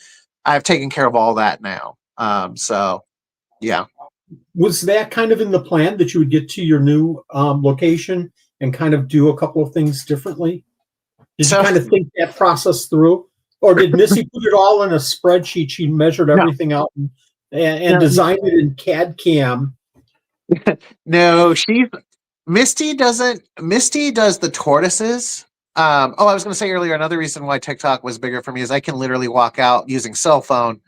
I've taken care of all that now. So yeah. Was that kind of in the plan that you would get to your new location and kind of do a couple of things differently? Did you kind of think that process through? Or did Missy put it all in a spreadsheet? She measured everything out and designed it in CAD CAM. No, Misty does the tortoises. I was going to say earlier, another reason why TikTok was bigger for me is I can literally walk out using cell phone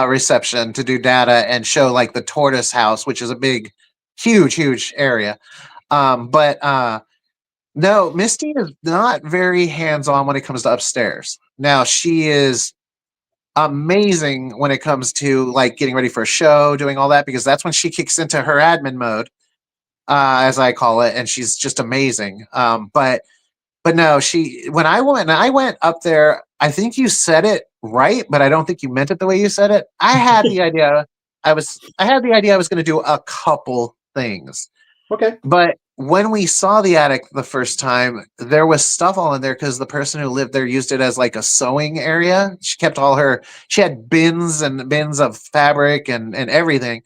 reception to do data and show like the tortoise house, which is a big, huge area. But no, Misty is not very hands-on when it comes to upstairs. Now she is amazing when it comes to like getting ready for a show, doing all that, because that's when she kicks into her admin mode, as I call it, and she's just amazing. But no, when I went up there, I think you said it right, but I don't think you meant it the way you said it. I had the idea I was going to do a couple things. Okay. But when we saw the attic the first time, there was stuff all in there because the person who lived there used it as like a sewing area. She kept she had bins and bins of fabric and everything.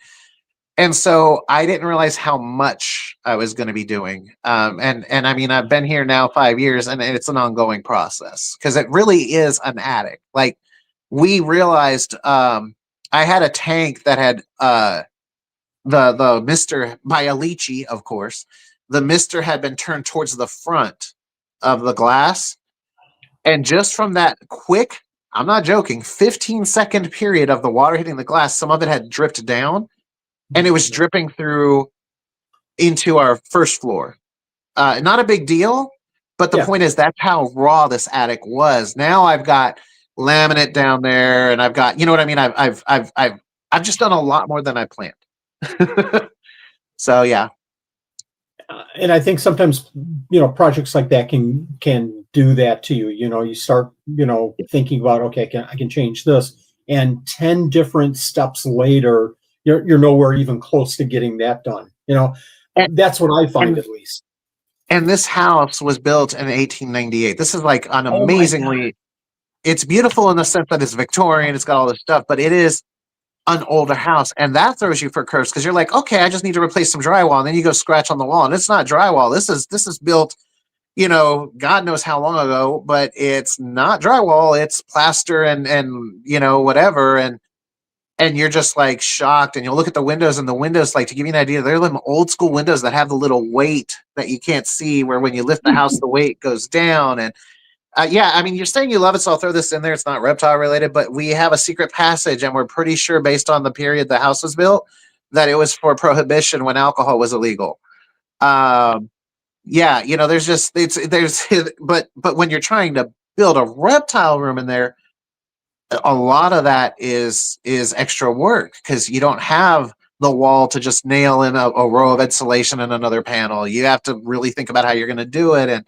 And so I didn't realize how much I was going to be doing. And I mean, I've been here now 5 years and it's an ongoing process because it really is an attic. Like we realized, I had a tank that had, the mister by Alici, of course, the mister had been turned towards the front of the glass. And just from that quick, I'm not joking, 15-second period of the water hitting the glass, some of it had dripped down and it was dripping through into our first floor. Not a big deal, but the point is that's how raw this attic was. Now I've got laminate down there and I've got, you know what I mean? I've just done a lot more than I planned. So yeah. And I think sometimes, projects like that can do that to you. You start, thinking about, okay, I can change this. And 10 different steps later, you're nowhere even close to getting that done. That's what I find at least. And this house was built in 1898. This is like an amazingly, it's beautiful in the sense that it's Victorian, it's got all this stuff, but it is an older house. And that throws you for curves because you're like, okay, I just need to replace some drywall. And then you go scratch on the wall and it's not drywall. This is built, God knows how long ago, but it's not drywall. It's plaster and whatever. And you're just like shocked and you'll look at the windows and the windows, like to give you an idea, they're them old school windows that have the little weight that you can't see where when you lift the house, the weight goes down. And I mean, you're saying you love it, so I'll throw this in there. It's not reptile related, but we have a secret passage and we're pretty sure based on the period the house was built that it was for prohibition when alcohol was illegal. There's just, but when you're trying to build a reptile room in there, a lot of that is extra work because you don't have the wall to just nail in a row of insulation and another panel. You have to really think about how you're going to do it.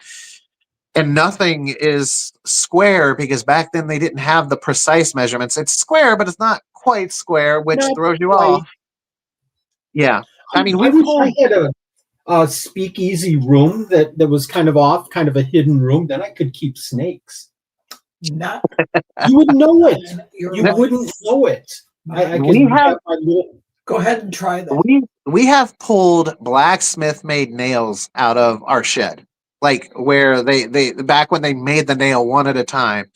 And nothing is square because back then they didn't have the precise measurements. It's square, but it's not quite square, which throws you off. Yeah. I mean, I wish I had a speakeasy room that was kind of off, kind of a hidden room. Then I could keep snakes. Not. You wouldn't know it. You wouldn't know it. I can have my little. Go ahead and try that. We have pulled blacksmith made nails out of our shed, like where they back when they made the nail one at a time.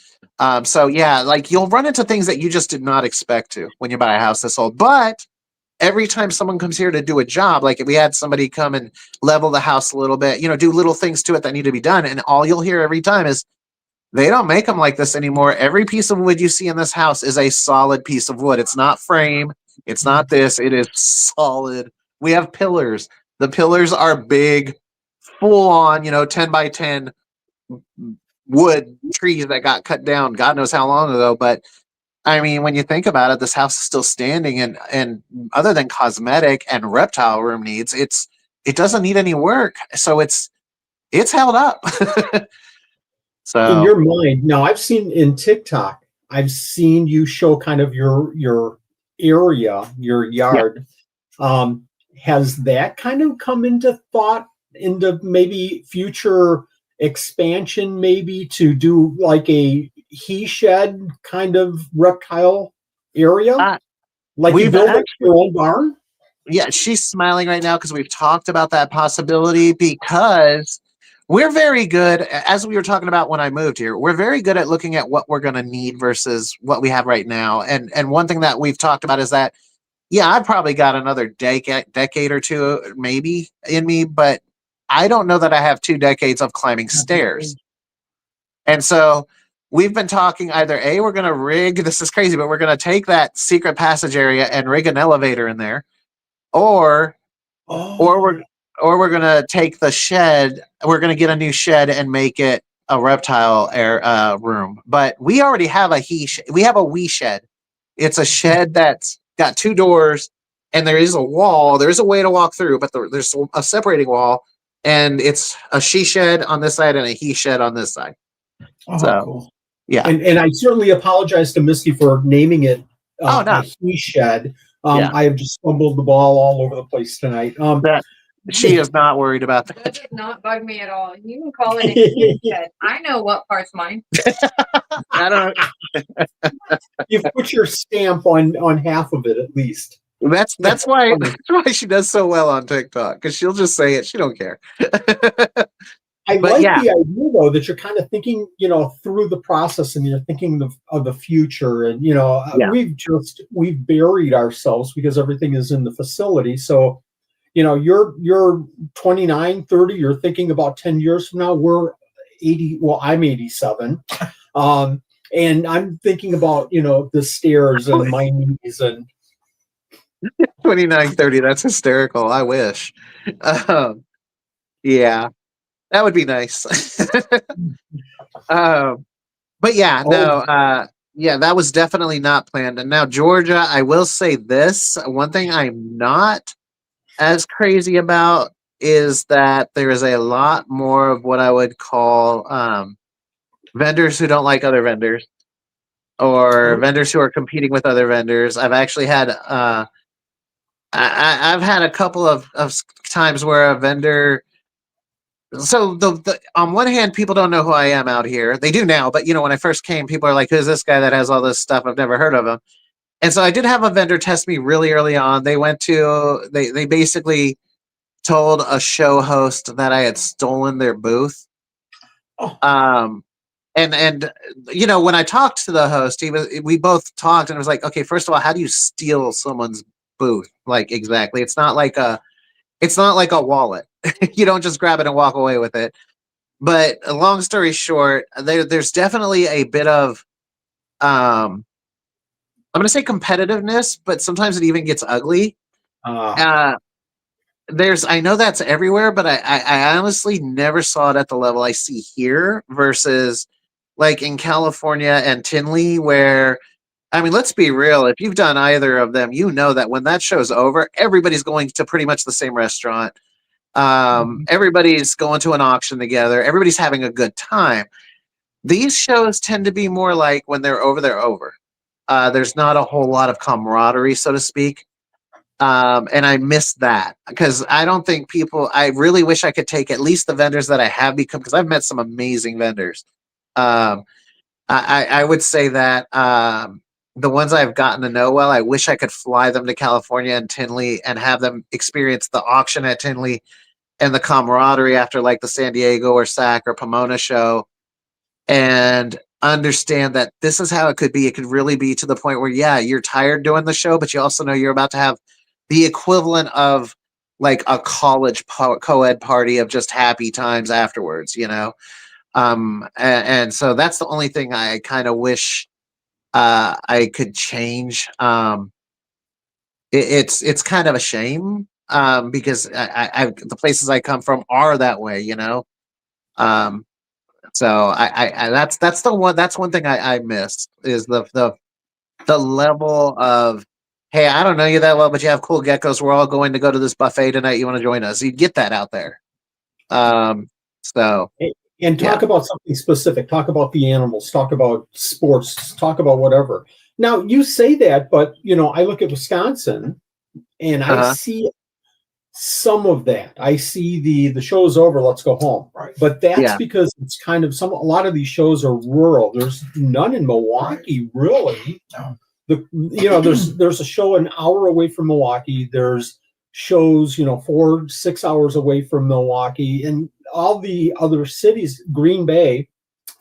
So yeah, like you'll run into things that you just did not expect to when you buy a house this old. But every time someone comes here to do a job, like if we had somebody come and level the house a little bit, do little things to it that need to be done, and all you'll hear every time is, they don't make them like this anymore. Every piece of wood you see in this house is a solid piece of wood. It's not frame. It's not this. It is solid. We have pillars. The pillars are big, full on, 10 by 10 wood trees that got cut down God knows how long ago. But I mean, when you think about it, this house is still standing and other than cosmetic and reptile room needs, it doesn't need any work. So it's held up. In So your mind, now I've seen in TikTok, I've seen you show kind of your area, your yard. Has that kind of come into thought into maybe future expansion, maybe to do like a he shed kind of reptile area? Like you we've build like your own barn? yeah, she's smiling right now because we've talked about that possibility, because we're very good, as we were talking about when I moved here, we're very good at looking at what we're going to need versus what we have right now. And one thing that we've talked about is that, yeah, I've probably got another decade or two maybe in me, but I don't know that I have 2 decades of climbing stairs. And so we've been talking either A, we're going to rig, this is crazy, but we're going to take that secret passage area and rig an elevator in there, or Oh, we're gonna take the shed. We're gonna get a new shed and make it a reptile air room. But we already have we have a wee shed. It's a shed that's got 2 doors, and there is a wall. There is a way to walk through, but there's a separating wall, and it's a she shed on this side and a he shed on this side. So cool. yeah. And I certainly apologize to Misty for naming it Oh no. a he shed. Yeah. I have just fumbled the ball all over the place tonight. That she is not worried about That that. does not bug me at all. You can call it a kid shed. I know what part's mine. I don't know. You've put your stamp on half of it at least. That's why she does so well on TikTok, because she'll just say it. She don't care. I But like yeah. the idea though that you're kind of thinking, through the process, and you're thinking of the future. And Yeah. we've buried ourselves because everything is in the facility. So, you're 29, 30. You're thinking about 10 years from now. We're 80. Well, I'm 87. And I'm thinking about the stairs and my knees and 29, 30. That's hysterical. I wish. Yeah, that would be nice. But yeah, no, yeah, that was definitely not planned. And now Georgia, I will say this: one thing I'm not as crazy about is that there is a lot more of what I would call vendors who don't like other vendors, or vendors who are competing with other vendors. I've actually had I've had a couple of times where a vendor. So the on one hand, people don't know who I am out here. They do now, but when I first came, people are like, "Who's this guy that has all this stuff? I've never heard of him." And so I did have a vendor test me really early on. They basically told a show host that I had stolen their booth. And when I talked to the host, we both talked, and it was like, okay, first of all, how do you steal someone's booth? Like, exactly. It's not like a wallet. You don't just grab it and walk away with it. But long story short, there's definitely a bit of I'm going to say competitiveness, but sometimes it even gets ugly. I know that's everywhere, but I honestly never saw it at the level I see here versus like in California and Tinley, where, I mean, let's be real. If you've done either of them, you know that when that show's over, everybody's going to pretty much the same restaurant. Everybody's going to an auction together. Everybody's having a good time. These shows tend to be more like when they're over, they're over. There's not a whole lot of camaraderie, so to speak. And I miss that because I don't think I really wish I could take at least the vendors that I have become, because I've met some amazing vendors. I would say that the ones I've gotten to know well, I wish I could fly them to California and Tinley and have them experience the auction at Tinley and the camaraderie after like the San Diego or SAC or Pomona show, and understand that this is how it could be. It could really be to the point where, yeah, you're tired doing the show, but you also know you're about to have the equivalent of like a college co-ed party of just happy times afterwards, and so that's the only thing I kind of wish I could change. It's kind of a shame because I the places I come from are that way, so that's one thing I miss is the level of hey, I don't know you that well, but you have cool geckos. We're all going to go to this buffet tonight. You want to join us? You get that out there. So And talk about something specific. Talk about the animals. Talk about sports. Talk about whatever. Now you say that, but I look at Wisconsin, and I see some of that. I see the show's over. Let's go home. Right. But that's because it's kind of a lot of these shows are rural. There's none in Milwaukee, really. No. There's a show an hour away from Milwaukee. There's shows 4-6 hours away from Milwaukee, and all the other cities, Green Bay,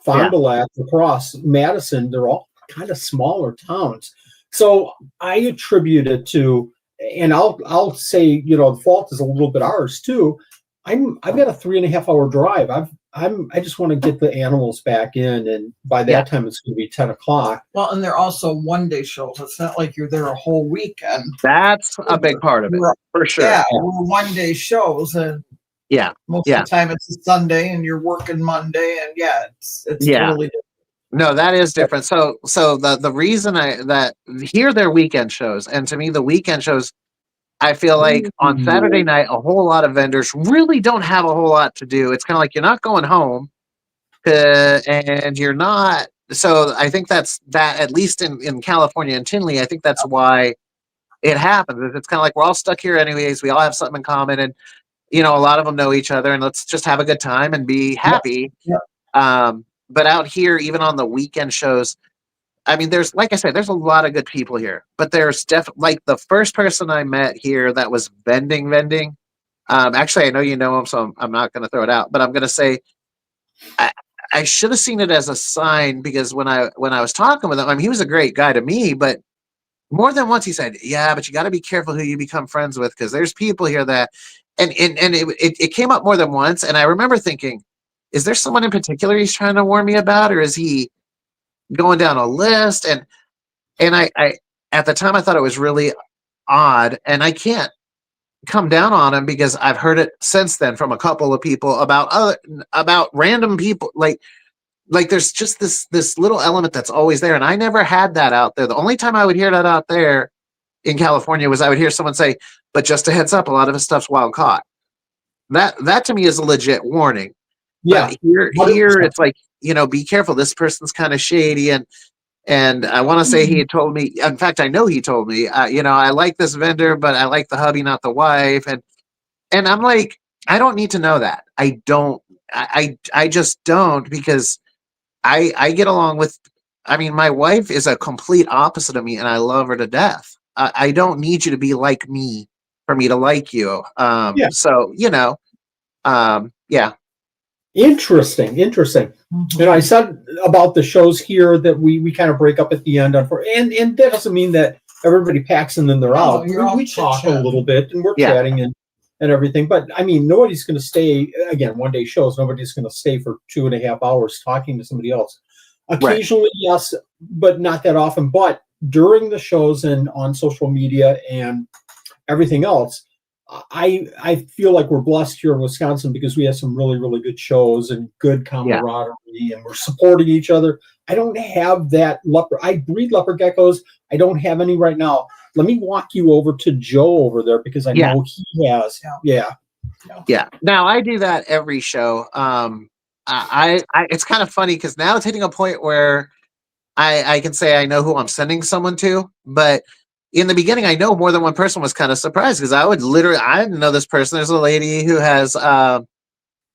Fond du Lac, La Crosse, Madison, they're all kind of smaller towns. So I attribute it to, and I'll say the fault is a little bit ours too. I've got a 3.5 hour drive. I just want to get the animals back in, and by that time it's going to be 10 o'clock. Well, and they're also one-day shows. It's not like you're there a whole weekend. That's a big part of it, for sure. Yeah, we're one-day shows, and most of the time it's a Sunday, and you're working Monday, and it's totally different. No, that is different. So the reason that here they're weekend shows, and to me the weekend shows, I feel like on Saturday night a whole lot of vendors really don't have a whole lot to do. It's kind of like you're not going home, and you're not. So I think that's that, at least in California and Tinley. I think that's why it happens. It's kind of like we're all stuck here anyways. We all have something in common, and a lot of them know each other, and let's just have a good time and be happy. But out here, even on the weekend shows, I mean, there's, like I said, there's a lot of good people here, but there's definitely, like, the first person I met here that was vending. Actually, I know you know him, so I'm not going to throw it out, but I'm going to say I should have seen it as a sign, because when I was talking with him, I mean, he was a great guy to me, but more than once he said, "Yeah, but you got to be careful who you become friends with, because there's people here that," and it came up more than once, and I remember thinking, is there someone in particular he's trying to warn me about, or is he going down a list? And I at the time I thought it was really odd, and I can't come down on him because I've heard it since then from a couple of people about random people, like there's just this little element that's always there, and I never had that out there. The only time I would hear that out there in California was I would hear someone say, "But just a heads up, a lot of his stuff's wild caught." That to me is a legit warning. Yeah, but here it's like, be careful. This person's kind of shady, and I want to say he had told me. In fact, I know he told me. I like this vendor, but I like the hubby, not the wife. And I'm like, I don't need to know that. I don't. I just don't, because I get along with. I mean, my wife is a complete opposite of me, and I love her to death. I don't need you to be like me for me to like you. So yeah. Interesting. I said about the shows here that we kind of break up at the end, and that doesn't mean that everybody packs and then they're out. We talk a little bit, and we're chatting and everything. But I mean, nobody's going to stay, again, one day shows. Nobody's going to stay for 2.5 hours talking to somebody else. Occasionally, yes, but not that often. But during the shows and on social media and everything else, I feel like we're blessed here in Wisconsin because we have some really, really good shows and good camaraderie, and we're supporting each other. I don't have that I breed leopard geckos. I don't have any right now. Let me walk you over to Joe over there, because I know he has. Yeah. Now I do that every show. I it's kind of funny because now it's hitting a point where I can say I know who I'm sending someone to, but in the beginning, I know more than one person was kind of surprised, because I didn't know this person. There's a lady who has,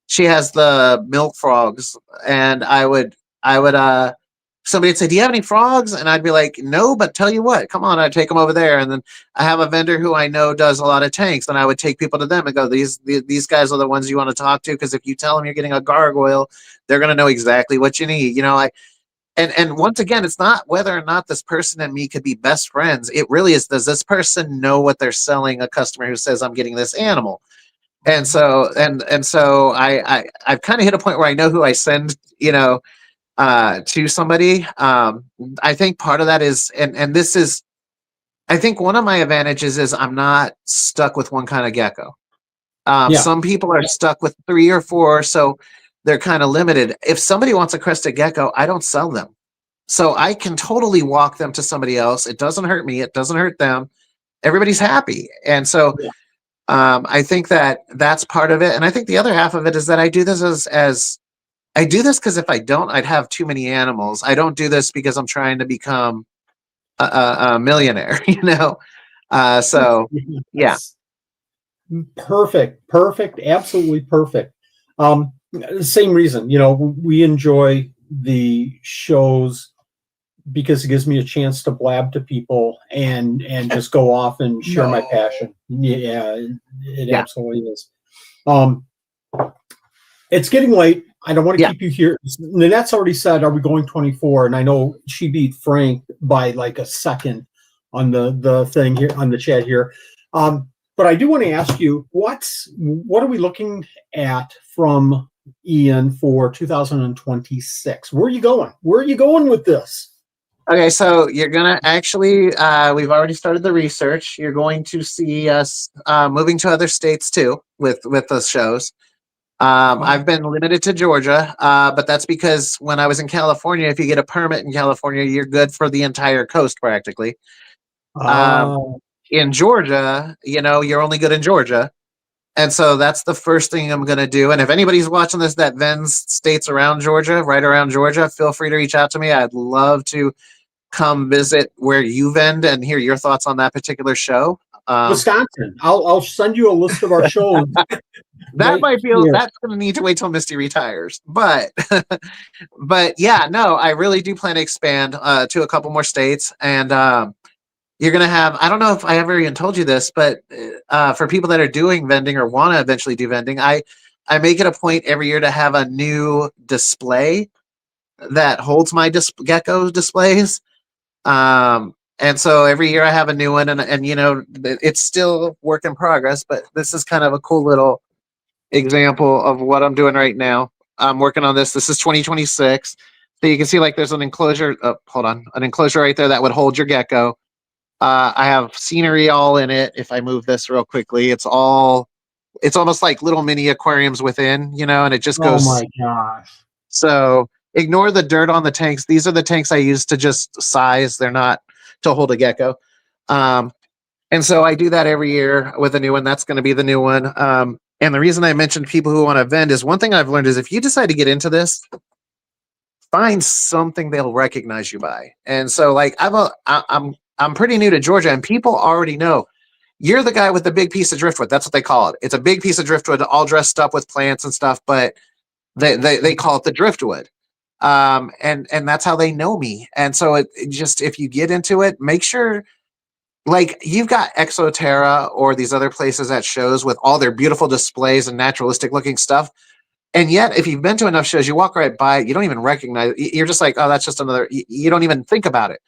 she has the milk frogs, and I would, somebody would say, "Do you have any frogs?" And I'd be like, "No, but tell you what, come on," I'd take them over there. And then I have a vendor who I know does a lot of tanks, and I would take people to them and go, these guys are the ones you want to talk to, because if you tell them you're getting a gargoyle, they're going to know exactly what you need. And once again, it's not whether or not this person and me could be best friends. It really is, does this person know what they're selling a customer who says, "I'm getting this animal"? And so I've kind of hit a point where I know who I send, to somebody. I think part of that is, and this is, I think one of my advantages is I'm not stuck with one kind of gecko. Some people are stuck with 3 or 4, so they're kind of limited. If somebody wants a crested gecko, I don't sell them. So I can totally walk them to somebody else. It doesn't hurt me. It doesn't hurt them. everybody's happy. And so I think that that's part of it. And I think the other half of it is that I do this as I do this because if I don't, I'd have too many animals. I don't do this because I'm trying to become a millionaire, you know? So yeah. Perfect, absolutely perfect. Same reason, you know, we enjoy the shows because it gives me a chance to blab to people and just go off and share my passion. Yeah, it absolutely is. It's getting late. I don't want to keep you here. Nanette's already said, "Are we going 24?" And I know she beat Frank by like a second on the thing here on the chat here. But I do want to ask you, what are we looking at from Ian for 2026? Where are you going? Where are you going with this? Okay, so you're gonna actually, we've already started the research. You're going to see us moving to other states too with the shows. I've been limited to Georgia, but that's because when I was in California, if you get a permit in California, you're good for the entire coast practically. In Georgia, you know, you're only good in Georgia. And so that's the first thing I'm going to do. And if anybody's watching this that vends states around Georgia, right around Georgia, feel free to reach out to me. I'd love to come visit where you vend and hear your thoughts on that particular show. Wisconsin. I'll send you a list of our shows. That might be that's going to need to wait till Misty retires, but but yeah, no, I really do plan to expand to a couple more states, and you're going to have, I don't know if I ever even told you this, but for people that are doing vending or want to eventually do vending, I make it a point every year to have a new display that holds my Gecko displays. And so every year I have a new one, and you know, it's still work in progress, but this is kind of a cool little example of what I'm doing right now. I'm working on this. This is 2026. So you can see like there's an enclosure. Hold on, an enclosure right there that would hold your Gecko. I have scenery all in it. If I move this real quickly, it's almost like little mini aquariums within, you know, and it just goes. Oh my gosh. So ignore the dirt on the tanks. These are the tanks I use to just size. They're not to hold a Gecko. And so I do that every year with a new one. That's going to be the new one. And the reason I mentioned people who want to vend is one thing I've learned is if you decide to get into this, find something they'll recognize you by. And so like I'm pretty new to Georgia, and people already know you're the guy with the big piece of driftwood. That's what they call it. It's a big piece of driftwood all dressed up with plants and stuff, but they call it the driftwood. And that's how they know me. And so it just, if you get into it, make sure like you've got Exoterra or these other places at shows with all their beautiful displays and naturalistic looking stuff. And yet, if you've been to enough shows, you walk right by it, you don't even recognize it. You're just like, oh, that's just another, you don't even think about it.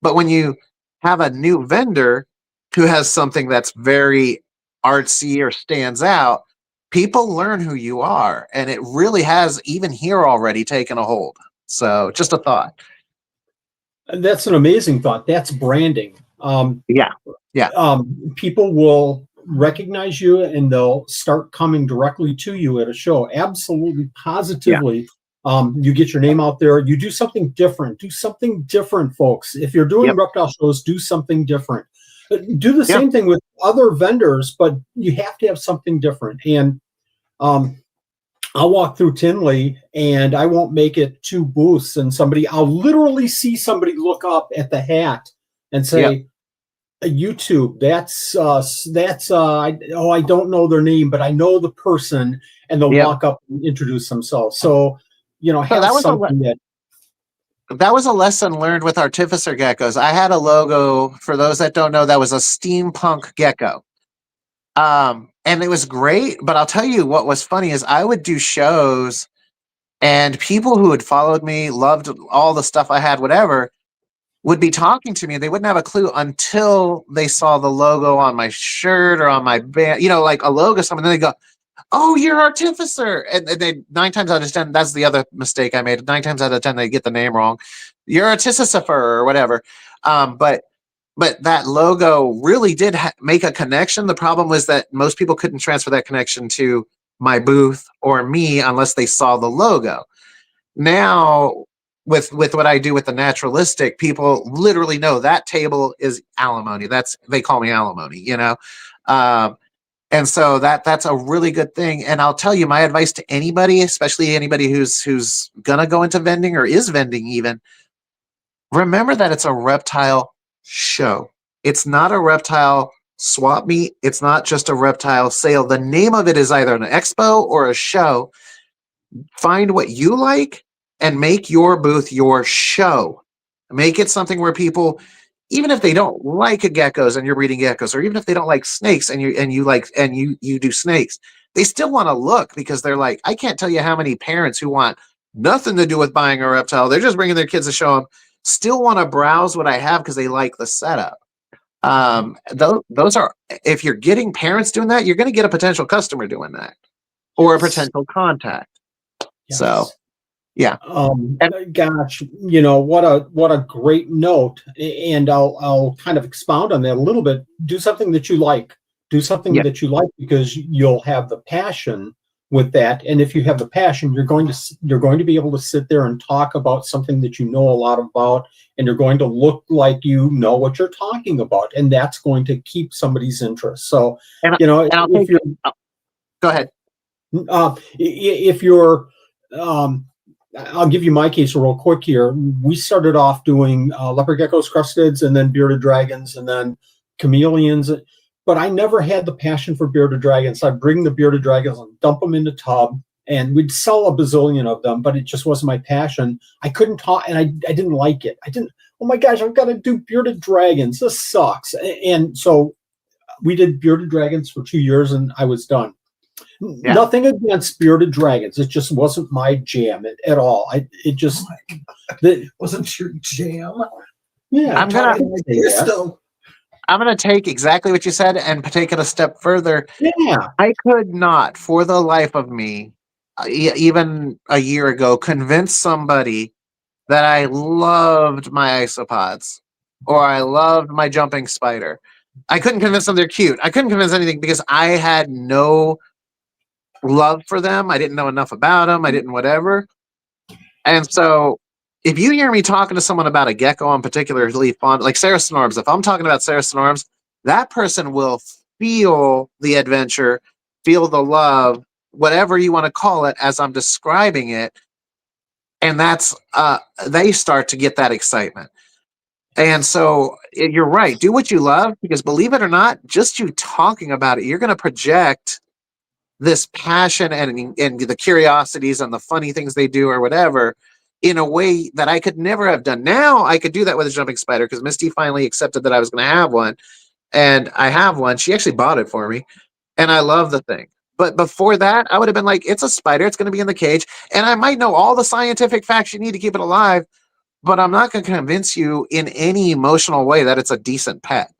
But when you have a new vendor who has something that's very artsy or stands out, people learn who you are. And it really has, even here already, taken a hold. So just a thought. That's an amazing thought. That's branding. People will recognize you and they'll start coming directly to you at a show. Absolutely, positively. You get your name out there. You do something different. Do something different, folks. If you're doing reptile shows, do something different. Do the same thing with other vendors, but you have to have something different. And I'll walk through Tinley and I won't make it 2 booths, and I'll literally see somebody look up at the hat and say, YouTube, I don't know their name, but I know the person, and they'll walk up and introduce themselves. So, you know, have something that was a lesson learned with artificer geckos. I had a logo, for those that don't know, that was a steampunk gecko. And it was great, but I'll tell you what was funny is I would do shows and people who had followed me, loved all the stuff I had, whatever, would be talking to me. They wouldn't have a clue until they saw the logo on my shirt or on my band, you know, like a logo, something. Then they go, oh, you're Artificer. And they 9 times out of 10, that's the other mistake I made. 9 times out of 10, they get the name wrong. You're Artificer or whatever. But that logo really did make a connection. The problem was that most people couldn't transfer that connection to my booth or me unless they saw the logo. Now, with what I do with the naturalistic, people literally know that table is alimony. They call me alimony, you know. And so that's a really good thing. And I'll tell you, my advice to anybody, especially anybody who's gonna go into vending or is vending even, remember that it's a reptile show. It's not a reptile swap meet. It's not just a reptile sale. The name of it is either an expo or a show. Find what you like and make your booth your show. Make it something where people, even if they don't like geckos and you're breeding geckos, or even if they don't like snakes and you do snakes, they still want to look, because they're like, I can't tell you how many parents who want nothing to do with buying a reptile, they're just bringing their kids to show them, still want to browse what I have because they like the setup. Those are, if you're getting parents doing that, you're going to get a potential customer doing that, or a potential contact. Yes. So, yeah. Gosh, you know, what a great note. And I'll kind of expound on that a little bit. Do something that you like. Do something that you like, because you'll have the passion with that. And if you have the passion, you're going to be able to sit there and talk about something that you know a lot about, and you're going to look like you know what you're talking about, and that's going to keep somebody's interest. So, you know, if you're, go ahead. If you're, I'll give you my case real quick here. We started off doing leopard geckos, crusteds, and then bearded dragons, and then chameleons. But I never had the passion for bearded dragons. I'd bring the bearded dragons and dump them in the tub, and we'd sell a bazillion of them, but it just wasn't my passion. I couldn't talk, and I didn't like it. Oh my gosh, I've got to do bearded dragons. This sucks. And so we did bearded dragons for 2 years, and I was done. Yeah. Nothing against bearded dragons. It just wasn't my jam at all. It just wasn't your jam. Yeah, I'm gonna take exactly what you said and take it a step further. Yeah, I could not, for the life of me, even a year ago, convince somebody that I loved my isopods or I loved my jumping spider. I couldn't convince them they're cute. I couldn't convince anything because I had no love for them. I didn't know enough about them. I didn't whatever. And so if you hear me talking to someone about a gecko I'm particularly fond, like Sarah Snorms, if I'm talking about Sarah Snorms, that person will feel the adventure, feel the love, whatever you want to call it, as I'm describing it. And that's, they start to get that excitement. And so you're right. Do what you love, because believe it or not, just you talking about it, you're going to project this passion and the curiosities and the funny things they do or whatever in a way that I could never have done. Now I could do that with a jumping spider because Misty finally accepted that I was going to have one, and I have one. She actually bought it for me, and I love the thing. But before that, I would have been like, it's a spider. It's going to be in the cage. And I might know all the scientific facts you need to keep it alive, but I'm not going to convince you in any emotional way that it's a decent pet.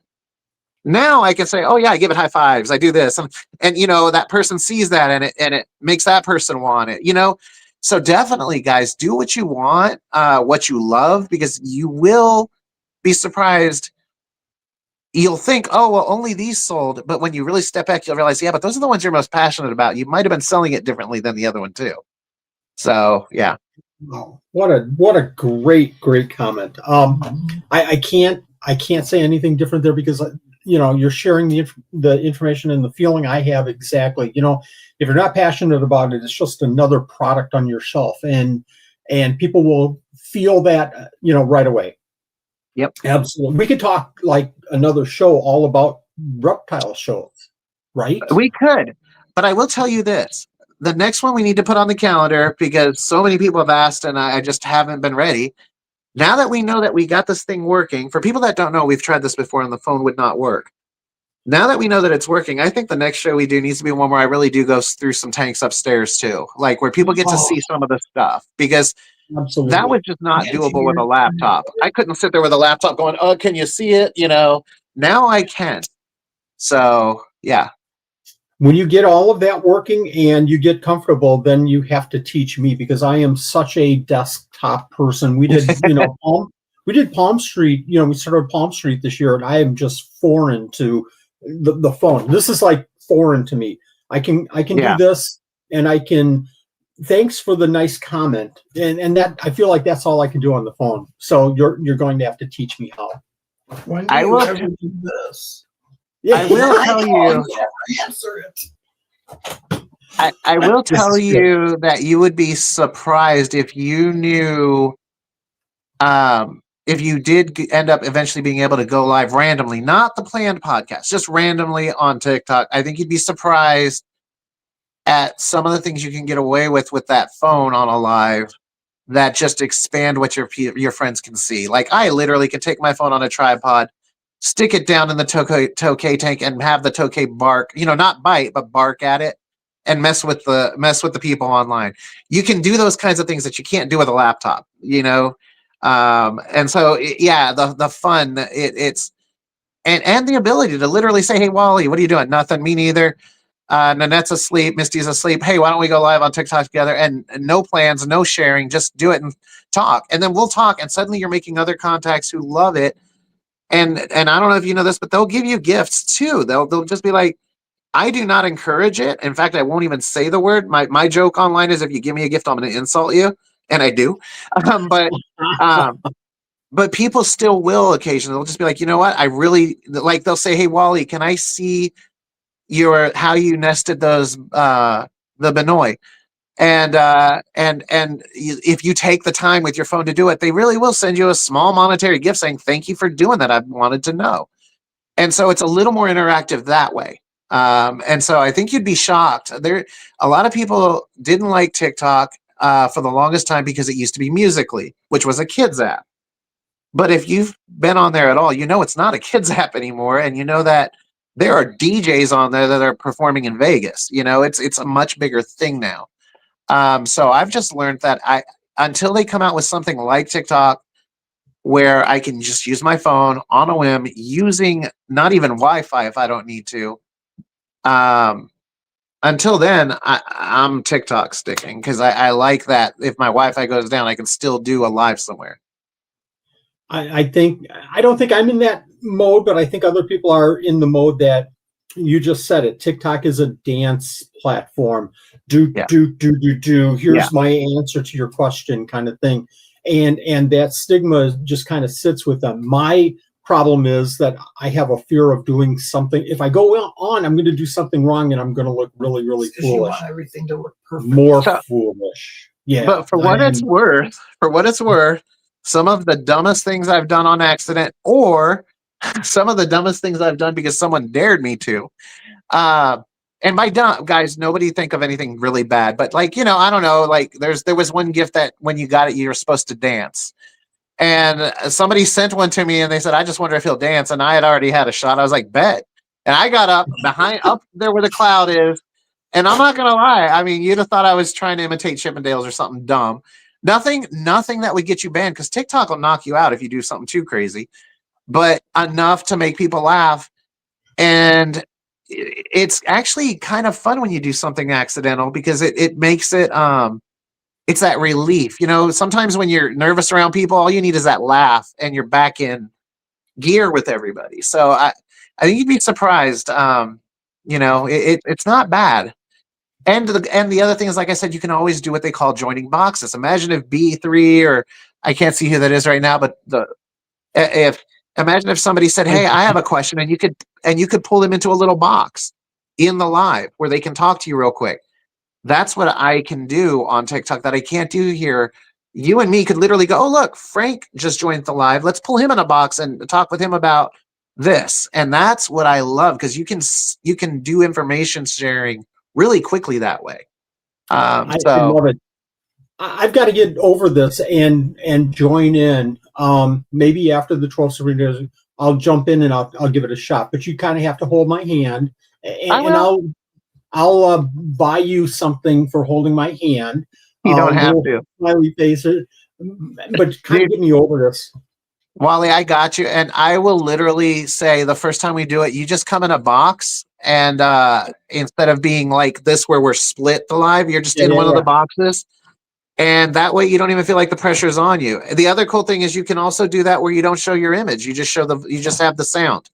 Now I can say, oh yeah, I give it high fives. I do this. And you know, that person sees that and it makes that person want it, you know? So definitely, guys, do what you want, what you love, because you will be surprised. You'll think, oh, well, only these sold. But when you really step back, you'll realize, yeah, but those are the ones you're most passionate about. You might have been selling it differently than the other one too. So, yeah. Oh, what a great comment. I can't say anything different there, because you know, you're sharing the information and the feeling I have exactly. You know, if you're not passionate about it, it's just another product on your shelf, and people will feel that, you know, right away. Yep, absolutely. We could talk like another show all about reptile shows, right? We could, but I will tell you this: the next one we need to put on the calendar, because so many people have asked, and I just haven't been ready. Now that we know that we got this thing working, for people that don't know, we've tried this before and the phone would not work. Now that we know that it's working, I think the next show we do needs to be one where I really do go through some tanks upstairs too, like where people get to see some of the stuff, because absolutely, that was just not doable with a laptop. I couldn't sit there with a laptop going, oh, can you see it? You know, now I can. So, yeah. When you get all of that working and you get comfortable, then you have to teach me, because I am such a desktop person. We did, you know, we did Palm Street. You know, we started Palm Street this year, and I am just foreign to the phone. This is like foreign to me. I can do this, and I can thanks for the nice comment. And that I feel like that's all I can do on the phone. So you're going to have to teach me how. When do I you will- ever do this? I will tell you. Answer it. I will This tell is good. you that you would be surprised if you knew, if you did end up eventually being able to go live randomly, not the planned podcast, just randomly on TikTok. I think you'd be surprised at some of the things you can get away with that phone on a live that just expand what your friends can see. Like I literally could take my phone on a tripod, stick it down in the Tokay tank, and have the Tokay bark. Not bite, but bark at it, and mess with the people online. You can do those kinds of things that you can't do with a laptop. And so yeah, the fun it's and the ability to literally say, "Hey, Wally, what are you doing?" Nothing. Me neither. Nanette's asleep. Misty's asleep. Hey, why don't we go live on TikTok together? And no plans, no sharing. Just do it and talk. And then we'll talk. And suddenly you're making other contacts who love it. And I don't know if you know this, but they'll give you gifts too. They'll just be like, I do not encourage it. In fact, I won't even say the word. My joke online is if you give me a gift, I'm going to insult you. And I do. But people still will occasionally. They'll just be like, you know what? I really like, they'll say, hey, Wally, can I see how you nested those the Benoit, and if you take the time with your phone to do it, they really will send you a small monetary gift saying thank you for doing that. I've wanted to know. And so it's a little more interactive that way. And so I think you'd be shocked. A lot of people didn't like TikTok for the longest time because it used to be Musical.ly, which was a kids app. But if you've been on there at all, it's not a kids app anymore, and that there are DJs on there that are performing in Vegas. It's a much bigger thing now. So I've just learned that until they come out with something like TikTok, where I can just use my phone on a whim, using not even Wi-Fi if I don't need to. Until then, I'm TikTok sticking because I like that. If my Wi-Fi goes down, I can still do a live somewhere. I don't think I'm in that mode, but I think other people are in the mode that you just said it. TikTok is a dance platform. Do. Here's my answer to your question, kind of thing. And that stigma just kind of sits with them. My problem is that I have a fear of doing something. If I go on, I'm going to do something wrong, and I'm going to look really, really foolish. You want everything to look perfect. More foolish. Yeah. But for what it's worth, some of the dumbest things I've done on accident, or some of the dumbest things I've done because someone dared me to. And by dumb, guys, nobody think of anything really bad. But I don't know. Like there was one gift that when you got it, you were supposed to dance. And somebody sent one to me, and they said, "I just wonder if he'll dance." And I had already had a shot. I was like, "Bet." And I got up there where the cloud is. And I'm not gonna lie. I mean, you'd have thought I was trying to imitate Chippendales or something dumb. Nothing that would get you banned, because TikTok will knock you out if you do something too crazy, but enough to make people laugh. And it's actually kind of fun when you do something accidental, because it makes it it's that relief. Sometimes when you're nervous around people, all you need is that laugh and you're back in gear with everybody. So I think you'd be surprised. It's not bad. And the other thing is, like I said, you can always do what they call joining boxes. Imagine if B3, or I can't see who that is right now, but imagine if somebody said, "Hey, I have a question," and you could pull them into a little box in the live where they can talk to you real quick. That's what I can do on TikTok that I can't do here. You and me could literally go, "Oh, look, Frank just joined the live. Let's pull him in a box and talk with him about this." And that's what I love, because you can do information sharing really quickly that way. I love it. I've got to get over this and join in. Maybe after the 12 Serenas, I'll jump in and I'll give it a shot. But you kind of have to hold my hand, and I'll buy you something for holding my hand. You don't have to. Smiley face, but kind of get me over this. Wally, I got you. And I will literally say, the first time we do it, you just come in a box, and instead of being like this where we're split the live, you're just in one of the boxes. And that way you don't even feel like the pressure is on you. The other cool thing is you can also do that where you don't show your image. You just have the sound.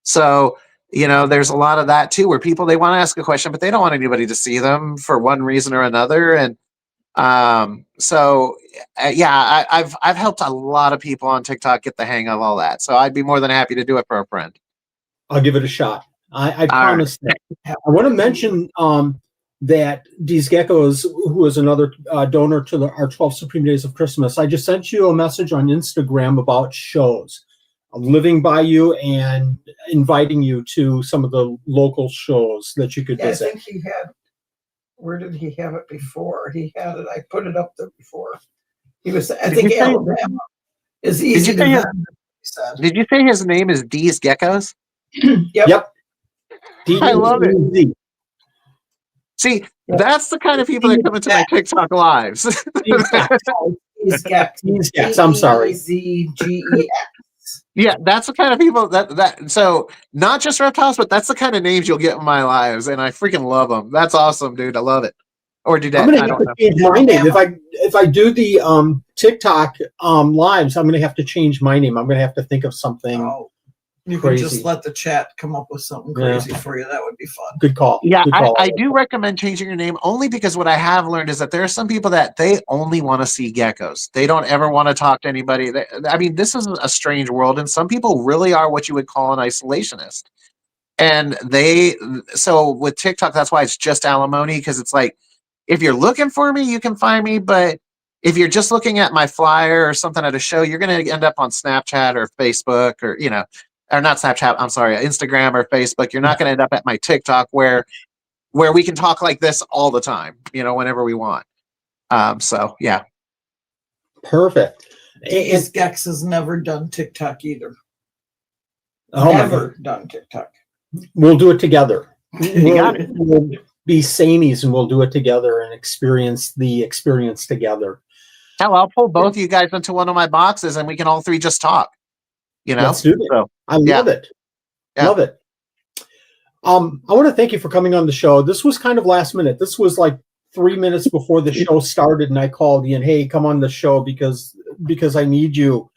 So you know, there's a lot of that too, where people, they want to ask a question, but they don't want anybody to see them for one reason or another. And yeah, I've helped a lot of people on TikTok get the hang of all that. So I'd be more than happy to do it for a friend. I'll give it a shot. I All promise that. I want to mention that these geckos, who is another donor to our 12 Supreme Days of Christmas, I just sent you a message on Instagram about shows. I'm living by you and inviting you to some of the local shows that you could Yeah, I visit. think he had. Where did he have it before? He had it. I put it up there before. He was. I think Alabama is easy to find. Did you say his name is D's Geckos? Yep. I love it. See, that's the kind of people that come into my TikTok lives. These Gex. I'm sorry. Gex. Yeah, that's the kind of people that so not just reptiles, but that's the kind of names you'll get in my lives, and I freaking love them. That's awesome, dude. I love it. Or do that. I'm gonna have to change my name if I do the TikTok lives. I'm gonna have to change my name. I'm gonna have to think of something. Oh, you crazy. can just let the chat come up with something crazy for you. That would be fun. Good call. Yeah, Good call. I do recommend changing your name only because what I have learned is that there are some people that they only want to see geckos. They don't ever want to talk to anybody. I mean, this is a strange world, and some people really are what you would call an isolationist. And so with TikTok, that's why it's just alimony, because it's like, if you're looking for me, you can find me. But if you're just looking at my flyer or something at a show, you're going to end up on Snapchat or Facebook or, or not Snapchat, I'm sorry, Instagram or Facebook. You're not going to end up at my TikTok where we can talk like this all the time, whenever we want. So, yeah. Perfect. Gex has never done TikTok either. Oh, never done TikTok. We'll do it together. You got it. We'll be samies and we'll do it together and experience the experience together. Hell, I'll pull both of you guys into one of my boxes and we can all three just talk. Let's do it. So, I love it. Yeah. Love it. I want to thank you for coming on the show. This was kind of last minute. This was like 3 minutes before the show started, and I called you and, hey, come on the show because I need you.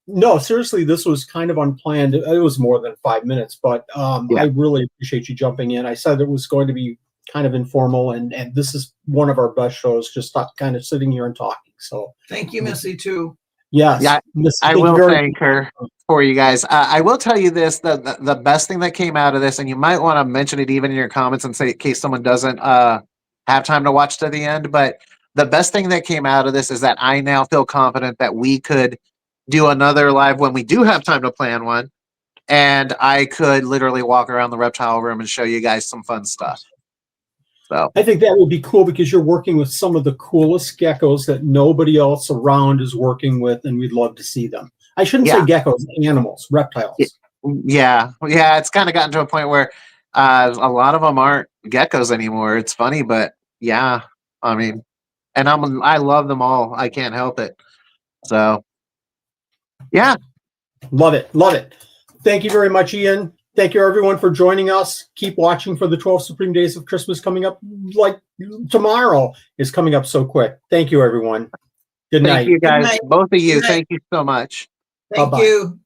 No, seriously, this was kind of unplanned. It was more than 5 minutes, but I really appreciate you jumping in. I said it was going to be kind of informal, and this is one of our best shows, just kind of sitting here and talking. So thank you, Missy, too. Yes. Yeah, Missy, I will thank her for you guys. I will tell you this, the best thing that came out of this, and you might want to mention it even in your comments and say in case someone doesn't have time to watch to the end, but the best thing that came out of this is that I now feel confident that we could do another live when we do have time to plan one, and I could literally walk around the reptile room and show you guys some fun stuff. So I think that would be cool because you're working with some of the coolest geckos that nobody else around is working with, and we'd love to see them. I shouldn't say geckos, animals, reptiles. Yeah. It's kind of gotten to a point where a lot of them aren't geckos anymore. It's funny, but yeah, I mean, and I love them all. I can't help it. So, yeah, love it. Thank you very much, Ian. Thank you, everyone, for joining us. Keep watching for the 12 Supreme Days of Christmas coming up. Like tomorrow is coming up so quick. Thank you, everyone. Good night. Thank you, guys. Good night. Both of you. Good night. Thank you so much. Thank Bye-bye. you.